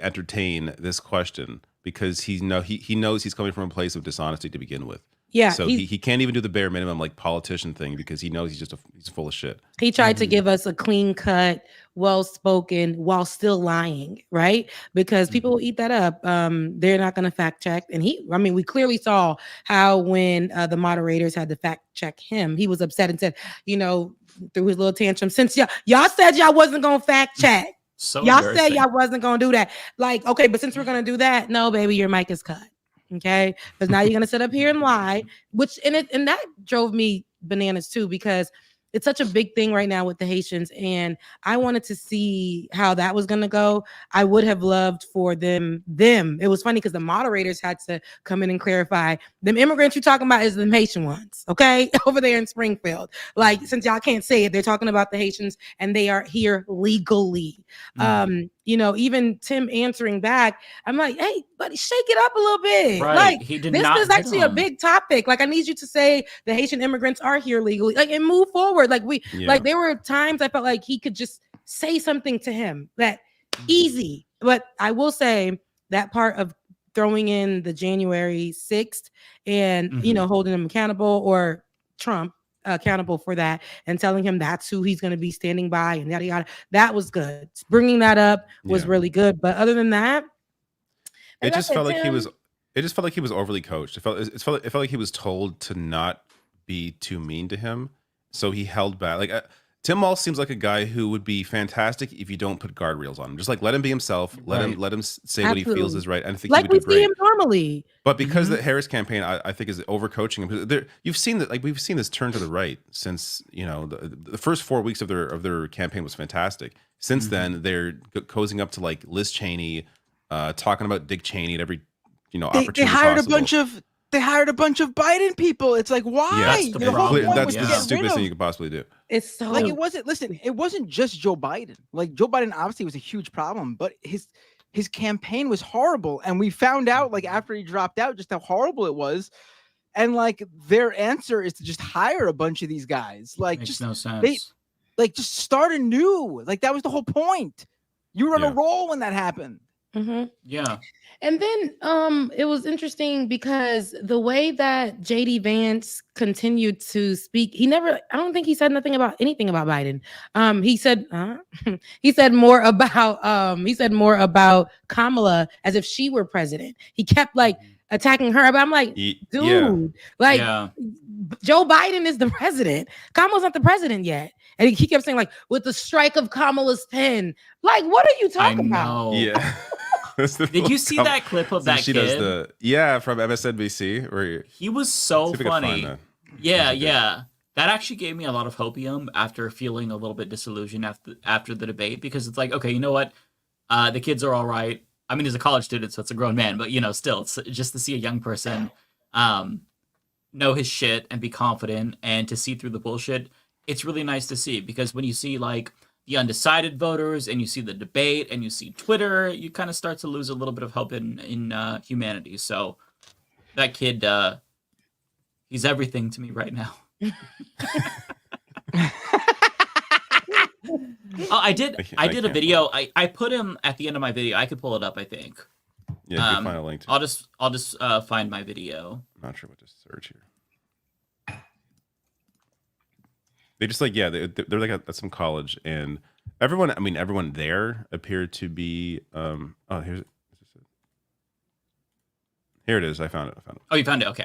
entertain this question because he knows he's coming from a place of dishonesty to begin with. Yeah. So he can't even do the bare minimum like politician thing because he knows he's full of shit. He tried to give us a clean cut, well spoken while still lying, right? Because people will eat that up. They're not going to fact check. And we clearly saw how when the moderators had to fact check him, he was upset and said, through his little tantrum, since y'all said y'all wasn't going to fact check. So y'all said embarrassing. y'all wasn't gonna do that. Like, okay, but since we're gonna do that, no, baby, your mic is cut. Okay, because now you're gonna sit up here and lie, and that drove me bananas too, because it's such a big thing right now with the Haitians, and I wanted to see how that was gonna go. I would have loved for them. It was funny because the moderators had to come in and clarify. Them immigrants you're talking about is the Haitian ones, okay, over there in Springfield. Like, since y'all can't say it, they're talking about the Haitians, and they are here legally. Even Tim answering back, I'm like, hey, buddy, shake it up a little bit. Right. Like, He did this not is actually a big topic. Like, I need you to say the Haitian immigrants are here legally, like, and move forward. Like, like, there were times I felt like he could just say something to him that easy. But I will say that part of throwing in the January 6th and, holding him accountable, or Trump accountable for that, and telling him that's who he's going to be standing by, and yada yada. That was good. Bringing that up was really good. But other than that, it just felt like he was. It just felt like he was overly coached. It felt like he was told to not be too mean to him, so he held back. Like Tim Walz seems like a guy who would be fantastic if you don't put guardrails on him. Just like let him be himself. Let him say what he feels is right. And I think like he would do we see great. him normally. But because the Harris campaign, I think, is overcoaching him. You've seen that, like we've seen this turn to the right since the first 4 weeks of their campaign was fantastic. Since then, they're cozying up to like Liz Cheney, talking about Dick Cheney at every opportunity. They hired possible. They hired a bunch of Biden people. It's like, why? That's the problem. That's the stupidest thing you could possibly do. It's so like, it wasn't just Joe Biden. Like, Joe Biden obviously was a huge problem, but his campaign was horrible, and we found out like after he dropped out just how horrible it was. And like, their answer is to just hire a bunch of these guys. Like, Makes just no sense. just start anew. Like, that was the whole point. You were on a roll when that happened. Yeah. And then it was interesting because the way that JD Vance continued to speak, I don't think he said anything about Biden. He said more about Kamala as if she were president. He kept like attacking her, but I'm like, dude, Joe Biden is the president. Kamala's not the president yet. And he kept saying, like, with the strike of Kamala's pen. Like, what are you talking about? Yeah. Did you see that clip of that she kid? Does from MSNBC where he was so funny. Yeah. That actually gave me a lot of hopium after feeling a little bit disillusioned after the debate, because it's like, okay, you know what? The kids are all right. I mean, he's a college student, so it's a grown man, but still, it's just to see a young person know his shit and be confident and to see through the bullshit. It's really nice to see, because when you see like the undecided voters and you see the debate and you see Twitter, you kind of start to lose a little bit of hope in humanity. So that kid, he's everything to me right now. I did a video. I put him at the end of my video. I could pull it up, I think. Yeah, you can find a link to it. I'll just find my video. I'm not sure what to search here. They just like, they're like at some college, and everyone there appeared to be here it is. I found it. Oh, you found it. Okay.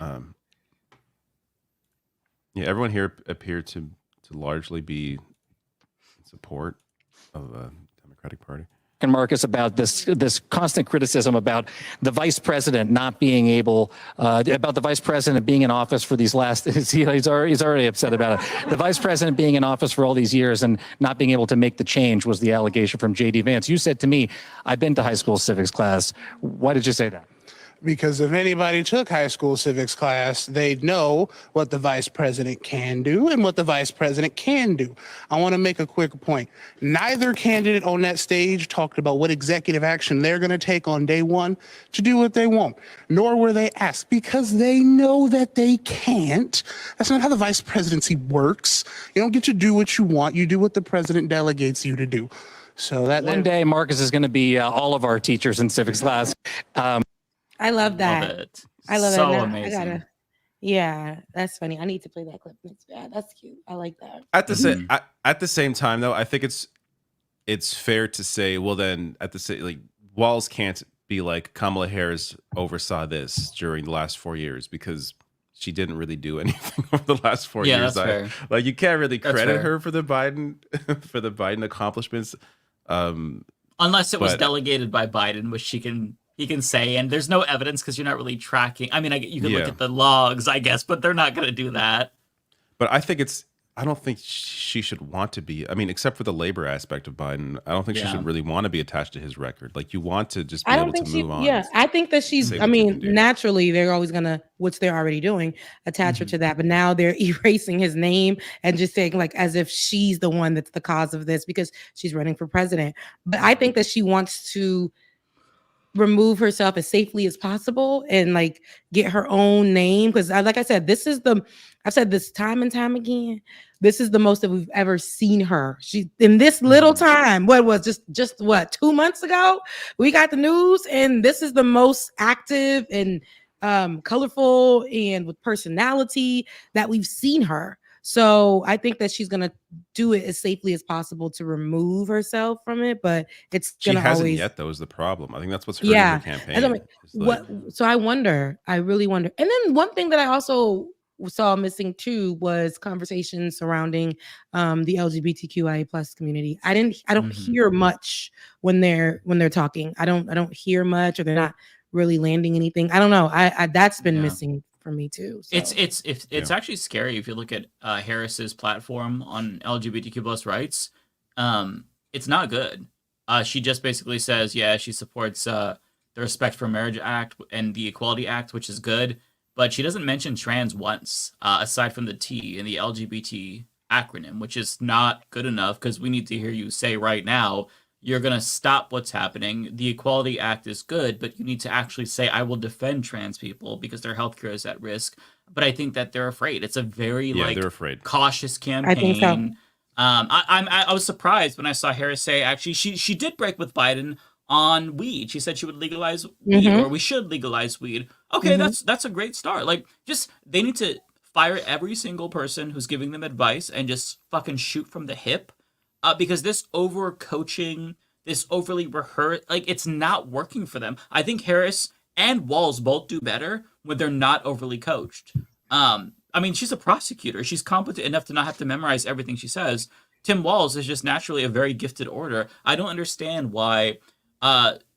Everyone here appeared to largely be in support of the Democratic Party. And Marcus, about this constant criticism about the vice president not being able, about the vice president being in office for these last, he's already upset about it. The vice president being in office for all these years and not being able to make the change was the allegation from JD Vance. You said to me, I've been to high school civics class. Why did you say that? Because if anybody took high school civics class, they'd know what the vice president can do and what the vice president can do. I want to make a quick point. Neither candidate on that stage talked about what executive action they're going to take on day one to do what they want, nor were they asked, because they know that they can't. That's not how the vice presidency works. You don't get to do what you want. You do what the president delegates you to do. So that one day Marcus is going to be all of our teachers in civics class. I love that. Love it. I love so that. Now, amazing. Yeah, that's funny. I need to play that clip. That's cute. I like that. At the same time, though, I think it's fair to say, well, then Walz can't be like Kamala Harris oversaw this during the last 4 years because she didn't really do anything over the last 4 years. That's fair. Like, you can't really credit her for the Biden accomplishments. Unless it was delegated by Biden, which he can say, and there's no evidence because you're not really tracking. I mean, you can look at the logs, I guess, but they're not going to do that. But I don't think she should want to be. I mean, except for the labor aspect of Biden, I don't think she should really want to be attached to his record. Like, you want to just be able to move on. Yeah, I think that she's. I mean, naturally, they're always gonna, which they're already doing, attach her to that. But now they're erasing his name and just saying like as if she's the one that's the cause of this because she's running for president. But I think that she wants to remove herself as safely as possible and like get her own name because like I said, I've said this time and time again, this is the most that we've ever seen her. She in this little time, what was just what 2 months ago we got the news, and this is the most active and colorful and with personality that we've seen her. So I think that she's gonna do it as safely as possible to remove herself from it, but She hasn't yet, though, is the problem. I think that's what's hurting her campaign. So I really wonder. And then one thing that I also saw missing too was conversations surrounding the LGBTQIA plus community. I don't hear much when they're talking. I don't hear much, or they're not really landing anything. I don't know. I that's been missing for me too. So. It's actually scary if you look at Harris's platform on LGBTQ plus rights. It's not good. She just basically says, she supports the Respect for Marriage Act and the Equality Act, which is good, but she doesn't mention trans once, aside from the T in the LGBT acronym, which is not good enough because we need to hear you say right now, you're going to stop what's happening. The Equality Act is good, but you need to actually say, I will defend trans people because their healthcare is at risk. But I think that they're afraid. It's a very they're afraid. Cautious campaign. I think so. I was surprised when I saw Harris say, actually, she did break with Biden on weed. She said she would legalize weed, or we should legalize weed. Okay, that's a great start. Like, just they need to fire every single person who's giving them advice and just fucking shoot from the hip. Because this overcoaching, this overly rehearsed, like, it's not working for them. I think Harris and Walz both do better when they're not overly coached. I mean, she's a prosecutor. She's competent enough to not have to memorize everything she says. Tim Walz is just naturally a very gifted orator. I don't understand why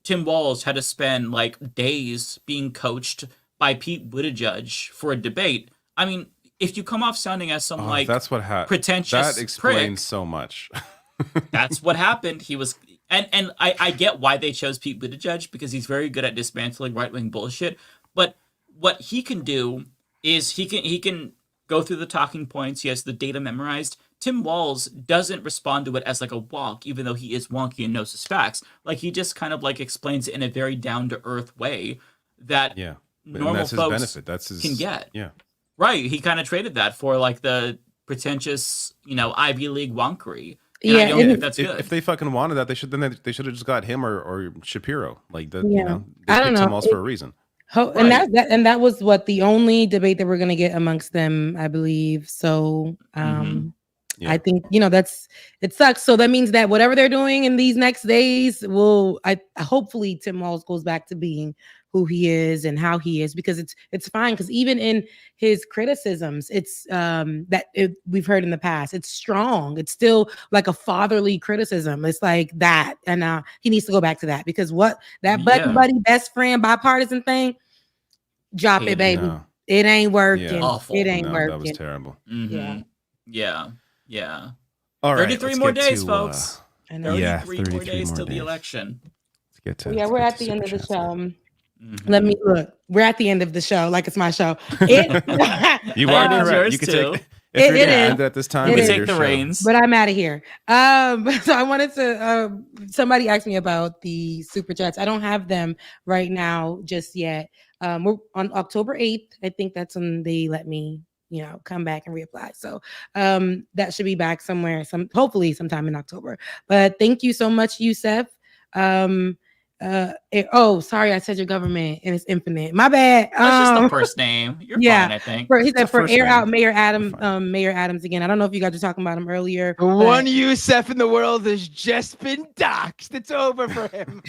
Tim Walz had to spend, like, days being coached by Pete Buttigieg for a debate. I mean, if you come off sounding as some, that's what pretentious that explains prick, so much. That's what happened. He was, and I get why they chose Pete Buttigieg because he's very good at dismantling right-wing bullshit. But what he can do is he can go through the talking points. He has the data memorized. Tim Walz doesn't respond to it as like a wonk, even though he is wonky and knows his facts. Like, he just kind of like explains it in a very down-to-earth way that normal folks can get. Yeah. Right. He kind of traded that for like the pretentious, Ivy League wonkery. And I don't think that's good. If they fucking wanted that, they should have just got him or Shapiro. Like, they I don't picked know. Tim Walz for a reason. And that was what the only debate that we're gonna get amongst them, I believe. So I think it sucks. So that means that whatever they're doing in these next days hopefully Tim Walz goes back to being who he is and how he is, because it's fine. Because even in his criticisms, it's we've heard in the past, it's strong. It's still like a fatherly criticism. It's like that, and he needs to go back to that, because buddy best friend bipartisan thing, drop it, baby. No. It ain't working. Awful. It ain't working. That was terrible. Yeah. All right, 33 more days, folks. I know. 33 more days till the election. Let's get to. We're at the end of the show. Let me look. We're at the end of the show, like it's my show. You are correct. You can take. If you're gonna end at this time, we take the reins. But I'm out of here. So I wanted to. Somebody asked me about the super chats. I don't have them right now just yet. We're on October 8th. I think that's when they let me, come back and reapply. So that should be back somewhere. Hopefully sometime in October. But thank you so much, Yusef. Sorry, I said your government and it's infinite. My bad. That's just the first name. You're fine, I think. He said for air out Mayor Adams again. I don't know if you guys were talking about him earlier. One Yusef in the world has just been doxxed. It's over for him.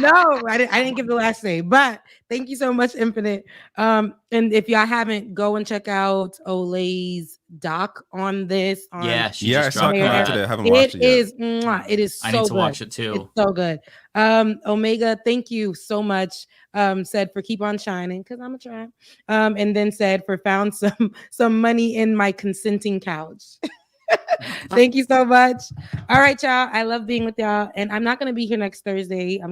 No, I didn't give the last name, but thank you so much, Infinite. And if y'all haven't, go and check out Olay's doc on this. Yeah, I saw it come out today. I haven't watched it yet. It is so I need to good. watch it too. It's so good. Omega, thank you so much. Said for keep on shining, because I'm a try. And then said for found some money in my consenting couch. Thank you so much. All right, y'all. I love being with y'all. And I'm not going to be here next Thursday. I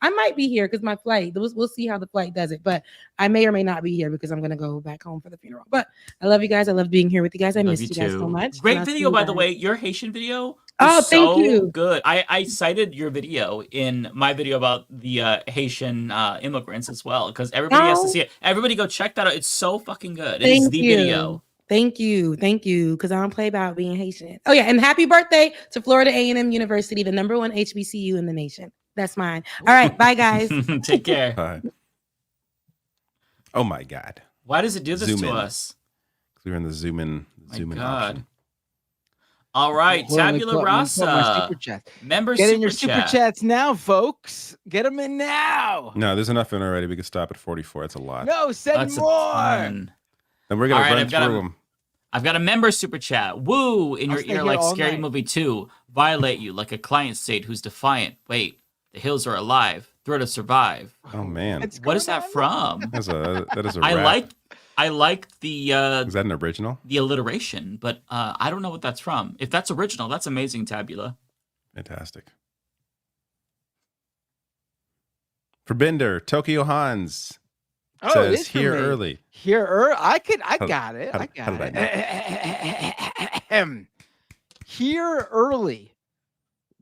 might be here because my flight, we'll see how the flight does it. But I may or may not be here because I'm going to go back home for the funeral. But I love you guys. I love being here with you guys. I missed you guys so much. Great video, by the way. Your Haitian video. Thank you. Good. I cited your video in my video about the Haitian immigrants as well, because everybody has to see it. Everybody go check that out. It's so fucking good. It is the video. Thank you, because I don't play about being Haitian. Oh yeah, and happy birthday to Florida A&M University, the #1 HBCU in the nation. That's mine. All right, bye guys. Take care. Bye. Oh my God! Why does it do this to us? We're in the zoom in option. All right, Tabula Rasa. Members Get in your super chats now, folks. Get them in now. No, there's enough in already. We could stop at 44. That's a lot. No, send more. Then we're gonna run through them. I've got a member super chat. Woo! In your ear like Scary Movie 2. Violate you like a client state who's defiant. Wait, the hills are alive. Threat to survive. Oh man, what is that from? That is a rap. I like the. Is that an original? The alliteration, but I don't know what that's from. If that's original, that's amazing, Tabula. Fantastic. For Bender, Tokyo Hans. Says here early. Here early. I got it. I got it. Here early.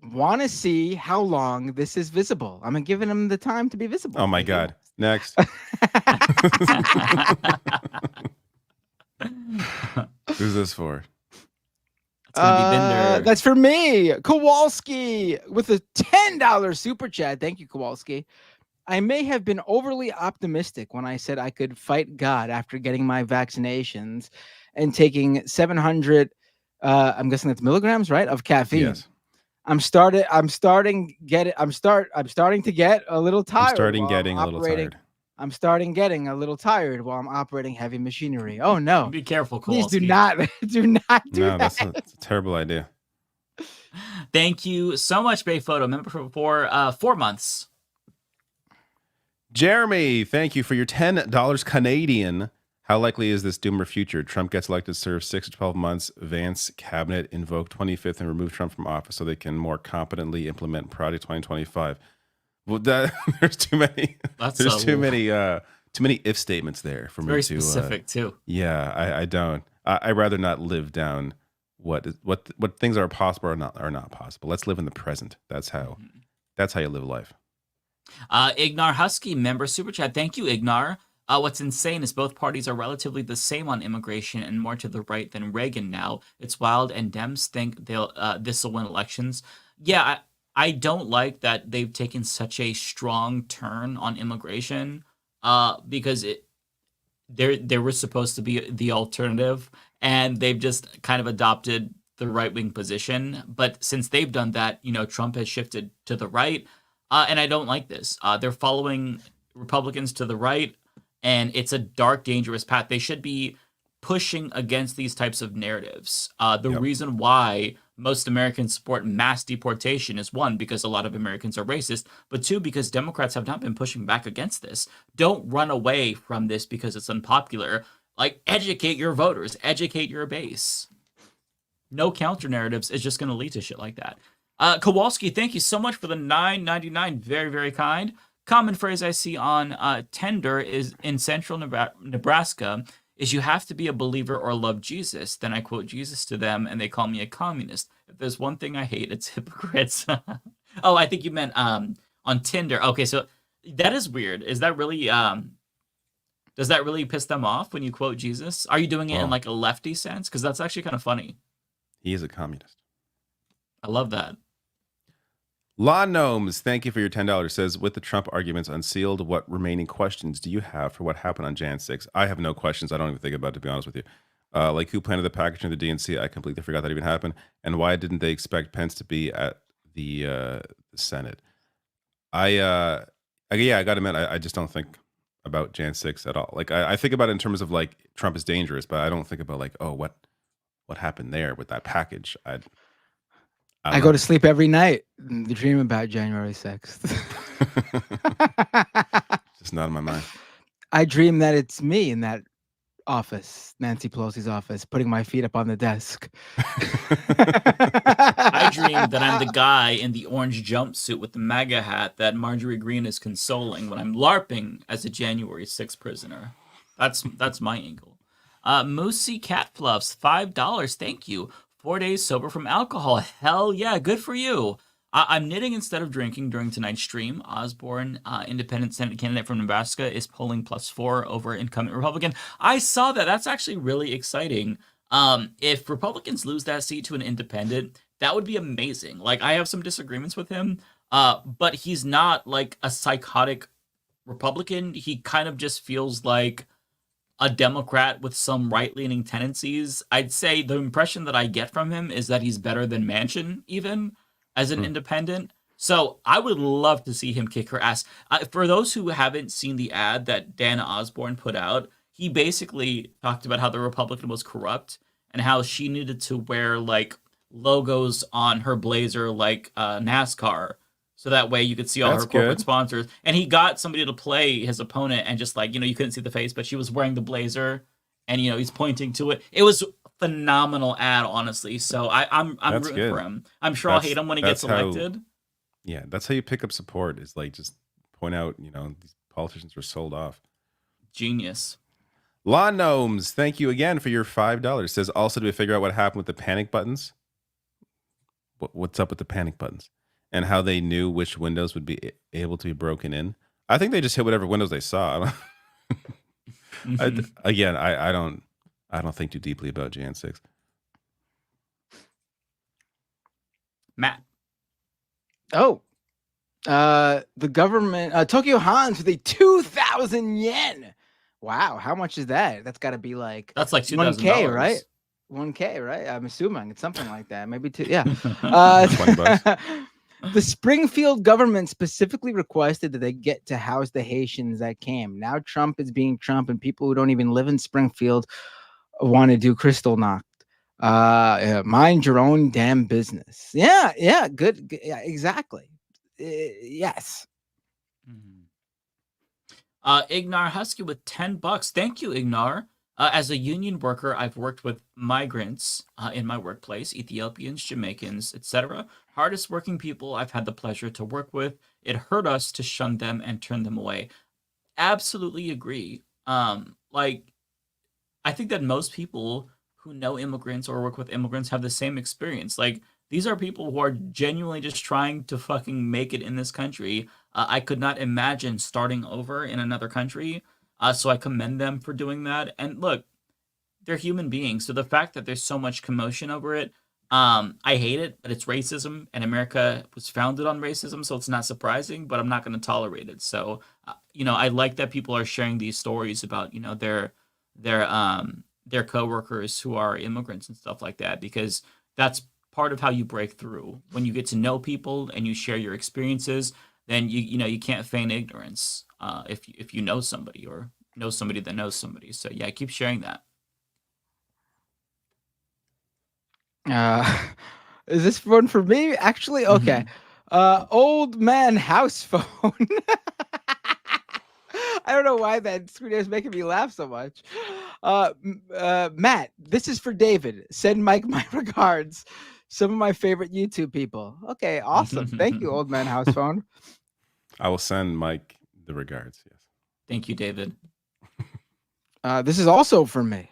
Want to see how long this is visible. I'm giving him the time to be visible. Oh my God. Next. Who's this for? It's gonna be Bender. That's for me. Kowalski with a $10 super chat. Thank you, Kowalski. I may have been overly optimistic when I said I could fight God after getting my vaccinations and taking 700, I'm guessing that's milligrams, right, of caffeine. Yes. I'm starting to get a little tired. I'm starting getting a little tired while I'm operating heavy machinery. Oh no. Be careful, Kowalski. Please do not do No, that. that's a terrible idea. Thank you so much, Bay Photo. Member for 4 months. Jeremy, thank you for your $10 Canadian. How likely is this doomer future? Trump gets elected, serve 6 to 12 months. Vance cabinet invoke 25th and remove Trump from office so they can more competently implement Project 2025. Well, there's too many. Too many if statements there for me to. Very specific too. Yeah, I don't. I'd rather not live down what things are possible or not possible. Let's live in the present. That's how you live life. Ignar Husky, member super chat. Thank you, Ignar. What's insane is both parties are relatively the same on immigration and more to the right than Reagan now. It's wild, and Dems think this will win elections. Yeah, I don't like that they've taken such a strong turn on immigration because they were supposed to be the alternative, and they've just kind of adopted the right-wing position. But since they've done that, Trump has shifted to the right. And I don't like this. They're following Republicans to the right, and it's a dark, dangerous path. They should be pushing against these types of narratives. The reason why most Americans support mass deportation is, one, because a lot of Americans are racist, but two, because Democrats have not been pushing back against this. Don't run away from this because it's unpopular. Like, educate your voters, educate your base. No counter narratives is just going to lead to shit like that. Kowalski, thank you so much for the $9.99. Very, very kind. Common phrase I see on Tinder is in central Nebraska is you have to be a believer or love Jesus. Then I quote Jesus to them and they call me a communist. If there's one thing I hate, it's hypocrites. Oh, I think you meant on Tinder. Okay, so that is weird. Is that really does that really piss them off when you quote Jesus? Are you doing it in like a lefty sense? Because that's actually kind of funny. He is a communist. I love that. Law Gnomes, thank you for your $10. Says, with the Trump arguments unsealed, what remaining questions do you have for what happened on Jan 6? I have no questions. I don't even think about it, to be honest with you. Like who planted the packaging of the DNC? I completely forgot that even happened. And why didn't they expect Pence to be at the Senate? I Yeah, I got to admit, I just don't think about Jan 6 at all. Like, I think about it in terms of like Trump is dangerous, but I don't think about like, oh, what happened there with that package. I go to sleep every night and dream about January 6th. Just not in my mind. I dream that it's me in that office, Nancy Pelosi's office, putting my feet up on the desk. I dream that I'm the guy in the orange jumpsuit with the MAGA hat that Marjorie Greene is consoling when I'm LARPing as a January 6th prisoner. That's my angle. Moosey Cat Fluffs, $5. Thank you. 4 days sober from alcohol. Hell yeah, good for you. I'm knitting instead of drinking during tonight's stream. Osborne, independent Senate candidate from Nebraska, is polling +4 over incumbent Republican. I saw that. That's actually really exciting. If Republicans lose that seat to an independent, that would be amazing. Like, I have some disagreements with him, but he's not like a psychotic Republican. He kind of just feels like a Democrat with some right-leaning tendencies. I'd say the impression that I get from him is that he's better than Manchin, even as an independent. So I would love to see him kick her ass. For those who haven't seen the ad that Dana Osborne put out, he basically talked about how the Republican was corrupt and how she needed to wear like logos on her blazer like NASCAR. So that way you could see all her corporate sponsors. And he got somebody to play his opponent and just like, you couldn't see the face, but she was wearing the blazer and, he's pointing to it. It was phenomenal ad, honestly. So I'm rooting for him. I'm sure I'll hate him when he gets elected. That's how you pick up support, is like just point out, these politicians were sold off. Genius. Law Gnomes, thank you again for your $5. Says also to figure out what happened with the panic buttons. What's up with the panic buttons? And how they knew which windows would be able to be broken in. I think they just hit whatever windows they saw. I don't think too deeply about Jan 6. Matt. Oh, the government, Tokyo Hans with a 2,000 yen. Wow, how much is that? That's got to be like $2,000, 1K, right? 1K, right? I'm assuming it's something like that. Maybe two. Yeah. $20. The Springfield government specifically requested that they get to house the Haitians that came. Now Trump is being Trump, and people who don't even live in Springfield want to do crystal knocked. Mind your own damn business. Yeah, good. Yeah, exactly. Yes. Ignar Husky with $10. Thank you, Ignar. As a union worker, I've worked with migrants in my workplace, Ethiopians, Jamaicans, etc. Hardest working people I've had the pleasure to work with. It hurt us to shun them and turn them away. Absolutely agree. I think that most people who know immigrants or work with immigrants have the same experience. Like, these are people who are genuinely just trying to fucking make it in this country. I could not imagine starting over in another country. So I commend them for doing that. And look, they're human beings. So the fact that there's so much commotion over it, I hate it, but it's racism, and America was founded on racism, so it's not surprising, but I'm not going to tolerate it. So, I like that people are sharing these stories about, their coworkers who are immigrants and stuff like that, because that's part of how you break through. When you get to know people and you share your experiences, then you can't feign ignorance if you know somebody or know somebody that knows somebody. So yeah, keep sharing that. Is this one for me? Actually, okay. Old man house phone. I don't know why that screen is making me laugh so much. Matt, this is for David. Send Mike my regards. Some of my favorite YouTube people. Okay, awesome. Thank you, old man house phone. I will send Mike the regards. Yes. Thank you, David. This is also for me.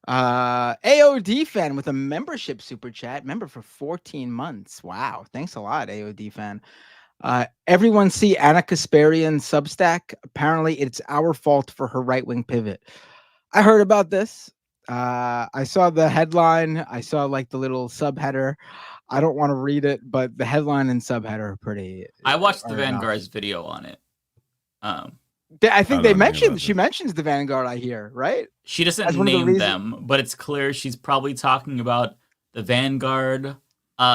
AOD fan with a membership super chat. Member for 14 months. Wow. Thanks a lot, AOD fan. Everyone see Anna Kasparian Substack. Apparently it's our fault for her right-wing pivot. I heard about this. I saw the headline. I saw like the little subheader. I don't want to read it, but the headline and subheader are pretty. I watched the Vanguard's video on it. I think they mentioned, she mentions the Vanguard, I hear, right? She doesn't name them, but it's clear she's probably talking about the Vanguard,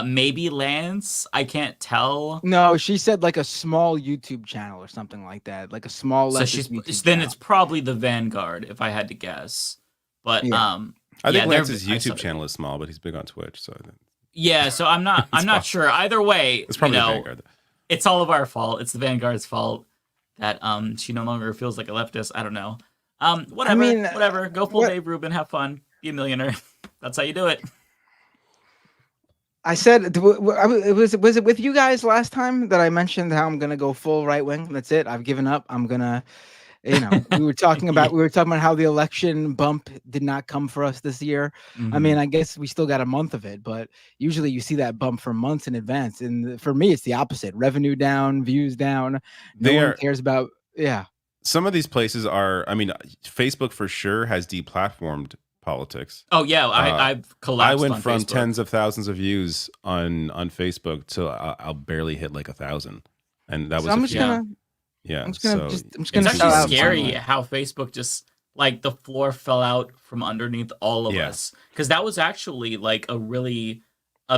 Maybe Lance. I can't tell. No, she said like a small YouTube channel or something like that, like a small. So then it's probably the Vanguard, if I had to guess. But I think Lance's YouTube channel is small, but he's big on Twitch. So yeah, so I'm not sure. Either way, it's probably the Vanguard. It's all of our fault. It's the Vanguard's fault that she no longer feels like a leftist. I don't know. Whatever. Go full Dave Rubin. Have fun. Be a millionaire. That's how you do it. I said, was it with you guys last time that I mentioned how I'm gonna go full right wing? That's it. I've given up. I'm gonna, we were talking about how the election bump did not come for us this year. I mean, I guess we still got a month of it, but usually you see that bump for months in advance. And for me, it's the opposite: revenue down, views down. No one cares about. Yeah. Some of these places are. I mean, Facebook for sure has deplatformed politics. Oh yeah, I've collapsed. I went on from Facebook. tens of thousands of views on Facebook to I'll barely hit like 1,000, and that was. I'm just gonna. It's actually scary how Facebook just like the floor fell out from underneath all of us, because that was actually like a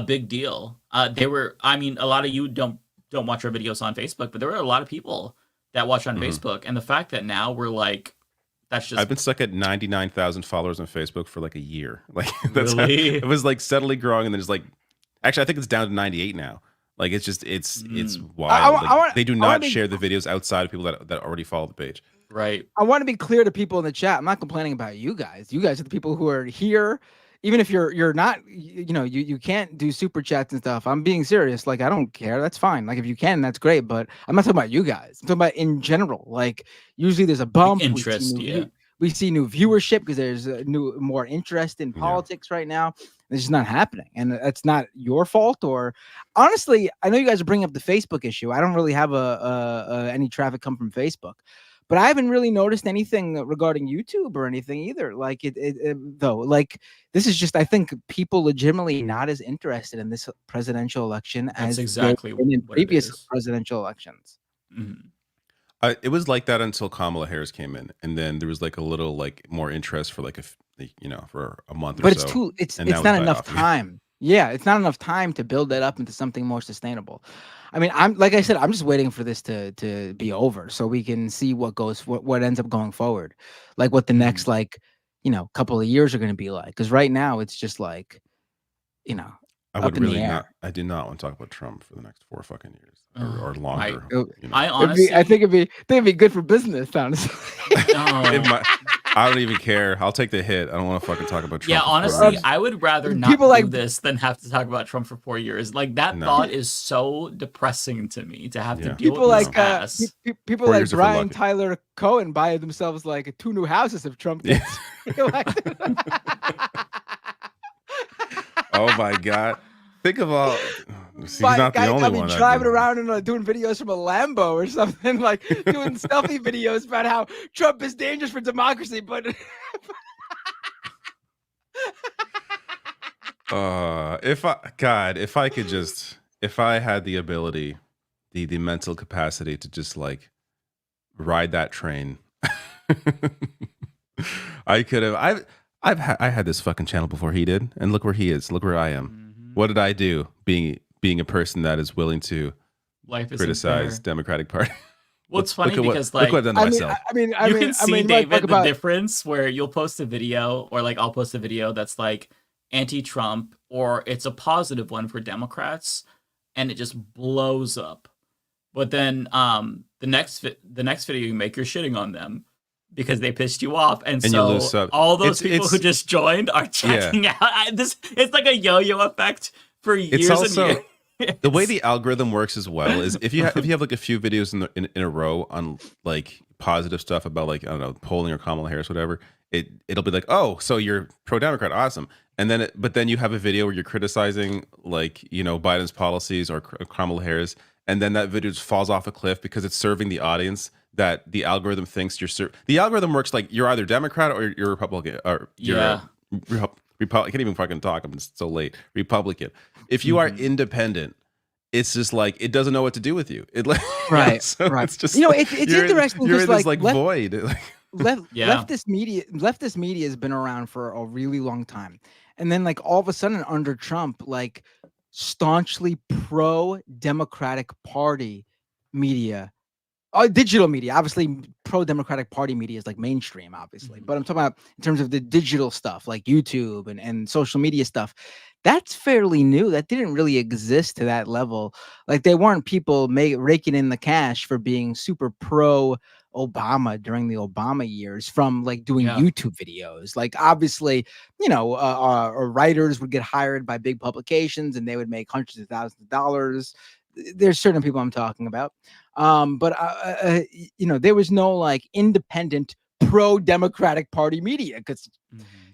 big deal. They were. I mean, a lot of you don't watch our videos on Facebook, but there were a lot of people that watch on Facebook, and the fact that now we're like. That's just. I've been stuck at 99,000 followers on Facebook for like a year. Like really? It was like steadily growing, and then it's like, actually, I think it's down to 98 now. Like it's just it's wild. They do not share the videos outside of people that already follow the page. Right. I want to be clear to people in the chat. I'm not complaining about you guys. You guys are the people who are here. Even if you're not, you can't do super chats and stuff. I'm being serious. Like, I don't care. That's fine. Like, if you can, that's great. But I'm not talking about you guys. I'm talking about in general. Like, usually there's a bump. Like interest, we see new viewership because there's more interest in politics right now. This is not happening, and that's not your fault. Or honestly, I know you guys are bringing up the Facebook issue. I don't really have any traffic come from Facebook. But I haven't really noticed anything regarding YouTube or anything either. Like though, like this is just, I think people legitimately not as interested in this presidential election as exactly been in previous presidential elections. It was like that until Kamala Harris came in, and then there was like a little like more interest for like for a month or so. But it's not enough time. Yeah, it's not enough time to build that up into something more sustainable. I mean, like I said, I'm just waiting for this to be over so we can see what ends up going forward, like what the next couple of years are going to be like. Because right now it's just like, I would really not. I do not want to talk about Trump for the next 4 fucking years or longer. I honestly, I think it'd be good for business, honestly. I don't even care. I'll take the hit. I don't want to fucking talk about Trump. Yeah, honestly, I would rather not do this than have to talk about Trump for 4 years. Like that thought is so depressing to me to have to deal people with this ass. People like Brian Tyler Cohen buy themselves like 2 new houses if Trump gets elected. Oh my God. Think of all. He's not the only one. Driving around and doing videos from a Lambo or something, like doing selfie videos about how Trump is dangerous for democracy. But if I had the ability, the mental capacity to just like ride that train, I could have. I had this fucking channel before he did, and look where he is. Look where I am. What did I do? Being a person that is willing to criticize Democratic Party. Well, it's funny because look what I've done to myself. You can see, David, the difference where you'll post a video, or like I'll post a video that's like anti-Trump, or it's a positive one for Democrats, and it just blows up. But then the next video you make, you're shitting on them because they pissed you off, and so all those people who just joined are checking out. It's like a yo-yo effect for years and years. The way the algorithm works as well is if you have like a few videos in a row on like positive stuff about like, I don't know, polling or Kamala Harris, whatever, it'll be like, oh, so you're pro-Democrat, awesome. And then but then you have a video where you're criticizing like, Biden's policies or Kamala Harris, and then that video just falls off a cliff because it's serving the audience that the algorithm thinks you're the algorithm works like you're either Democrat or you're Republican, or you're I can't even fucking talk. I'm so late. Republican. If you are independent, it's just like it doesn't know what to do with you. Right. So right. It's just it's interesting. You're in this like void. Leftist media has been around for a really long time, and then like all of a sudden under Trump, like staunchly pro-Democratic Party media. Digital media, obviously, pro-Democratic Party media is like mainstream, obviously. But I'm talking about in terms of the digital stuff, like YouTube and social media stuff. That's fairly new. That didn't really exist to that level. Like they weren't people raking in the cash for being super pro-Obama during the Obama years from like doing YouTube videos. Like obviously, writers would get hired by big publications and they would make hundreds of thousands of dollars. There's certain people I'm talking about. But there was no like independent pro-Democratic Party media because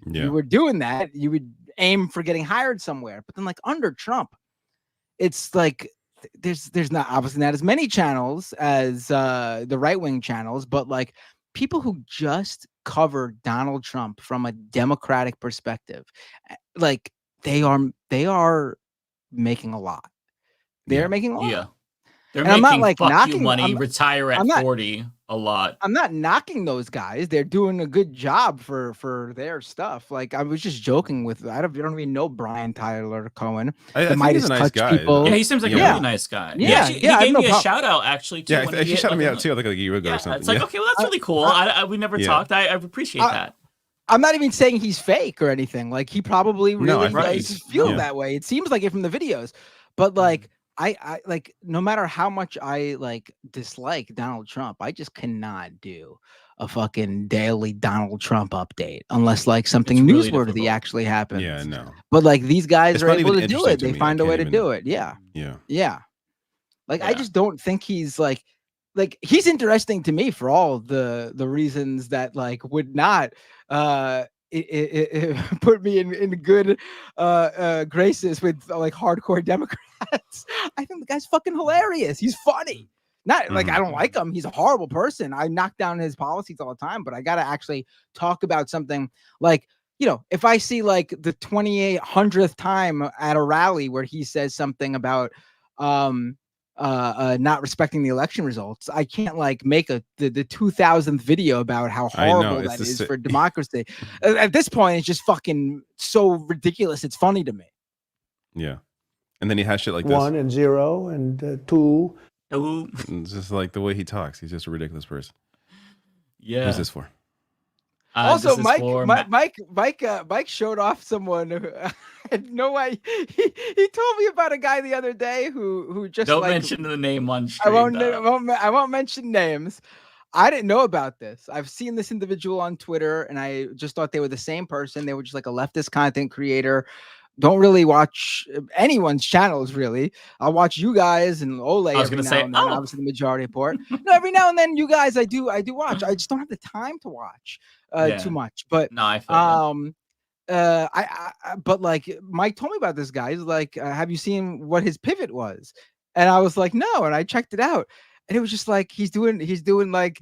you were doing that, you would aim for getting hired somewhere. But then like under Trump, it's like there's not obviously not as many channels as the right-wing channels, but like people who just cover Donald Trump from a Democratic perspective, like they are making a lot. They're making a lot. Yeah. They're And making I'm not like fuck knocking you money, I'm retire at not 40 a lot. I'm not knocking those guys. They're doing a good job for their stuff. Like I was just joking with I don't even know Brian Tyler Cohen. I The think Midas he's a nice Touch guy. people. Yeah, he seems like a really nice guy. He gave me a shout out actually too. Yeah, he shouted me out too, like a year ago or something. It's like, okay, well that's really cool. We never talked. I appreciate that. I'm not even saying he's fake or anything. Like he probably really does feel that way. It seems like it from the videos. But like I like no matter how much I like dislike Donald Trump, I just cannot do a fucking daily Donald Trump update unless like something really newsworthy actually happens. Yeah, no. But like these guys It's are not able even to do it. interesting to They me. find I a way can't to even- do it. Yeah. Yeah. Yeah. Like I just don't think he's like he's interesting to me for all the reasons that like would not it put me in good graces with like hardcore Democrats. I think the guy's fucking hilarious. He's funny. Not like I don't like him. He's a horrible person. I knock down his policies all the time, but I gotta actually talk about something like, if I see like the 2800th time at a rally where he says something about not respecting the election results, I can't like make the 2000th video about how horrible that is for democracy. At this point, it's just fucking so ridiculous. It's funny to me. Yeah. And then he has shit like this. 1 and 0 and 2. It's just like the way he talks. He's just a ridiculous person. Yeah. Who's this for? Also, this is Mike showed off someone who I had no idea. He told me about a guy the other day who just don't mention the name on I stream. won't mention names. I didn't know about this. I've seen this individual on Twitter, and I just thought they were the same person. They were just like a leftist content creator. Don't really watch anyone's channels, really. I'll watch you guys and Ole every now and then, obviously the majority report. No, every now and then you guys I do watch. I just don't have the time to watch too much. But no, I feel but like Mike told me about this guy. He's like, have you seen what his pivot was? And I was like, no, and I checked it out. And it was just like he's doing like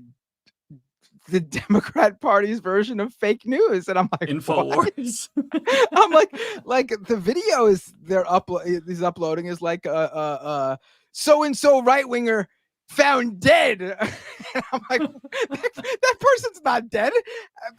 the Democrat Party's version of fake news, and I'm like, InfoWars. I'm like the video he's uploading is like so and so right winger found dead. I'm like, that person's not dead.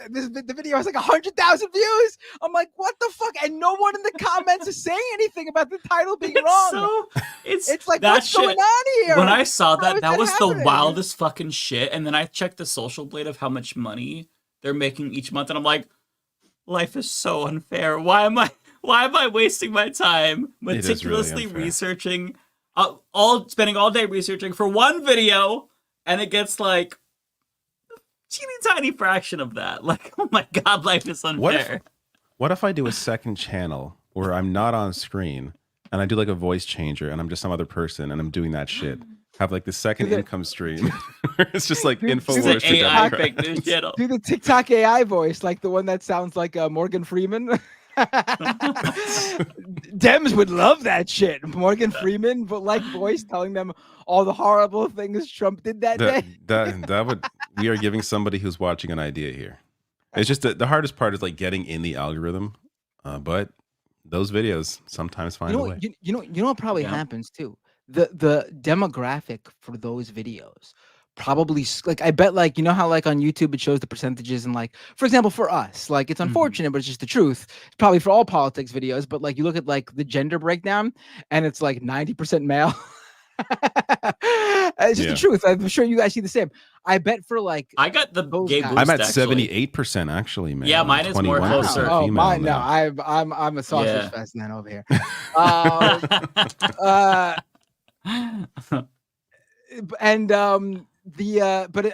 The video has like 100,000 views. I'm like, what the fuck? And no one in the comments is saying anything about the title being wrong. It's like, what's going on here? When I saw that was happening? the wildest fucking shit. And then I checked the Social Blade of how much money they're making each month, and I'm like, life is so unfair. Why am I wasting my time meticulously researching? Spending all day researching for one video, and it gets like teeny tiny fraction of that. Like, oh my god, life is unfair. What if I do a second channel where I'm not on screen and I do like a voice changer and I'm just some other person and I'm doing that shit? Have like the second income stream. It's just like InfoWars. AI fake news channel. Do the TikTok AI voice, like the one that sounds like Morgan Freeman. Dems would love that shit. Morgan Freeman, but like voice telling them all the horrible things Trump did that day. That would. We are giving somebody who's watching an idea here. It's just the hardest part is like getting in the algorithm, but those videos sometimes find a way. You know what probably happens too. The demographic for those videos probably like, I bet, like, you know how like on YouTube it shows the percentages, and like, for example, for us, like, it's unfortunate, but it's just the truth. It's probably for all politics videos, but like you look at like the gender breakdown and it's like 90% male. It's just the truth. I'm sure you guys see the same. I bet for like, I got the gay boost. I'm at actually. 78% actually, man. Yeah, mine is more closer. Oh, female mine, no, now. I'm a sausage fest man over here. But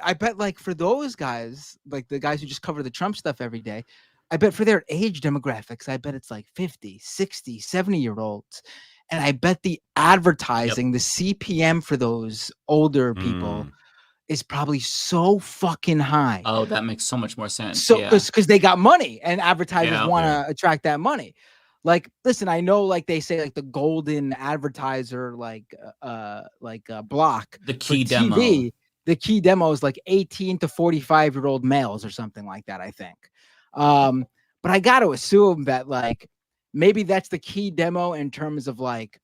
I bet like for those guys, like the guys who just cover the Trump stuff every day, I bet for their age demographics, I bet it's like 50, 60, 70-year-olds. And I bet the advertising, the CPM for those older people is probably so fucking high. Oh, that makes so much more sense. So because they got money and advertisers want to attract that money. Like, listen, I know, like they say, like the golden advertiser, like block, the key for demo. TV, the key demo is like 18 to 45-year-old males or something like that, I think. But I got to assume that like maybe that's the key demo in terms of like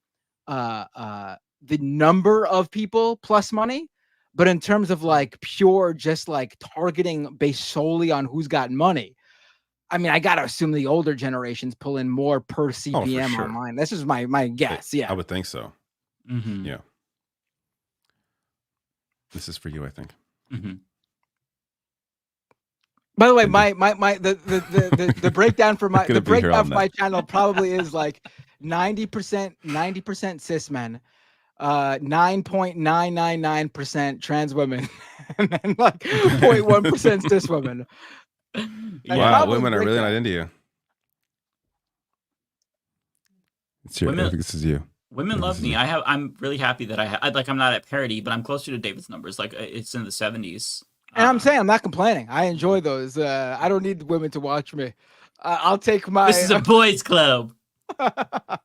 the number of people plus money, but in terms of like pure just like targeting based solely on who's got money. I mean, I gotta assume the older generations pull in more per CPM online. This is my guess. Yeah, I would think so. Mm-hmm. Yeah. This is for you, I think. Mm-hmm. By the way, the breakdown for my channel probably is like 90% cis men, 9.999% trans women, and then like 0.1% cis women. Wow, women are really not into you. It's your, I think this is you. Women love me. I'm really happy that I'm not at parity, but I'm closer to David's numbers. Like it's in the 70s. And I'm saying I'm not complaining. I enjoy those. I don't need women to watch me. I'll take my. This is a boys' club. I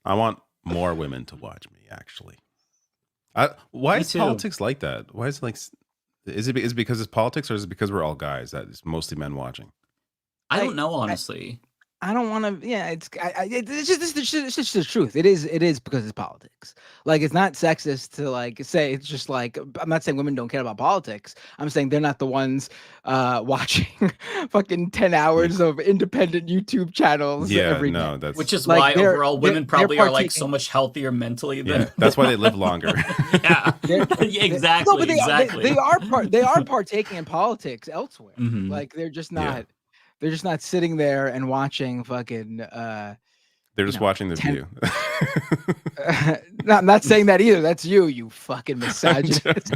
want more women to watch me. Actually, why is politics like that? Why is it like? Is it because it's politics, or is it because we're all guys that it's mostly men watching? I don't know, honestly. I don't want to. Yeah, it's just the truth. It is because it's politics. Like, it's not sexist to like say. It's just like, I'm not saying women don't care about politics. I'm saying they're not the ones watching fucking 10 hours of independent YouTube channels. Every day. That's which is like why overall women probably are like so much healthier mentally than. That's why they live longer. Exactly. No, but they are partaking in politics elsewhere. Mm-hmm. Like they're just not. They're just not sitting there and watching fucking. They're just watching The View. No, I'm not saying that either. That's you fucking misogynist.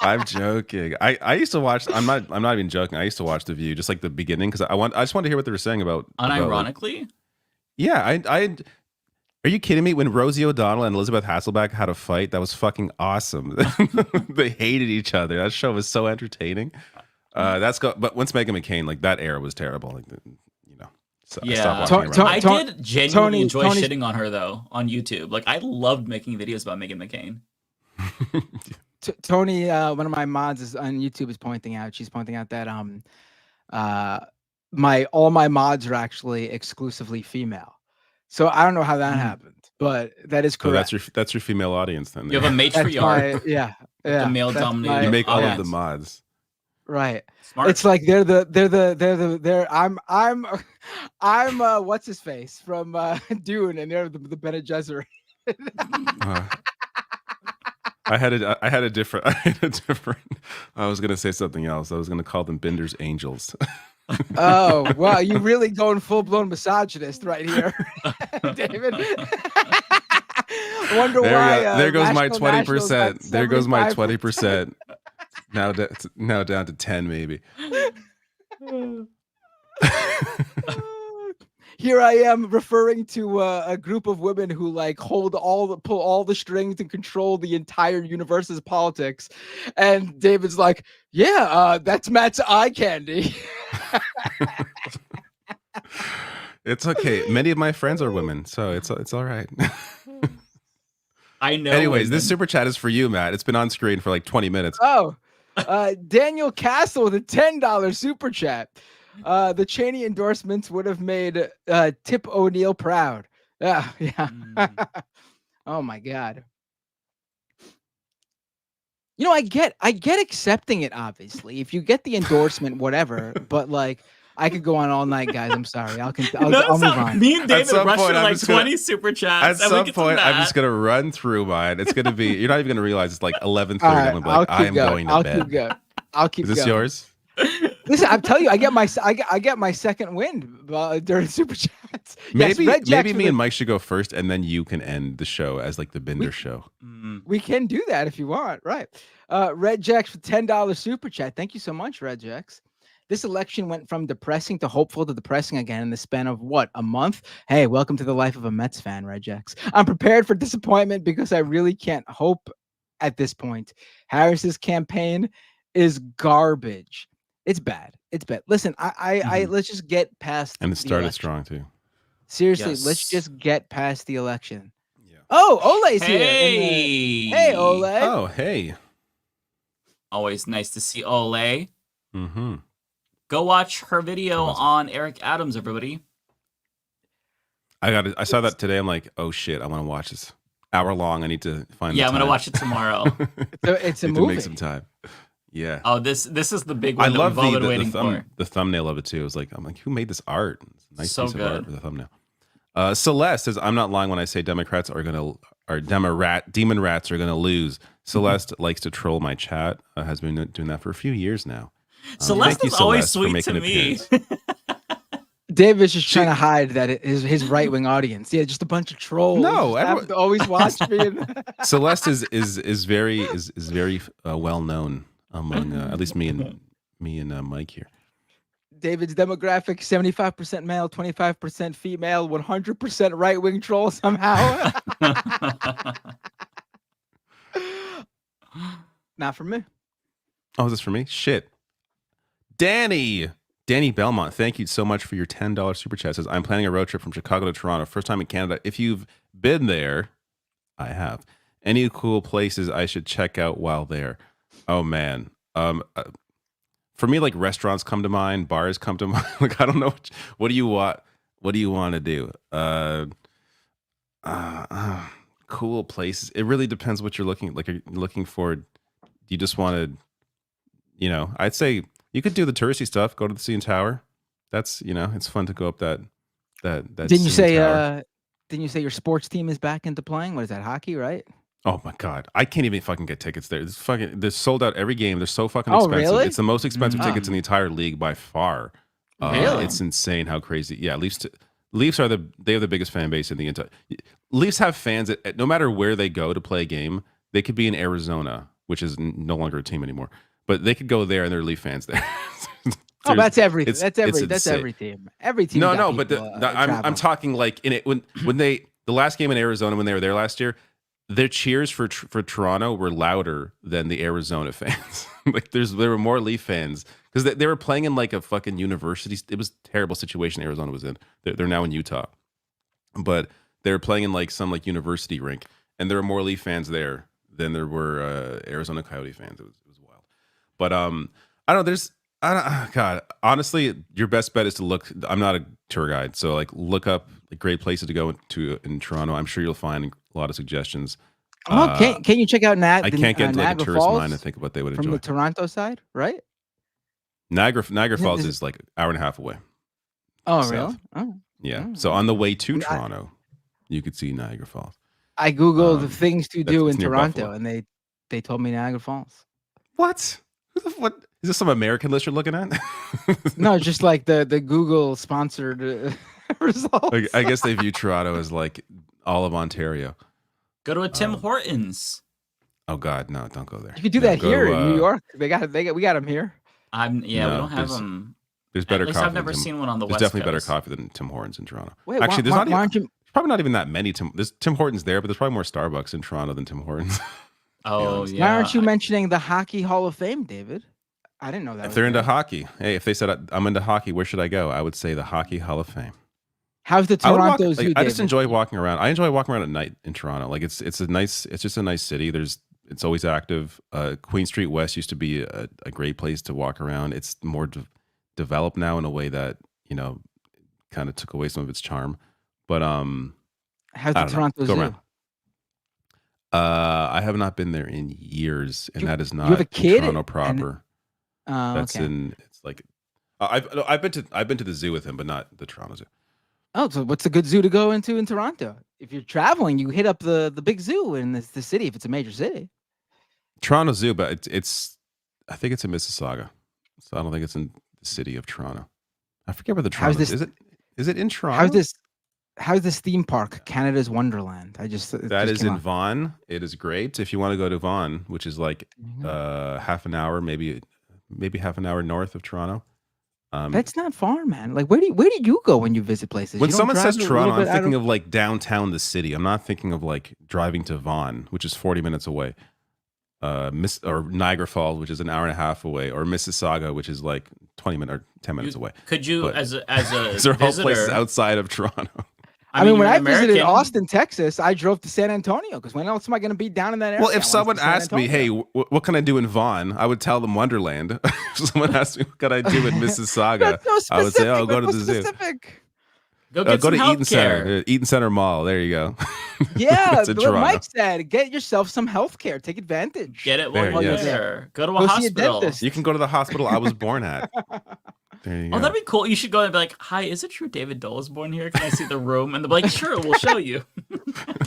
I'm joking. I used to watch. I'm not even joking. I used to watch The View, just like the beginning, because I just wanted to hear what they were saying about. Unironically. Are you kidding me? When Rosie O'Donnell and Elizabeth Hasselbeck had a fight, that was fucking awesome. They hated each other. That show was so entertaining. But once Meghan McCain, like that era was terrible. Like, so I stopped watching. I did genuinely enjoy shitting on her though on YouTube. Like I loved making videos about Meghan McCain. Tony, one of my mods is on YouTube, is pointing out. She's pointing out that all my mods are actually exclusively female. So I don't know how that happened, but that is correct. So that's your female audience then. You have a matriarch. Yeah. The male dominated. You make all of the mods. Right. Smart. It's like I'm what's his face from Dune, and they're the Bene Gesserit. I had a different I was gonna say something else. I was gonna call them Binder's Angels. Oh wow, you really going full blown misogynist right here, David. I wonder why. There goes my 20%. There goes my 20%. Now down to 10 maybe. Here I am referring to a group of women who like pull all the strings and control the entire universe's politics, and David's like, that's Matt's eye candy. It's okay. Many of my friends are women, so it's all right. I know. Anyways, this super chat is for you, Matt. It's been on screen for like 20 minutes. Oh, Daniel Castle with a $10 super chat. The Cheney endorsements would have made Tip O'Neill proud. Yeah. Oh my God. You know, I get accepting it, obviously. If you get the endorsement, whatever, but like I could go on all night, guys. I'm sorry. I'll move on. Me and David some rushed point, through I'm like just gonna- 20 super At chats. and we some get to point, I'm that. just gonna run through mine. It's gonna be you're not even gonna realize it's like 11:30. All right, I'm like, I'm going to bed. Keep going. I'll keep Is this going. yours? Listen, I'm telling you, I get my second win during super chats. Maybe yes, Red Jacks maybe for me the- and Mike should go first, and then you can end the show as like the Binder show. We can do that if you want, right? Red Jacks for $10 super chat. Thank you so much, Red Jacks. This election went from depressing to hopeful to depressing again in the span of what, a month? Hey, welcome to the life of a Mets fan, Red Jacks. I'm prepared for disappointment because I really can't hope at this point. Harris's campaign is garbage. It's bad. It's bad. Listen, I let's just get past. And it the started election. strong too. Seriously, Yes. let's just get past the election. Yeah. Oh, Ole's here. Hey, Ole. Oh, hey. Always nice to see Ole. Mm-hmm. Go watch her video on Eric Adams, everybody. I saw that today. I'm like, oh shit, I want to watch this. Hour long. I need to find. Yeah, the I'm gonna time. watch it tomorrow. It's a Need to movie. make some time. Yeah. Oh, this is the big one I that love we've all been waiting the thumbnail of it too. It's like I'm like, who made this art? It's a nice So piece of art good. for the thumbnail. Celeste says, I'm not lying when I say Democrats are demon rats are gonna lose. Celeste likes to troll my chat. Has been doing that for a few years now. Celeste thank you, is always Celeste, for sweet to making an me. appearance. David's just trying to hide that his right wing audience. Yeah, just a bunch of trolls. No, just have to always watch me. Celeste is very well known among at least me and Mike here. David's demographic: 75% male, 25% female, 100% right wing troll somehow. Not for me. Oh, is this for me? Shit. Danny Belmont, thank you so much for your $10 super chat. Says, I'm planning a road trip from Chicago to Toronto. First time in Canada. If you've been there, I have. Any cool places I should check out while there? Oh, man. For me, like restaurants come to mind, bars come to mind. Like, I don't know. What do you want? What do you want to do? Cool places. It really depends what you're looking like. Are you looking for? Do you just want to, I'd say you could do the touristy stuff. Go to the CN Tower. That's, it's fun to go up that. Didn't you CN say? Tower. Didn't you say your sports team is back into playing? What is that? Hockey, right? Oh my God. I can't even fucking get tickets there. They're sold out every game. They're so fucking Oh, expensive. really? It's the most expensive tickets in the entire league by far. Really? It's insane how crazy. Yeah, Leafs are they have the biggest fan base in the entire. Leafs have fans that no matter where they go to play a game, they could be in Arizona, which is no longer a team anymore, but they could go there and there are Leaf fans there. Oh, that's everything. it's That's insane. every team. Every team. No, but I'm talking like in it when the last game in Arizona when they were there last year, their cheers for Toronto were louder than the Arizona fans. Like there were more Leaf fans because they were playing in like a fucking university. It was a terrible situation Arizona was in. They're now in Utah, but they were playing in like some like university rink, and there were more Leaf fans there than there were Arizona Coyote fans. It was wild. But I don't know. God, honestly, your best bet is to look. I'm not a tour guide, so like look up like great places to go to in Toronto. I'm sure you'll find a lot of suggestions. Oh, can you check out I can't get into like a Niagara tourist Falls mind and think of what they would from enjoy. the Toronto side, right? Niagara Falls is like an hour and a half away. Oh, south. really? Oh. Yeah. So on the way to Toronto, you could see Niagara Falls. I googled the things to do in it's near Toronto, Buffalo. and they told me Niagara Falls. What? What is this? Some American list you're looking at? No, just like the Google sponsored results. Like, I guess they view Toronto as like all of Ontario. Go to a Tim Hortons. Oh God, no! Don't go there. You could do that here in New York. We got them here. We don't have them. There's better At least coffee. I've never seen one on the There's West definitely Coast. better coffee than Tim Hortons in Toronto. Wait, actually, there's why not aren't even, you? probably not even that many There's Tim Hortons there, but there's probably more Starbucks in Toronto than Tim Hortons. Oh Why yeah. aren't you mentioning the Hockey Hall of Fame, David? I didn't know that. If they're into hockey, hey, if they said I'm into hockey, where should I go? I would say the Hockey Hall of Fame. How's the I would walk- Toronto Zoo? I just David? enjoy walking around. I enjoy walking around at night in Toronto. Like it's just a nice city. It's always active. Queen Street West used to be a great place to walk around. It's more developed now in a way that kind of took away some of its charm. But How's I the don't know. Toronto Go Zoo? around. I have not been there in years, and that is not you have a kid Toronto proper. That's okay. It's like I've been to the zoo with him, but not the Toronto Zoo. Oh, so what's a good zoo to go into in Toronto? If you're traveling, you hit up the big zoo in the city if it's a major city. Toronto Zoo, but it's I think it's in Mississauga, so I don't think it's in the city of Toronto. I forget where the Toronto is. Is it in Toronto? How's this theme park, Canada's Wonderland? That is in Vaughan. It is great if you want to go to Vaughan, which is like half an hour, maybe half an hour north of Toronto. That's not far, man. Like where do you go when you visit places? When You don't someone drive says a Toronto, little I'm bit thinking of like downtown the city. I'm not thinking of like driving to Vaughan, which is 40 minutes away. Or Niagara Falls, which is an hour and a half away, or Mississauga, which is like 20 minutes or 10 minutes away. Could you, But as a these are all visitor, places outside of Toronto. I mean, when you're I an visited American. Austin, Texas, I drove to San Antonio because when else am I going to be down in that area? Well, if someone asked me, hey, what can I do in Vaughan? I would tell them Wonderland. If someone asked me, what can I do in Mississauga? I would say, oh, go to the zoo. Go get go some to Eaton healthcare. Center. Eaton Center Mall. There you go. Yeah, That's in what Toronto. Mike said, get yourself some health care. Take advantage. Get it while There, you're yes. there. Go to a Go see a hospital. dentist. You can go to the hospital I was born at. There you go. Oh, that'd be cool. You should go and be like, "Hi, is it true David Dole was born here? Can I see the room?" And they'll be like, "Sure, we'll show you."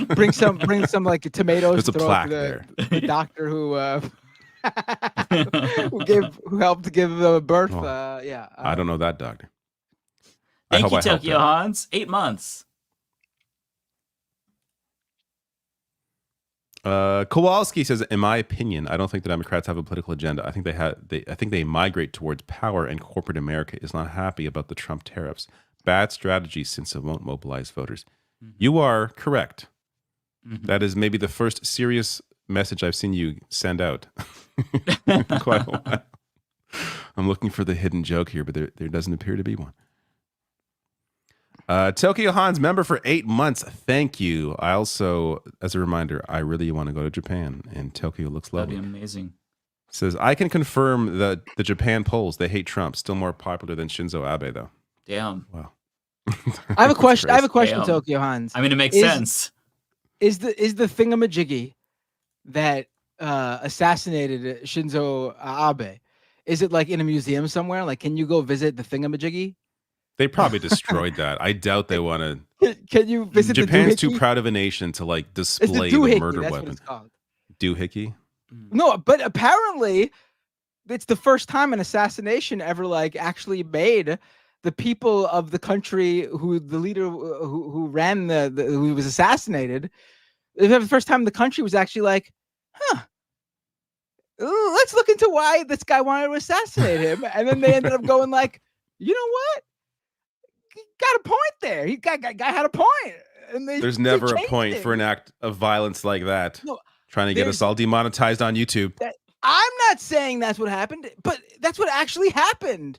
bring some like tomatoes. There's a to throw plaque up to there. the doctor who who helped give birth. Oh, Yeah. I don't know that doctor. I Thank hope you, I helped Tokyo out. Hans. 8 months. Kowalski says, in my opinion, I don't think the Democrats have a political agenda. I think they migrate towards power, and corporate America is not happy about the Trump tariffs. Bad strategy since it won't mobilize voters. You are correct. That is maybe the first serious message I've seen you send out in quite a while. I'm looking for the hidden joke here, but there doesn't appear to be one. Tokyo Hans, member for 8 months. Thank you. I also, as a reminder, I really want to go to Japan, and Tokyo looks lovely. That'd be amazing. Says, I can confirm that the Japan polls, they hate Trump. Still more popular than Shinzo Abe, though. Damn. Wow. I have a question. I have a question, Damn. Tokyo Hans. I mean, it makes sense. Is the thingamajiggy that assassinated Shinzo Abe? Is it like in a museum somewhere? Like, can you go visit the thingamajiggy? They probably destroyed that. I doubt they want to. Can you visit Japan's the too proud of a nation to like It's the display the doohickey, murder that's what weapon. it's called. Doohickey? No, but apparently it's the first time an assassination ever like actually made the people of the country who the leader who ran who was assassinated. It was the first time the country was actually like, let's look into why this guy wanted to assassinate him. And then they ended up going like, you know what? He got a point there. Guy had a point. And There's they never a changed point it. for an act of violence like that. No, Trying to get us all demonetized on YouTube. I'm not saying that's what happened, but that's what actually happened.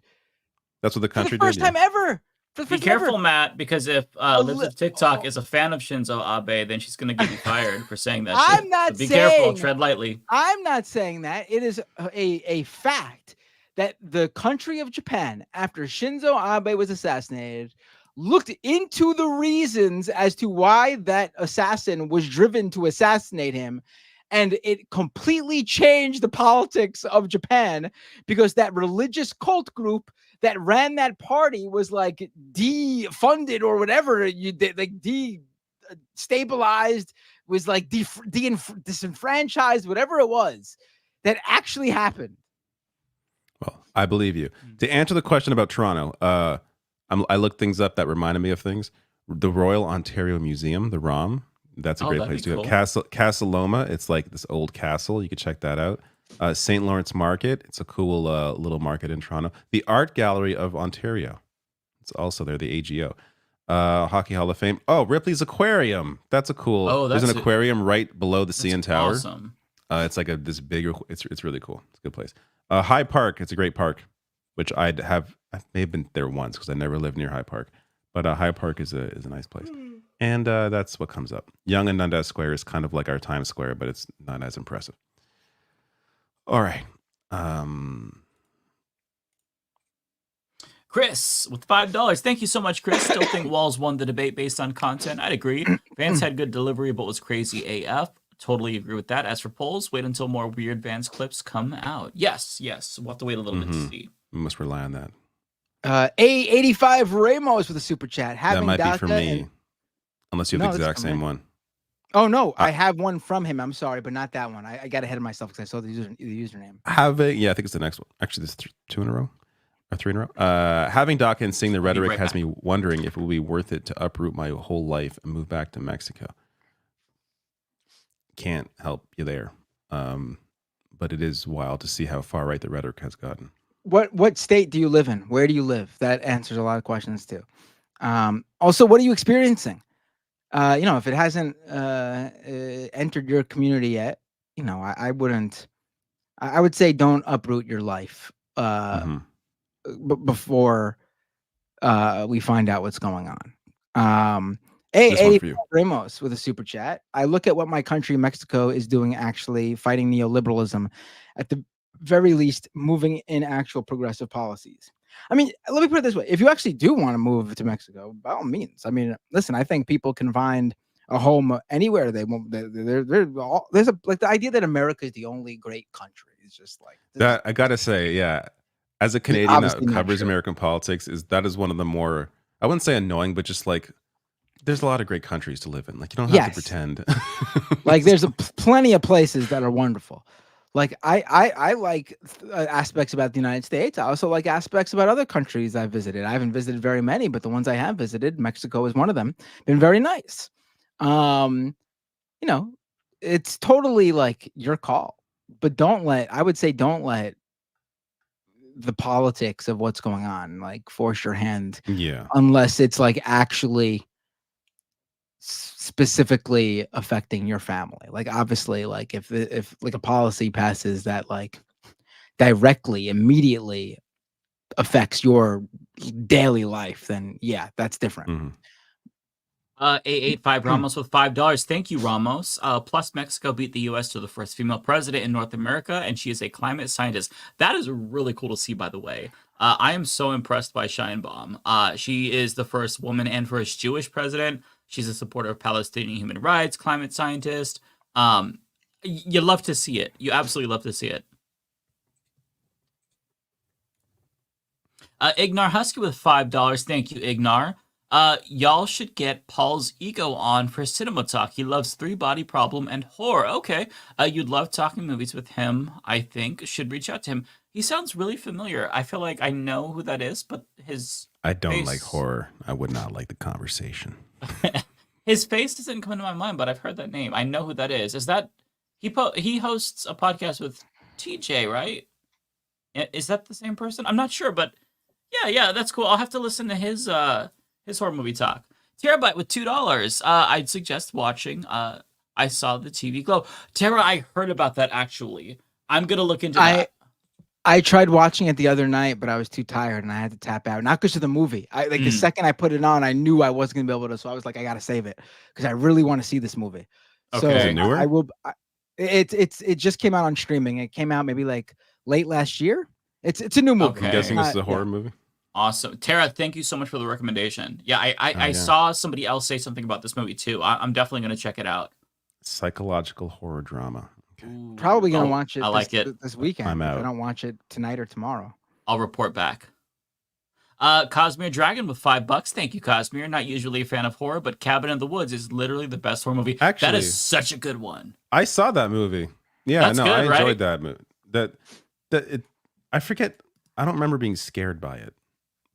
That's what the For country the first did. time ever. Be careful, Matt, because if Lives of TikTok is a fan of Shinzo Abe, then she's going to get you fired for saying that shit. I'm not So be saying, careful. Tread lightly. I'm not saying that. It is a fact that the country of Japan, after Shinzo Abe was assassinated, looked into the reasons as to why that assassin was driven to assassinate him. And it completely changed the politics of Japan because that religious cult group that ran that party was like defunded or whatever, like destabilized, was like disenfranchised, whatever it was that actually happened. Well, I believe you. To answer the question about Toronto, I looked things up that reminded me of things. The Royal Ontario Museum, the ROM, that's a great place to go. Castle Loma, it's like this old castle. You could check that out. St. Lawrence Market, it's a cool little market in Toronto. The Art Gallery of Ontario, it's also there, the AGO. Hockey Hall of Fame. Oh, Ripley's Aquarium. That's a cool. Oh, there's an aquarium right below the CN Tower. Awesome. It's like this bigger. It's really cool. It's a good place. High Park. It's a great park, which I may have been there once because I never lived near High Park. But High Park is a nice place, and that's what comes up. Yonge and Dundas Square is kind of like our Times Square, but it's not as impressive. All right. Chris with $5. Thank you so much, Chris. Still think Walls won the debate based on content. I'd agree. Vance had good delivery, but was crazy AF. Totally agree with that. As for polls, wait until more weird Vans clips come out. Yes. We'll have to wait a little bit to see. We must rely on that. A85 Ramos with a super chat. That might be for me, unless you have the exact same one. Oh no, I have one from him. I'm sorry, but not that one. I got ahead of myself because I saw the username. I think it's the next one. Actually, there's 2 in a row. Or 3 in a row. Having Doc and seeing the rhetoric has me wondering if it will be worth it to uproot my whole life and move back to Mexico. Can't help you there. But it is wild to see how far right the rhetoric has gotten. What state do you live in? Where do you live? That answers a lot of questions too. Also, what are you experiencing? If it hasn't entered your community yet, I wouldn't. I would say don't uproot your life before we find out what's going on. Ramos with a super chat. I look at what my country, Mexico, is doing, actually fighting neoliberalism, at the very least, moving in actual progressive policies. I mean, let me put it this way. If you actually do want to move to Mexico, by all means. I mean, listen, I think people can find a home anywhere they want. There's the idea that America is the only great country. It's just like that. I gotta say, yeah, as a Canadian that covers American politics, that is one of the more, I wouldn't say annoying, but just like, there's a lot of great countries to live in. Like, you don't have to pretend. Like, there's plenty of places that are wonderful. Like, I like aspects about the United States. I also like aspects about other countries I've visited. I haven't visited very many, but the ones I have visited, Mexico is one of them, been very nice. It's totally like your call, but I would say don't let the politics of what's going on like force your hand. Yeah. Unless it's like actually specifically affecting your family. Like, obviously, like if like a policy passes that like directly, immediately affects your daily life, then yeah, that's different. A85 Ramos with $5. Thank you, Ramos. Plus, Mexico beat the U.S. to the first female president in North America, and she is a climate scientist. That is really cool to see, by the way. I am so impressed by Sheinbaum. She is the first woman and first Jewish president. She's a supporter of Palestinian human rights, climate scientist. You love to see it. You absolutely love to see it. Ignar Husky with $5. Thank you, Ignar. Y'all should get Paul's ego on for Cinema Talk. He loves Three Body Problem and horror. Okay. You'd love talking movies with him, I think. Should reach out to him. He sounds really familiar. I feel like I know who that is, but I don't like horror. I would not like the conversation. His face doesn't come into my mind, but I've heard that name. I know who that is. Is that he hosts a podcast with TJ, right? Is that the same person? I'm not sure, but yeah, that's cool. I'll have to listen to his horror movie talk. Terabyte with $2. I'd suggest watching. I saw the TV Glow. Tara, I heard about that actually. I'm gonna look into that. I tried watching it the other night, but I was too tired and I had to tap out. Not because of the movie. The second I put it on, I knew I wasn't gonna be able to. So I was like, I gotta save it because I really want to see this movie. Okay. So is it newer? I will. It just came out on streaming. It came out maybe like late last year. It's a new movie. Okay. I'm guessing this is a horror movie. Awesome. Tara, thank you so much for the recommendation. Yeah, I saw somebody else say something about this movie too. I'm definitely going to check it out. Psychological horror drama. Okay. Probably going to watch it. I like it. This weekend. I'm out. I don't watch it tonight or tomorrow. I'll report back. Cosmere Dragon with $5. Thank you, Cosmere. Not usually a fan of horror, but Cabin in the Woods is literally the best horror movie. Actually, that is such a good one. I saw that movie. Yeah, That's good, I enjoyed right? that movie. I forget. I don't remember being scared by it.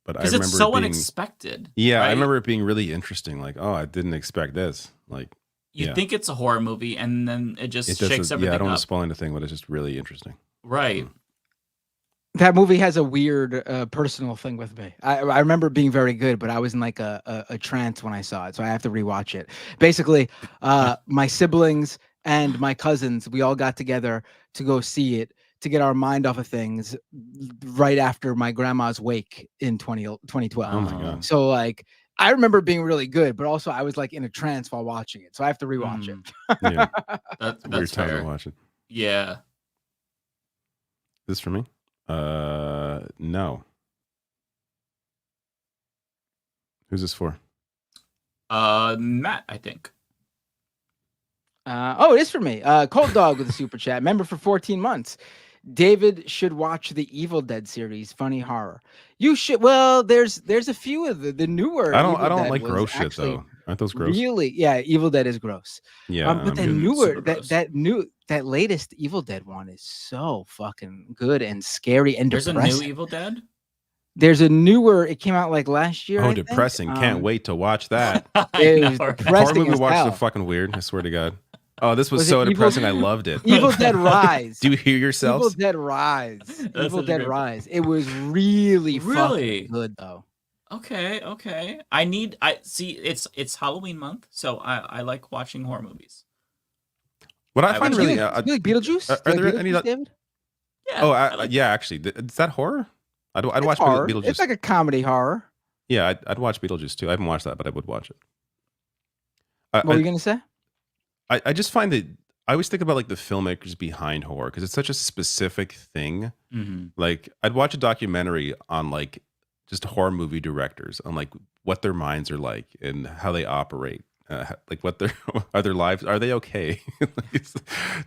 Because it's so unexpected. Yeah, right? I remember it being really interesting. Like, oh, I didn't expect this. Like, you think it's a horror movie, and then it just shakes everything up. Yeah, I don't want up. to spoil anything, but it's just really interesting. Right. That movie has a weird personal thing with me. I remember it being very good, but I was in like a trance when I saw it, so I have to rewatch it. Basically, my siblings and my cousins, we all got together to go see it, to get our mind off of things right after my grandma's wake in 2012. Oh my God. So like, I remember it being really good, but also I was like in a trance while watching it. So I have to rewatch it. Yeah. That's Weird time fair. to watch it. Yeah. This for me? No. Who's this for? Matt, I think. Oh, it is for me. Cold Dog with a super chat. Member for 14 months. David should watch the Evil Dead series, funny horror. You should. Well, there's a few of the newer. I Evil don't Dead like was gross shit actually though. Aren't those gross? Really, yeah. Evil Dead is gross. Yeah, but the newer that latest Evil Dead one is so fucking good and scary and There's depressing. a new Evil Dead. There's a newer. It came out like last year. Oh, I depressing! think. Can't wait to watch that. It was Horror depressing movie as watched so hell. fucking weird. I swear to God. Oh, this was Was it so Evil- depressing. I loved it. Evil Dead Rise. Do you hear yourselves? Evil Dead Rise. That's Evil such a Dead great- Rise. It was really Really? fucking good though. Okay. I see. It's Halloween month, so I like watching horror movies. What I find Do you really like Beetlejuice? are Do you there like any? Beetlejuice, David? Yeah. Yeah, actually, is that horror? I'd watch Horror. Beetlejuice. It's like a comedy horror. Yeah, I'd watch Beetlejuice too. I haven't watched that, but I would watch it. What were you gonna say? I just find that I always think about like the filmmakers behind horror because it's such a specific thing. Like I'd watch a documentary on like just horror movie directors on like what their minds are like and how they operate. Like what their are their lives, are they okay?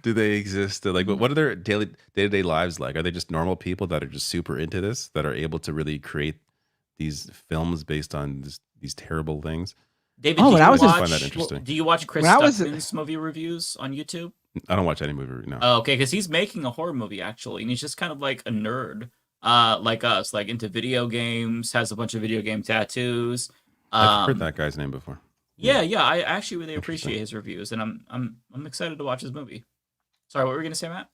Do they exist? Like what are their day-to-day lives like? Are they just normal people that are just super into this, that are able to really create these films based on these terrible things? David, I find find that interesting. Do you watch Chris When I was- Stuckman's movie reviews on YouTube? I don't watch any movie no. Oh, okay, because he's making a horror movie actually, and he's just kind of like a nerd, like us, like into video games, has a bunch of video game tattoos. I've heard that guy's name before. Yeah, I actually really appreciate his reviews, and I'm excited to watch his movie. Sorry, what were you gonna say, Matt?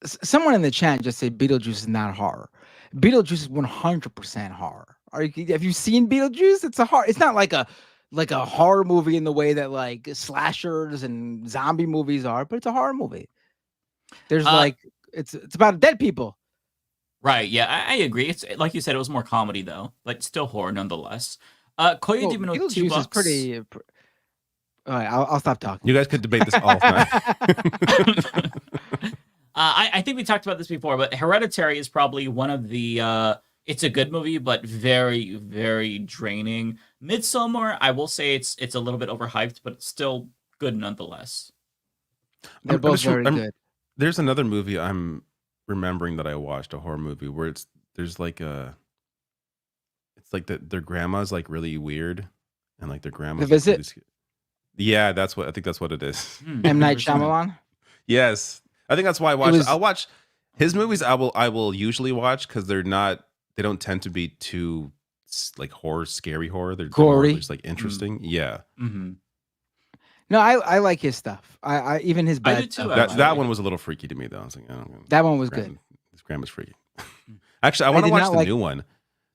Someone in the chat just said Beetlejuice is not horror. Beetlejuice is 100% horror. Have you seen Beetlejuice? It's a horror. It's not like a horror movie in the way that like slashers and zombie movies are, but it's a horror movie. There's it's about dead people. Right. Yeah, I agree. It's like you said, it was more comedy though, but still horror nonetheless. Koya Demon with $2. Beetlejuice is pretty. All right, I'll stop talking. You guys could debate this all night. I think we talked about this before, but Hereditary is probably one of the. It's a good movie, but very, very draining. Midsommar, I will say it's a little bit overhyped, but still good nonetheless. They're both very good. There's another movie I'm remembering that I watched, a horror movie where there's like it's like their grandma's like really weird, and like their grandma's. The Visit? Yeah, I think that's what it is. M. Night Shyamalan. Yes, I think that's why I watched it. I'll watch his movies. I will usually watch because they don't tend to be too like scary horror. They're gory, just like interesting. Yeah. Mm-hmm. No, I like his stuff. I even his bad. I do too. That one was a little freaky to me though. I was like, that one was good. His grandma's freaky. Actually, I want to watch the new one.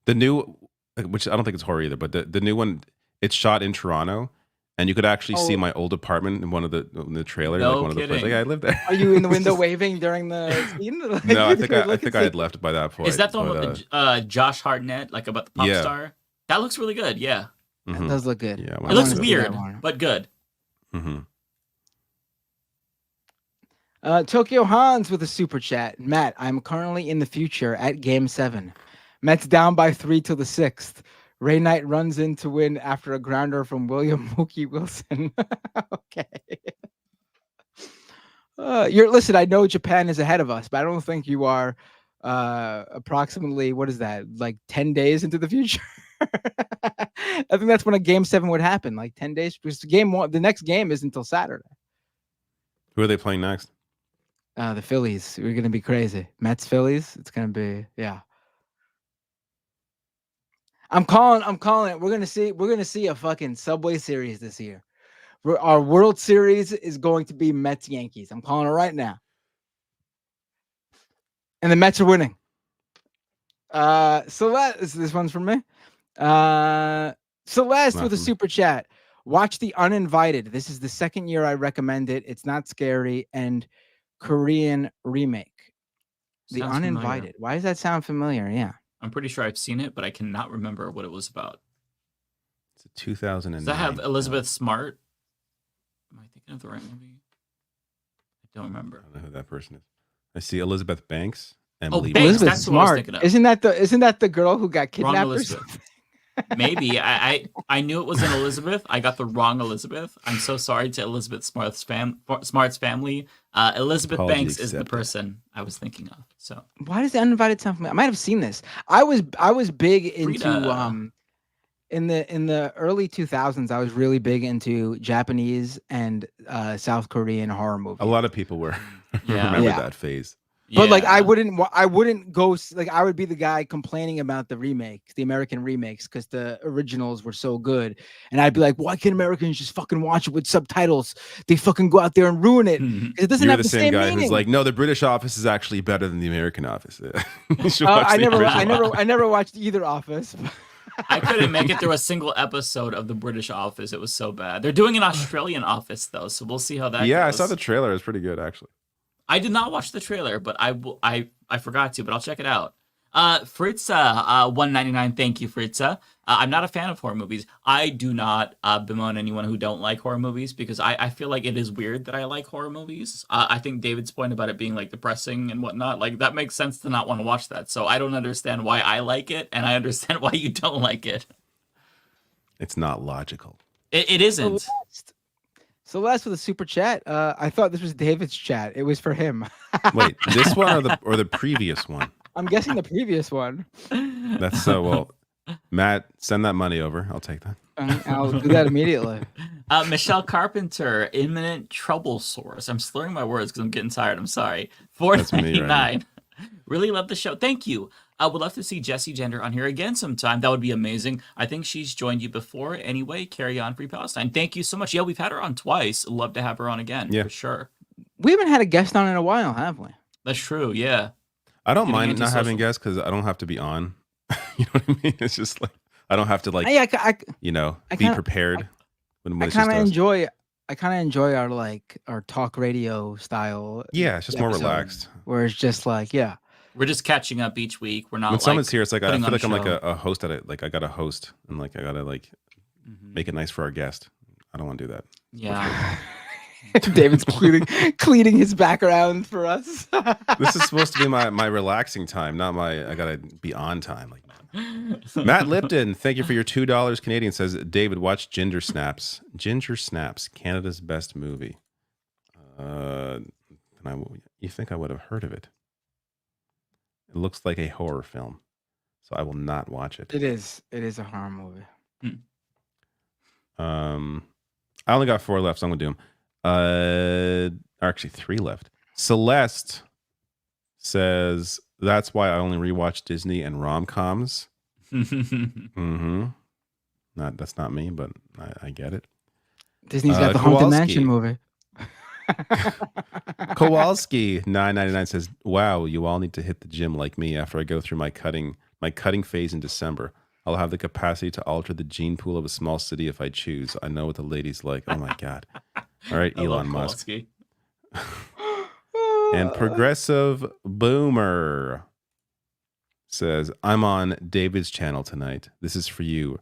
The new, which I don't think it's horror either, but the new one. It's shot in Toronto. And you could actually see my old apartment in in the trailer. No like one of the places. Like, I lived there. Are you in the window waving during the scene? Like, no, I think I had left by that point. Is that the one with Josh Hartnett, like about the pop star? That looks really good. Yeah, that does look good. Yeah, it looks weird, but good. Tokyo Hans with a super chat. Matt, I'm currently in the future at Game 7. Mets down by 3 till the 6th. Ray Knight runs in to win after a grounder from William Mookie Wilson. Okay. Listen, I know Japan is ahead of us, but I don't think you are approximately, what is that, like 10 days into the future? I think that's when a Game 7 would happen, like 10 days. Because the next game is until Saturday. Who are they playing next? The Phillies. We're going to be crazy. Mets, Phillies. It's going to be, yeah. I'm calling it. We're gonna see a fucking Subway Series this year. Our World Series is going to be Mets Yankees. I'm calling it right now. And the Mets are winning. Celeste, this one's from me. Celeste with a super chat. Watch The Uninvited. This is the second year I recommend it. It's not scary and Korean remake. The Uninvited. Familiar. Why does that sound familiar? Yeah. I'm pretty sure I've seen it, but I cannot remember what it was about. It's a 2009. Does that have Elizabeth Smart? Am I thinking of the right movie? I don't remember. I don't know who that person is. I see Elizabeth Banks. Banks. Elizabeth That's what I was Smart. thinking of. Isn't that the girl who got kidnapped or something? Maybe. I knew it was an Elizabeth. I got the wrong Elizabeth. I'm so sorry to Elizabeth Smart's family. Elizabeth Apology Banks is the accepted. person I was thinking of. So Why does the uninvited sound familiar? I might have seen this. I was big into Frida. in the early 2000s. I was really big into Japanese and South Korean horror movies. A lot of people were Yeah. remember Yeah. that phase. But like I Yeah. wouldn't go like I would be the guy complaining about the remakes, the American remakes, because the originals were so good, and I'd be like, why can't Americans just fucking watch it with subtitles? They fucking go out there and ruin it. 'Cause it doesn't You're have the the same guy meaning. who's like, no, the British Office is actually better than the American Office. You should Oh, watch I the original never Office. I never watched either Office. I couldn't make it through a single episode of the British Office. It was so bad. They're doing an Australian Office though, so we'll see how that Yeah, I goes. saw the trailer. It was pretty good, actually. I did not watch the trailer, but I forgot to, but I'll check it out. Fritza, 199. Thank you, Fritza. I'm not a fan of horror movies. I do not bemoan anyone who don't like horror movies because I feel like it is weird that I like horror movies. I think David's point about it being like depressing and whatnot, like that makes sense to not want to watch that. So I don't understand why I like it, and I understand why you don't like it. It's not logical. It isn't. Celeste with a super chat. I thought this was David's chat. It was for him. Wait, this one or the previous one? I'm guessing the previous one. That's so well. Matt, send that money over. I'll take that. I'll do that immediately. Michelle Carpenter, imminent trouble source. I'm slurring my words because I'm getting tired. I'm sorry. That's me right now. $4.99. Really love the show. Thank you. I would love to see Jessie Gender on here again sometime. That would be amazing. I think she's joined you before. Anyway, carry on, Free Palestine. Thank you so much. Yeah, we've had her on twice. Love to have her on again, for sure. We haven't had a guest on in a while, have we? That's true, yeah. I don't Getting mind not antisocial. having guests because I don't have to be on. You know what I mean? It's just like I don't have to like I be kinda- prepared. When I it's just kind of us. enjoy our talk radio style. Yeah, it's just more episode, relaxed. Where it's just like, We're just catching up each week. We're not When someone's here, it's like I putting feel on like I'm like show. a host at it. Like I got to host and like I got to like make it nice for our guest. I don't want to do that. Yeah. David's cleaning his background for us. This is supposed to be my relaxing time, not my I gotta be on time. Like Matt Lipton, thank you for your $2 Canadian. Says David, watch Ginger Snaps. Ginger Snaps, Canada's best movie. You think I would have heard of it? It looks like a horror film, so I will not watch it. It is a horror movie. I only got 4 left, so I'm gonna do them. Actually 3 left. Celeste says that's why I only rewatch Disney and rom-coms. That's not me, but I get it. Disney's got the Haunted Kowalski. Mansion movie. Kowalski 999 says, "Wow, you all need to hit the gym like me after I go through my cutting phase in December. I'll have the capacity to alter the gene pool of a small city if I choose. I know what the ladies like." Oh my god! All right, I love Elon Musk. Kowalski. And Progressive Boomer says, "I'm on David's channel tonight. This is for you."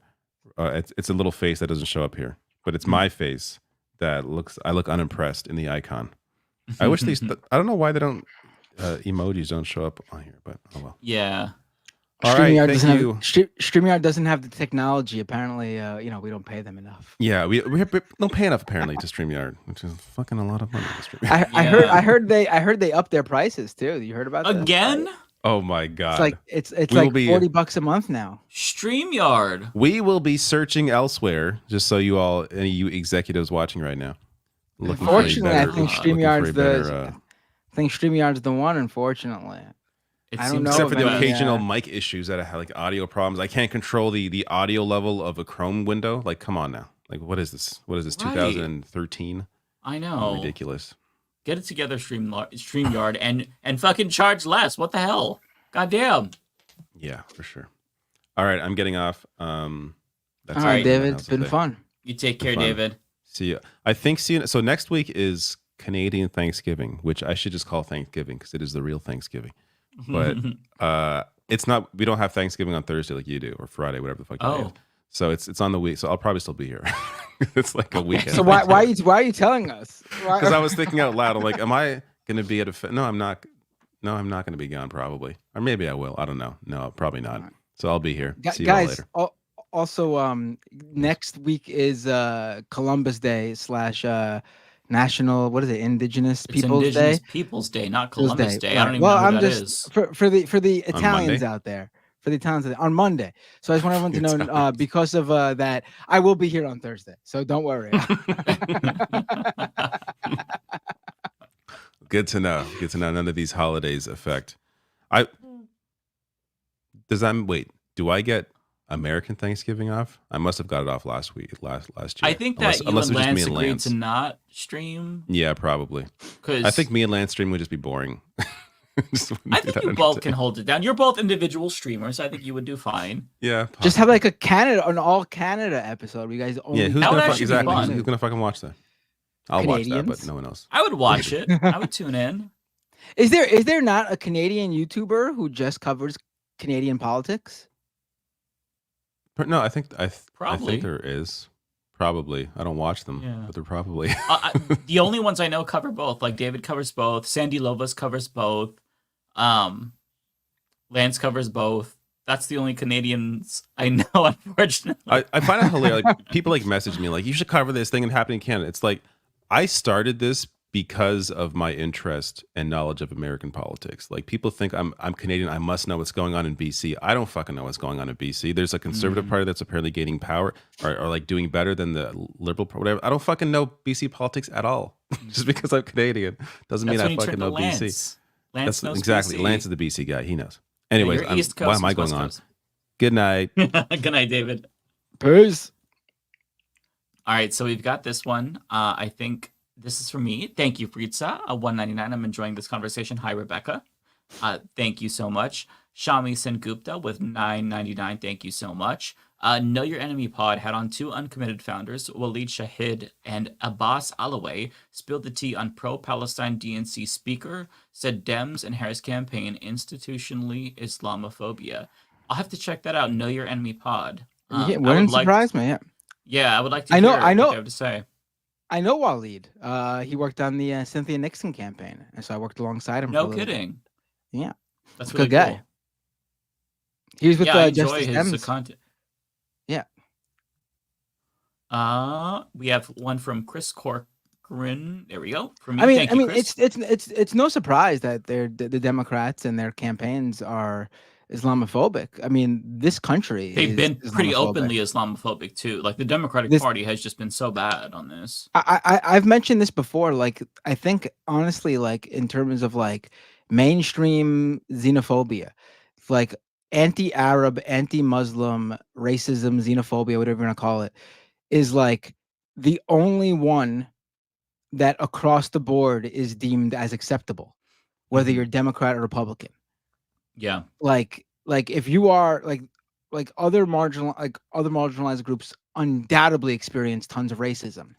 It's a little face that doesn't show up here, but it's my face that I look unimpressed in the icon. I wish these. I don't know why they don't emojis don't show up on here, but oh well. Yeah. All right, StreamYard thank doesn't you. have StreamYard doesn't have the technology. Apparently, we don't pay them enough. Yeah, we don't pay enough apparently to StreamYard, which is fucking a lot of money. To StreamYard. I heard they upped their prices too. You heard about that? Again? Oh my god! It's like it's We will like be- $40 a month now. StreamYard. We will be searching elsewhere, just so you all, any of you executives watching right now. Looking for a Unfortunately, I better- think looking for StreamYard's a better, StreamYard's the one. Unfortunately, I don't know. Except of for the any, occasional mic issues that I have, like audio problems. I can't control the audio level of a Chrome window. Like, come on now. Like, what is this? What is this? Right. 2013? I know. Ridiculous. Get it together, StreamYard, and fucking charge less. What the hell? Goddamn. Yeah, for sure. All right, I'm getting off. That's all right, David. It's been fun. You take care, Fun. David. See you. I think so next week is Canadian Thanksgiving, which I should just call Thanksgiving because it is the real Thanksgiving. But it's not. We don't have Thanksgiving on Thursday like you do, or Friday, whatever the fuck. You do. So it's on the week. So I'll probably still be here. It's like a weekend. So why are you telling us? Because I was thinking out loud. I'm like, am I going to be at a? No, I'm not. No, I'm not going to be gone. Probably, or maybe I will. I don't know. No, probably not. So I'll be here. See you all Guys, later. Also, next week is Columbus Day / National, what is it, Indigenous It's Peoples Indigenous Day? Peoples Day, not Columbus Day. I Right. don't even Well, know who I'm that just is. for the On Italians Monday? out there, for the Italians on Monday. So I just want everyone to know Italians. because of that, I will be here on Thursday. So don't worry. Good to know. Good to know. None of these holidays affect. Do I get American Thanksgiving off? I must have got it off last year. I think that you and Lance agreed to not stream. Yeah, probably. I think me and Lance stream would just be boring. I think you both can hold it down. You're both individual streamers. I think you would do fine. Yeah. Just have like an all Canada episode. Where you guys only. Yeah, who's gonna fucking watch that? I'll watch that, but no one else. I would watch it. I would tune in. Is there not a Canadian YouTuber who just covers Canadian politics? No, I think Probably. there is. Probably. I don't watch them, but they're probably. The only ones I know cover both. Like David covers both. Sandy Lovas covers both. Lance covers both. That's the only Canadians I know, unfortunately. I find it hilarious. Like, people like message me like, you should cover this thing and happening in Canada. It's like, I started this because of my interest and knowledge of American politics. Like, people think I'm Canadian. I must know what's going on in BC. I don't fucking know what's going on in BC. There's a conservative party that's apparently gaining power or like doing better than the liberal party, whatever. I don't fucking know BC politics at all. Just because I'm Canadian doesn't mean I fucking know BC. Lance knows exactly. BC. Lance is the BC guy. He knows. Anyways, You're East Coast, why am I going West on? Coast. Good night. Good night, David. Peace. All right, so we've got this one. I think this is for me. Thank you, Fritza. $1.99. I'm enjoying this conversation. Hi, Rebecca. Thank you so much. Shami Sengupta with $9.99. Thank you so much. Know Your Enemy Pod had on 2 uncommitted founders, Waleed Shahid and Abbas Alaway, spilled the tea on pro-Palestine DNC speaker, said Dems and Harris campaign institutionally Islamophobia. I'll have to check that out. Know Your Enemy Pod. Wouldn't surprise me. Yeah. Yeah, I would like to I know. what they have to say. I know Waleed. He worked on the Cynthia Nixon campaign, and so I worked alongside him. No kidding. Yeah, that's a really good guy. cool. He was with I enjoy Justice his Dems. content. Yeah. We have one from Chris Corcoran. There we go. From me. I mean, Thank you, Chris. it's no surprise that the Democrats and their campaigns are Islamophobic. I mean, this country They've been pretty Islamophobic. openly Islamophobic too. Like the Democratic Party has just been so bad on this. I've mentioned this before. Like, I think honestly, like in terms of like mainstream xenophobia, like anti-Arab, anti-Muslim, racism, xenophobia, whatever you want to call it, is like the only one that across the board is deemed as acceptable, whether you're Democrat or Republican. Yeah. Like if you are like other marginalized groups undoubtedly experience tons of racism,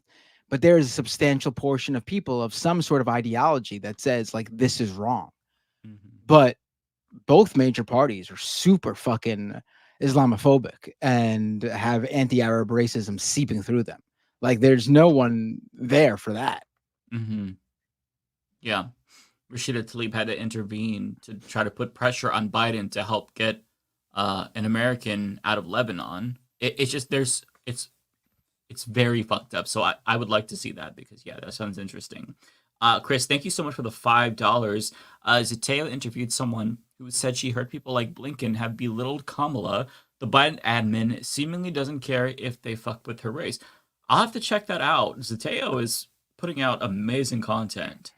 but there is a substantial portion of people of some sort of ideology that says like this is wrong. But both major parties are super fucking Islamophobic and have anti-Arab racism seeping through them. Like there's no one there for that. Yeah. Rashida Tlaib had to intervene to try to put pressure on Biden to help get an American out of Lebanon. It's just it's very fucked up. So I would like to see that because that sounds interesting. Chris, thank you so much for the $5. Zateo interviewed someone who said she heard people like Blinken have belittled Kamala. The Biden admin seemingly doesn't care if they fuck with her race. I'll have to check that out. Zateo is putting out amazing content.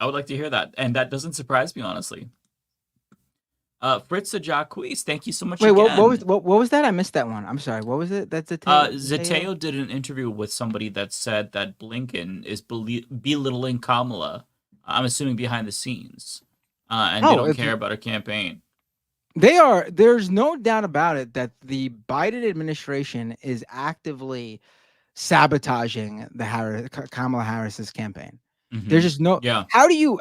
I would like to hear that, and that doesn't surprise me, honestly. Fritza Jacques, thank you so much. Wait, again. what was that? I missed that one. I'm sorry. What was it? That's Zateo. Zateo did an interview with somebody that said that Blinken is belittling Kamala. I'm assuming behind the scenes, and they don't care about her campaign. They are. There's no doubt about it that the Biden administration is actively sabotaging the Kamala Harris's campaign. There's just no. Yeah. How do you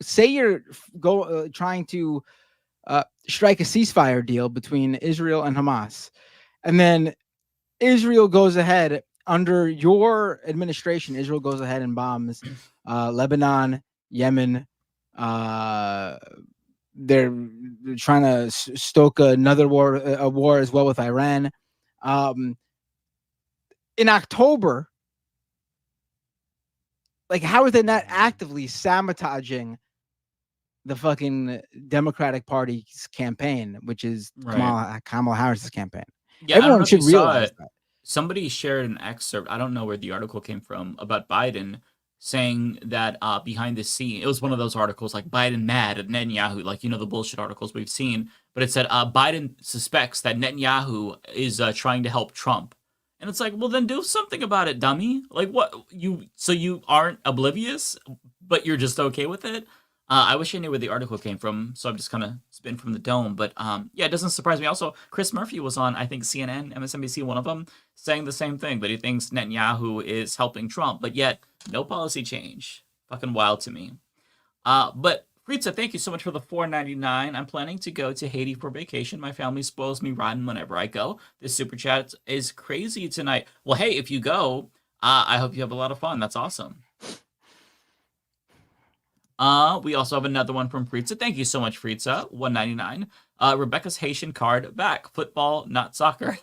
say you're trying to strike a ceasefire deal between Israel and Hamas, and then Israel goes ahead under your administration? Israel goes ahead and bombs Lebanon, Yemen, their trying to stoke another war, a war as well with Iran. In October, like, how are they not actively sabotaging the fucking Democratic Party's campaign, which is Kamala Harris's campaign? Yeah, Everyone I don't know if should you saw realize it. that. Somebody shared an excerpt. I don't know where the article came from about Biden saying that behind the scene, it was one of those articles like Biden mad at Netanyahu, like, you know, the bullshit articles we've seen. But it said Biden suspects that Netanyahu is trying to help Trump. And it's like, well, then do something about it, dummy. Like, what so you aren't oblivious, but you're just okay with it? I wish I knew where the article came from, so I'm just kind of spin from the dome. But yeah, it doesn't surprise me. Also, Chris Murphy was on, I think, CNN, MSNBC, one of them, saying the same thing, that he thinks Netanyahu is helping Trump, but yet no policy change. Fucking wild to me. But Fritza, thank you so much for the $4.99. I'm planning to go to Haiti for vacation. My family spoils me rotten whenever I go. This super chat is crazy tonight. Well, hey, if you go, I hope you have a lot of fun. That's awesome. We also have another one from Fritza. Thank you so much, Fritza. $1.99. Rebecca's Haitian card back. Football, not soccer.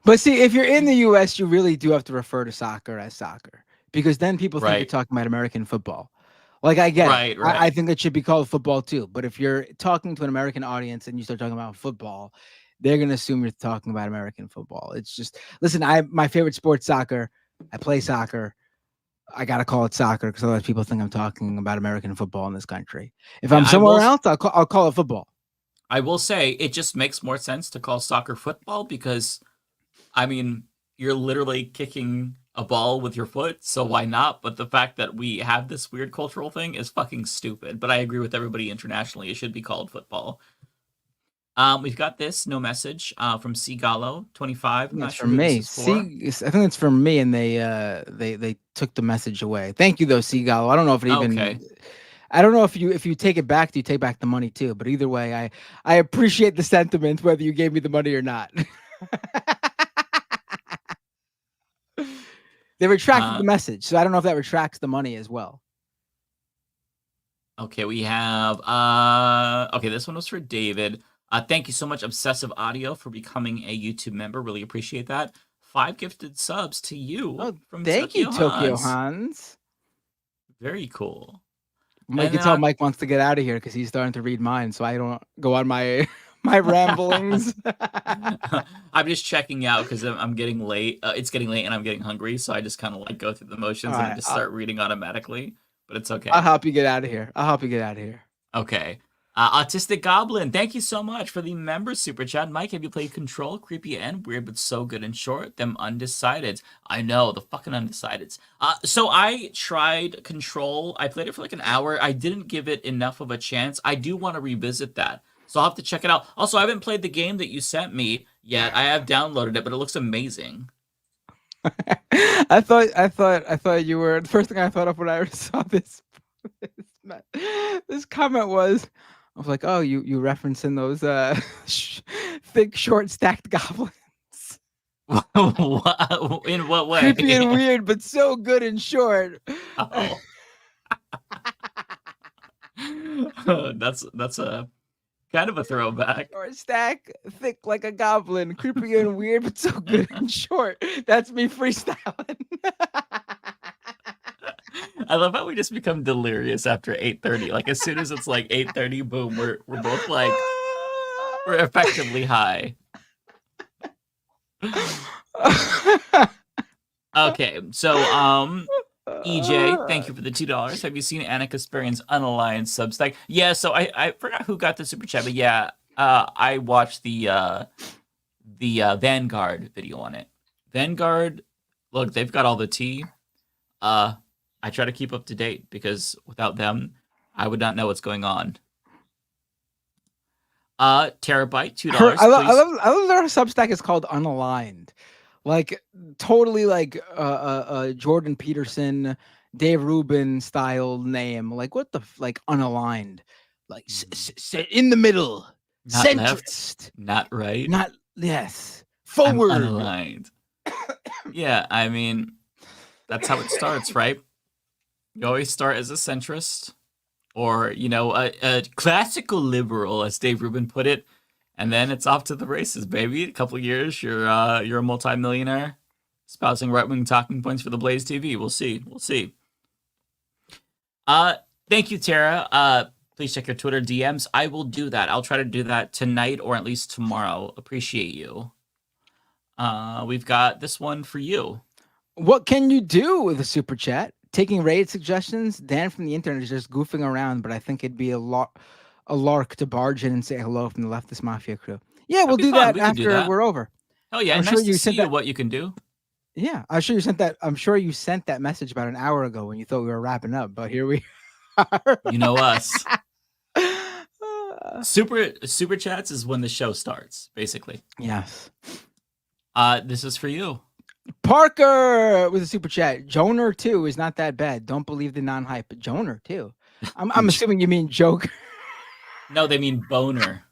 But see, if you're in the U.S., you really do have to refer to soccer as soccer, because then people think you're talking about American football. Like, I get it. I think it should be called football too. But if you're talking to an American audience and you start talking about football, they're gonna assume you're talking about American football. It's just, listen, my favorite sport's soccer. I play soccer. I gotta call it soccer because otherwise people think I'm talking about American football in this country. If I'm somewhere else, I'll call it football. I will say it just makes more sense to call soccer football because, I mean, you're literally kicking a ball with your foot, so why not? But the fact that we have this weird cultural thing is fucking stupid. But I agree with everybody internationally. It should be called football. We've got this no message from Seagallo 25. I'm not It's sure for who me. this is for. I think it's for me, and they took the message away. Thank you though, Seagallo. I don't know if it even. Okay. I don't know if you take it back, do you take back the money too? But either way, I appreciate the sentiment, whether you gave me the money or not. They retracted the message, so I don't know if that retracts the money as well. Okay, we have okay, this one was for David. Thank you so much, Obsessive Audio, for becoming a YouTube member. Really appreciate that. 5 gifted subs to you from Thank you, Tokyo Hans. Hans. Very cool. You can tell Mike wants to get out of here because he's starting to read mine, so I don't go on my my ramblings. I'm just checking out because I'm getting late. It's getting late and I'm getting hungry, so I just kind of like go through the motions and I just start reading automatically. But it's okay. I'll help you get out of here. Okay. Autistic Goblin, thank you so much for the member super chat. Mike, have you played Control? Creepy and weird, but so good and short. Them undecideds. I know, the fucking undecideds. So I tried Control. I played it for like an hour. I didn't give it enough of a chance. I do want to revisit that. So I'll have to check it out. Also, I haven't played the game that you sent me yet. I have downloaded it, but it looks amazing. I thought you were the first thing I thought of when I saw this comment was, I was like, oh, you referencing those thick, short, stacked goblins. In what way? Creepy and weird, but so good and short. Oh. That's a kind of a throwback. Short stack, thick like a goblin, creepy and weird, but so good and short. That's me freestyling. I love how we just become delirious after 8:30. Like as soon as it's like 8:30, boom, we're both like we're effectively high. Okay, so EJ, thank you for the $2. Have you seen Anna Kasparian's Unaligned Substack? Yeah, so I forgot who got the super chat, but yeah, I watched the Vanguard video on it. Vanguard, look, they've got all the tea. I try to keep up to date because without them, I would not know what's going on. Terabyte, $2. I love their Substack is called Unaligned. Like totally like Jordan Peterson, Dave Rubin style name. Like what the like unaligned, like in the middle, not centrist, left, not right, not yes, forward, I'm unaligned. Yeah, I mean that's how it starts, right? You always start as a centrist, or a classical liberal, as Dave Rubin put it, and then it's off to the races, baby. A couple years, you're a multimillionaire, espousing right-wing talking points for the Blaze TV. We'll see. Thank you, Tara. Please check your Twitter DMs. I will do that. I'll try to do that tonight or at least tomorrow. Appreciate you. We've got this one for you. What can you do with a super chat? Taking raid suggestions. Dan from the internet is just goofing around, but I think it'd be a lark to barge in and say hello from the Leftist Mafia crew. Yeah, we'll do that after we're over. Hell yeah! I'm nice sure to you see sent that. What you can do. Yeah, I'm sure you sent that. I'm sure you sent that message about an hour ago when you thought we were wrapping up, but here we are. You know us. Super chats is when the show starts, basically. Yes. This is for you. Parker with a super chat. Joner 2 is not that bad. Don't believe the non-hype. Joner 2. I'm assuming you mean Joker. No, they mean boner.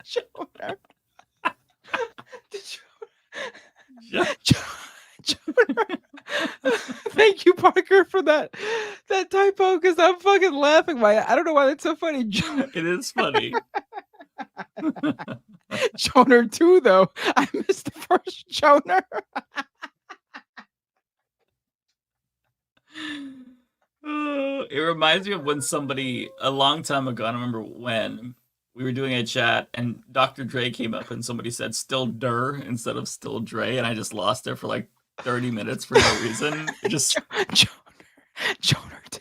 Joner. Thank you, Parker, for that typo, because I'm fucking laughing. I don't know why that's so funny. It is funny. Joner 2, though. I missed the first Joner. It reminds me of when somebody, a long time ago, I don't remember when, we were doing a chat and Dr. Dre came up and somebody said still Dur instead of still Dre, and I just lost it for like 30 minutes for no reason. Just Joner 2.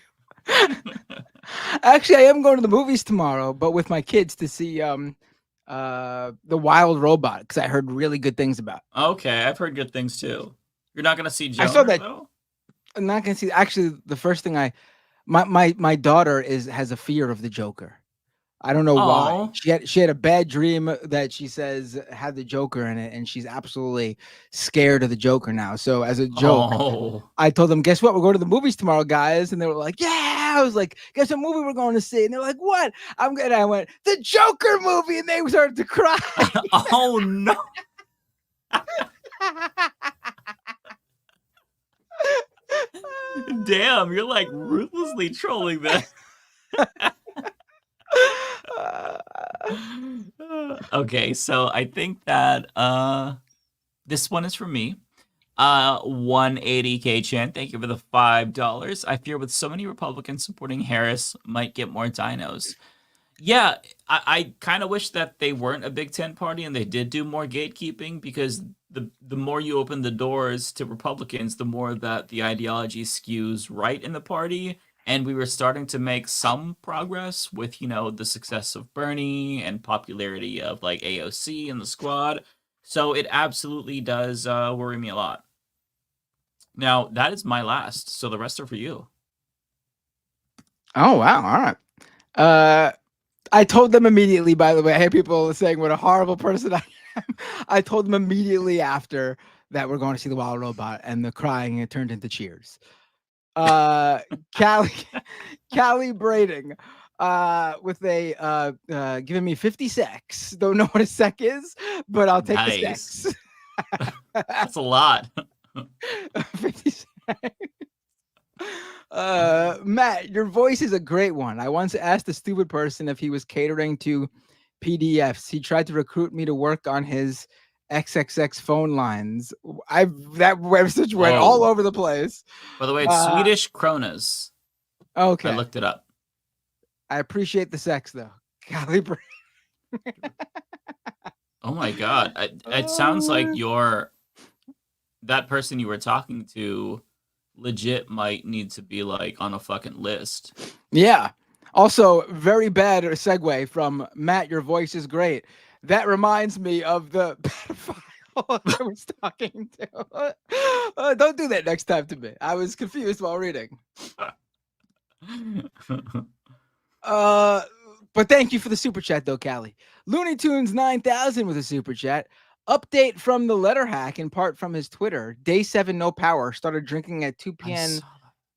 Actually, I am going to the movies tomorrow, but with my kids to see The Wild Robot, because I heard really good things about it. Okay, I've heard good things too. You're not going to see Joner, I saw that. Though? I'm not going to see. Actually, the first thing my daughter has a fear of the Joker. I don't know why. She had a bad dream that she says had the Joker in it, and she's absolutely scared of the Joker now. So as a joke, I told them, guess what? We're going to the movies tomorrow, guys. And they were like, yeah. I was like, guess what movie we're going to see? And they're like, what? I went, the Joker movie. And they started to cry. Oh, no. Damn, you're like ruthlessly trolling them. Okay, so I think that this one is for me. 180K Chan, thank you for the $5. I fear with so many Republicans supporting Harris might get more dinos. Yeah, I kind of wish that they weren't a Big Tent party and they did do more gatekeeping, because the more you open the doors to Republicans, the more that the ideology skews right in the party. And we were starting to make some progress with, the success of Bernie and popularity of like AOC and the squad. So it absolutely does worry me a lot. Now, that is my last. So the rest are for you. Oh, wow. All right. I told them immediately, by the way. I hear people saying what a horrible person I am. I told them immediately after that we're going to see The Wild Robot, and the crying, it turned into cheers. Callie Brading with a giving me 50 secs. Don't know what a sec is, but I'll take the secs. That's a lot. 50 secs. Matt, your voice is a great one. I once asked a stupid person if he was catering to PDFs. He tried to recruit me to work on his XXX phone lines. That message went all over the place. By the way, it's Swedish kronas. Okay, I looked it up. I appreciate the sex though. Golly, oh my god, it sounds like that person you were talking to legit might need to be like on a fucking list. Yeah. Also, very bad segue from Matt. Your voice is great. That reminds me of the pedophile I was talking to. Don't do that next time to me. I was confused while reading. But thank you for the super chat, though, Callie. Looney Tunes 9000 with a super chat. Update from the letter hack, in part from his Twitter. Day 7, no power. Started drinking at 2 p.m.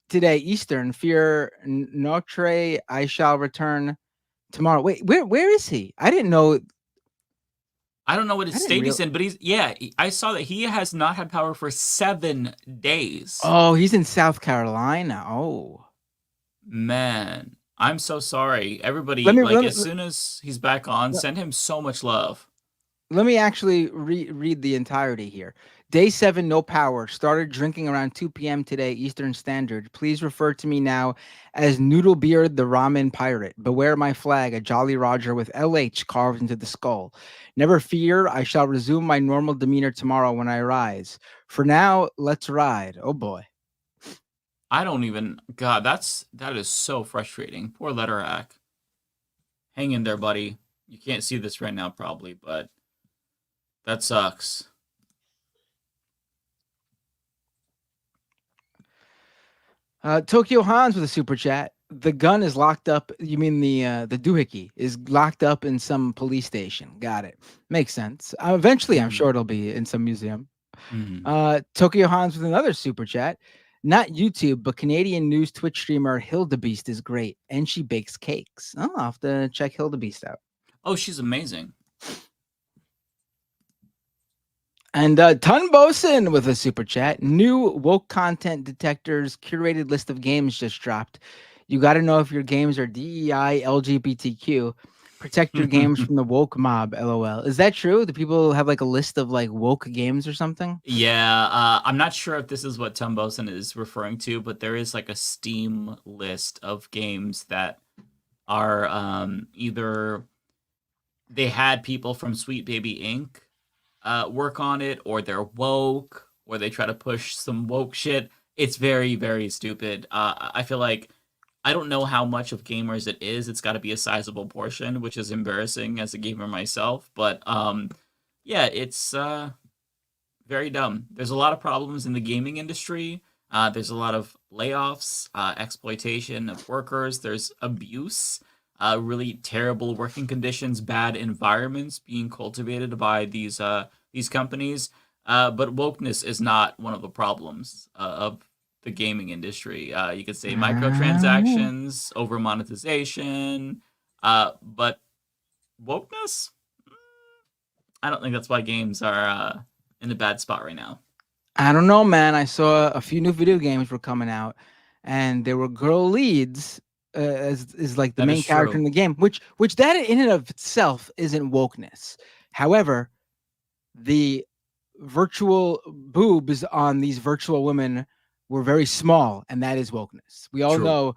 today Eastern. Fear Notre. I shall return tomorrow. Wait, where is he? I didn't know. I don't know what his state he's in, but I saw that he has not had power for 7 days. Oh, he's in South Carolina. Oh. Man, I'm so sorry. Everybody, as soon as he's back on, send him so much love. Let me actually read the entirety here. Day 7, no power. Started drinking around 2 p.m. today, Eastern Standard. Please refer to me now as Noodlebeard the Ramen Pirate. Beware my flag, a Jolly Roger with LH carved into the skull. Never fear, I shall resume my normal demeanor tomorrow when I rise. For now, let's ride. Oh boy. I don't even... God, that is so frustrating. Poor Letter Hack. Hang in there, buddy. You can't see this right now, probably, but that sucks. Tokyo Hans with a super chat. The gun is locked up. You mean the doohickey is locked up in some police station. Got it. Makes sense. Eventually, I'm sure it'll be in some museum. Tokyo Hans with another super chat. Not YouTube, but Canadian news Twitch streamer Hildebeest is great, and she bakes cakes. Oh, I'll have to check Hildebeest out. Oh, she's amazing. And Ton Bosun with a super chat. New woke content detectors curated list of games just dropped. You got to know if your games are DEI, LGBTQ. Protect your games from the woke mob, LOL. Is that true? Do people have like a list of like woke games or something? Yeah, I'm not sure if this is what Tom Boson is referring to, but there is like a Steam list of games that are either they had people from Sweet Baby Inc. Work on it, or they're woke, or they try to push some woke shit. It's very, very stupid. I feel like I don't know how much of gamers it is. It's got to be a sizable portion, which is embarrassing as a gamer myself. But yeah, it's very dumb. There's a lot of problems in the gaming industry. There's a lot of layoffs, exploitation of workers. There's abuse, really terrible working conditions, bad environments being cultivated by these companies. But wokeness is not one of the problems of the gaming industry. You could say microtransactions, over monetization, but wokeness? I don't think that's why games are in a bad spot right now. I don't know, man. I saw a few new video games were coming out, and there were girl leads as like the main character in the game, which that in and of itself isn't wokeness. However, the virtual boobs on these virtual women were very small, and that is wokeness. We all know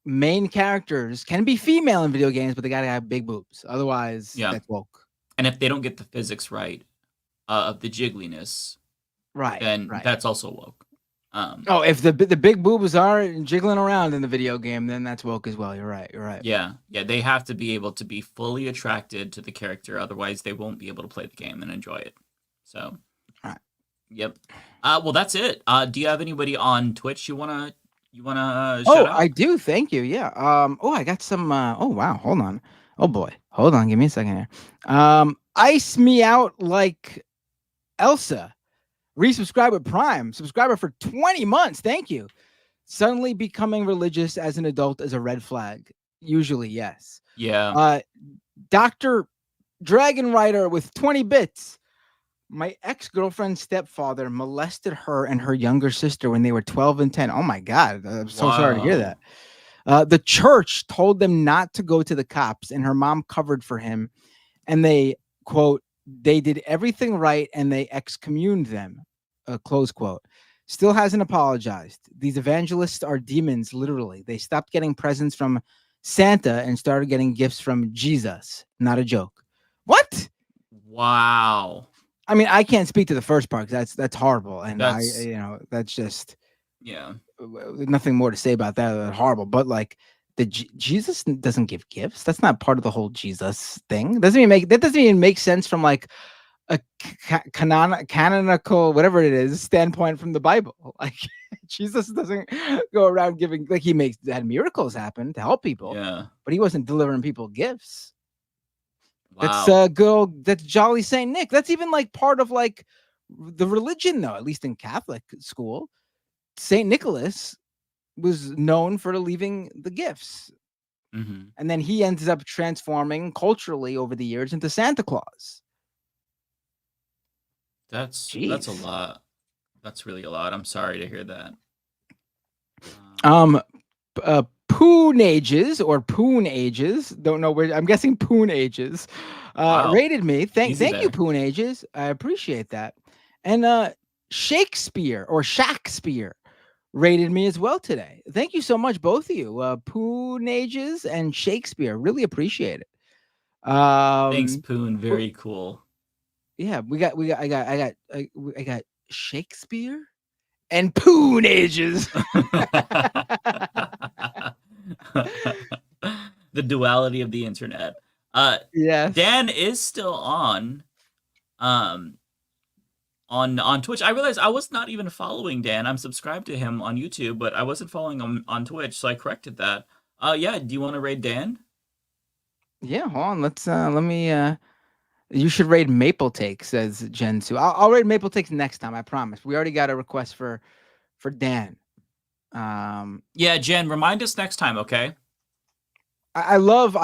main characters can be female in video games, but they gotta have big boobs. Otherwise, that's woke. And if they don't get the physics right of the jiggliness, then that's also woke. If the big boobs are jiggling around in the video game, then that's woke as well. You're right. Yeah, they have to be able to be fully attracted to the character. Otherwise, they won't be able to play the game and enjoy it. So, yep. Well, that's it. Do you have anybody on Twitch you wanna shout out? I do. Thank you. Yeah. I got some. Oh wow. Hold on. Oh boy. Hold on. Give me a second here. Ice me out like Elsa. Resubscribe with Prime. Subscriber for 20 months. Thank you. Suddenly becoming religious as an adult is a red flag. Usually, yes. Yeah. Dr. Dragon Rider with 20 bits. My ex-girlfriend's stepfather molested her and her younger sister when they were 12 and 10. Oh my God. I'm so sorry to hear that. The church told them not to go to the cops, and her mom covered for him. And they, quote, they did everything right and they excommuned them, close quote. Still hasn't apologized. These evangelists are demons, literally. They stopped getting presents from Santa and started getting gifts from Jesus. Not a joke. What? Wow. I mean, I can't speak to the first part because that's horrible, and that's just nothing more to say about that than horrible. But like, Jesus doesn't give gifts. That's not part of the whole Jesus thing. That doesn't even make sense from like a canonical whatever it is standpoint from the Bible. Like, Jesus doesn't go around giving, like, he had miracles happen to help people, but he wasn't delivering people gifts. Wow. That's Jolly Saint Nick. That's even like part of like the religion, though, at least in Catholic school. Saint Nicholas was known for leaving the gifts. Mm-hmm. And then he ends up transforming culturally over the years into Santa Claus. That's a lot. That's really a lot. I'm sorry to hear that. Poon Ages or Poon Ages. Don't know where. I'm guessing Poon Ages. Rated me. Thank you, Poon Ages. I appreciate that. And Shakespeare or Shakespeare rated me as well today. Thank you so much, both of you. Poon Ages and Shakespeare. Really appreciate it. Thanks, Poon. Very cool. Yeah, I got Shakespeare and Poon Ages. The duality of the internet. Yes. Dan is still on Twitch. I realized I was not even following Dan. I'm subscribed to him on YouTube, but I wasn't following him on Twitch, so I corrected that. Yeah, do you want to raid Dan? Yeah, hold on. Let me you should raid Maple Take, says Jen Sue. I'll raid Maple Takes next time, I promise. We already got a request for Dan. Yeah, Jen, remind us next time, okay? I love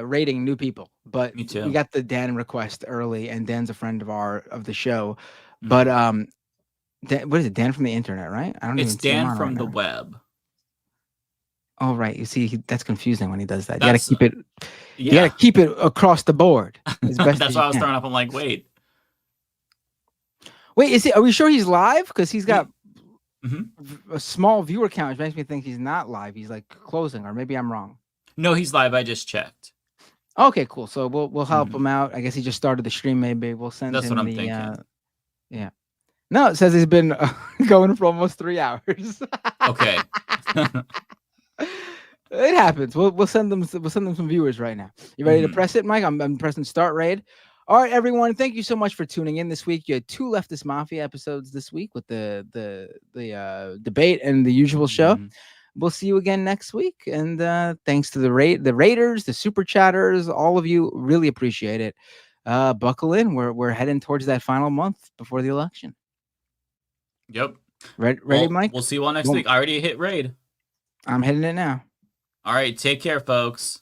rating new people, but me too. We got the Dan request early, and Dan's a friend of the show. But what is it? Dan from the internet, right? I don't It's even see Dan him on from right the now. web. Oh, right. You see, that's confusing when he does that. You got to keep it. Yeah. You got to keep it across the board. As best That's as why you I was can. throwing up. I'm like, wait, are we sure he's live? Because he's got Mm-hmm. a small viewer count, which makes me think he's not live. He's like closing, or maybe I'm wrong. No, he's live. I just checked. Okay, cool. So we'll help him out. I guess he just started the stream. Maybe we'll send That's him what I'm the. thinking. Yeah. No, it says he's been going for almost 3 hours. Okay. It happens. We'll send them some viewers right now. You ready to press it, Mike? I'm pressing start raid. All right, everyone. Thank you so much for tuning in this week. You had 2 Leftist Mafia episodes this week with the debate and the usual show. We'll see you again next week. And thanks to the raiders, the super chatters, all of you. Really appreciate it. Buckle in. We're heading towards that final month before the election. Yep. Ready, Mike? We'll see you all next week. I already hit raid. I'm hitting it now. All right. Take care, folks.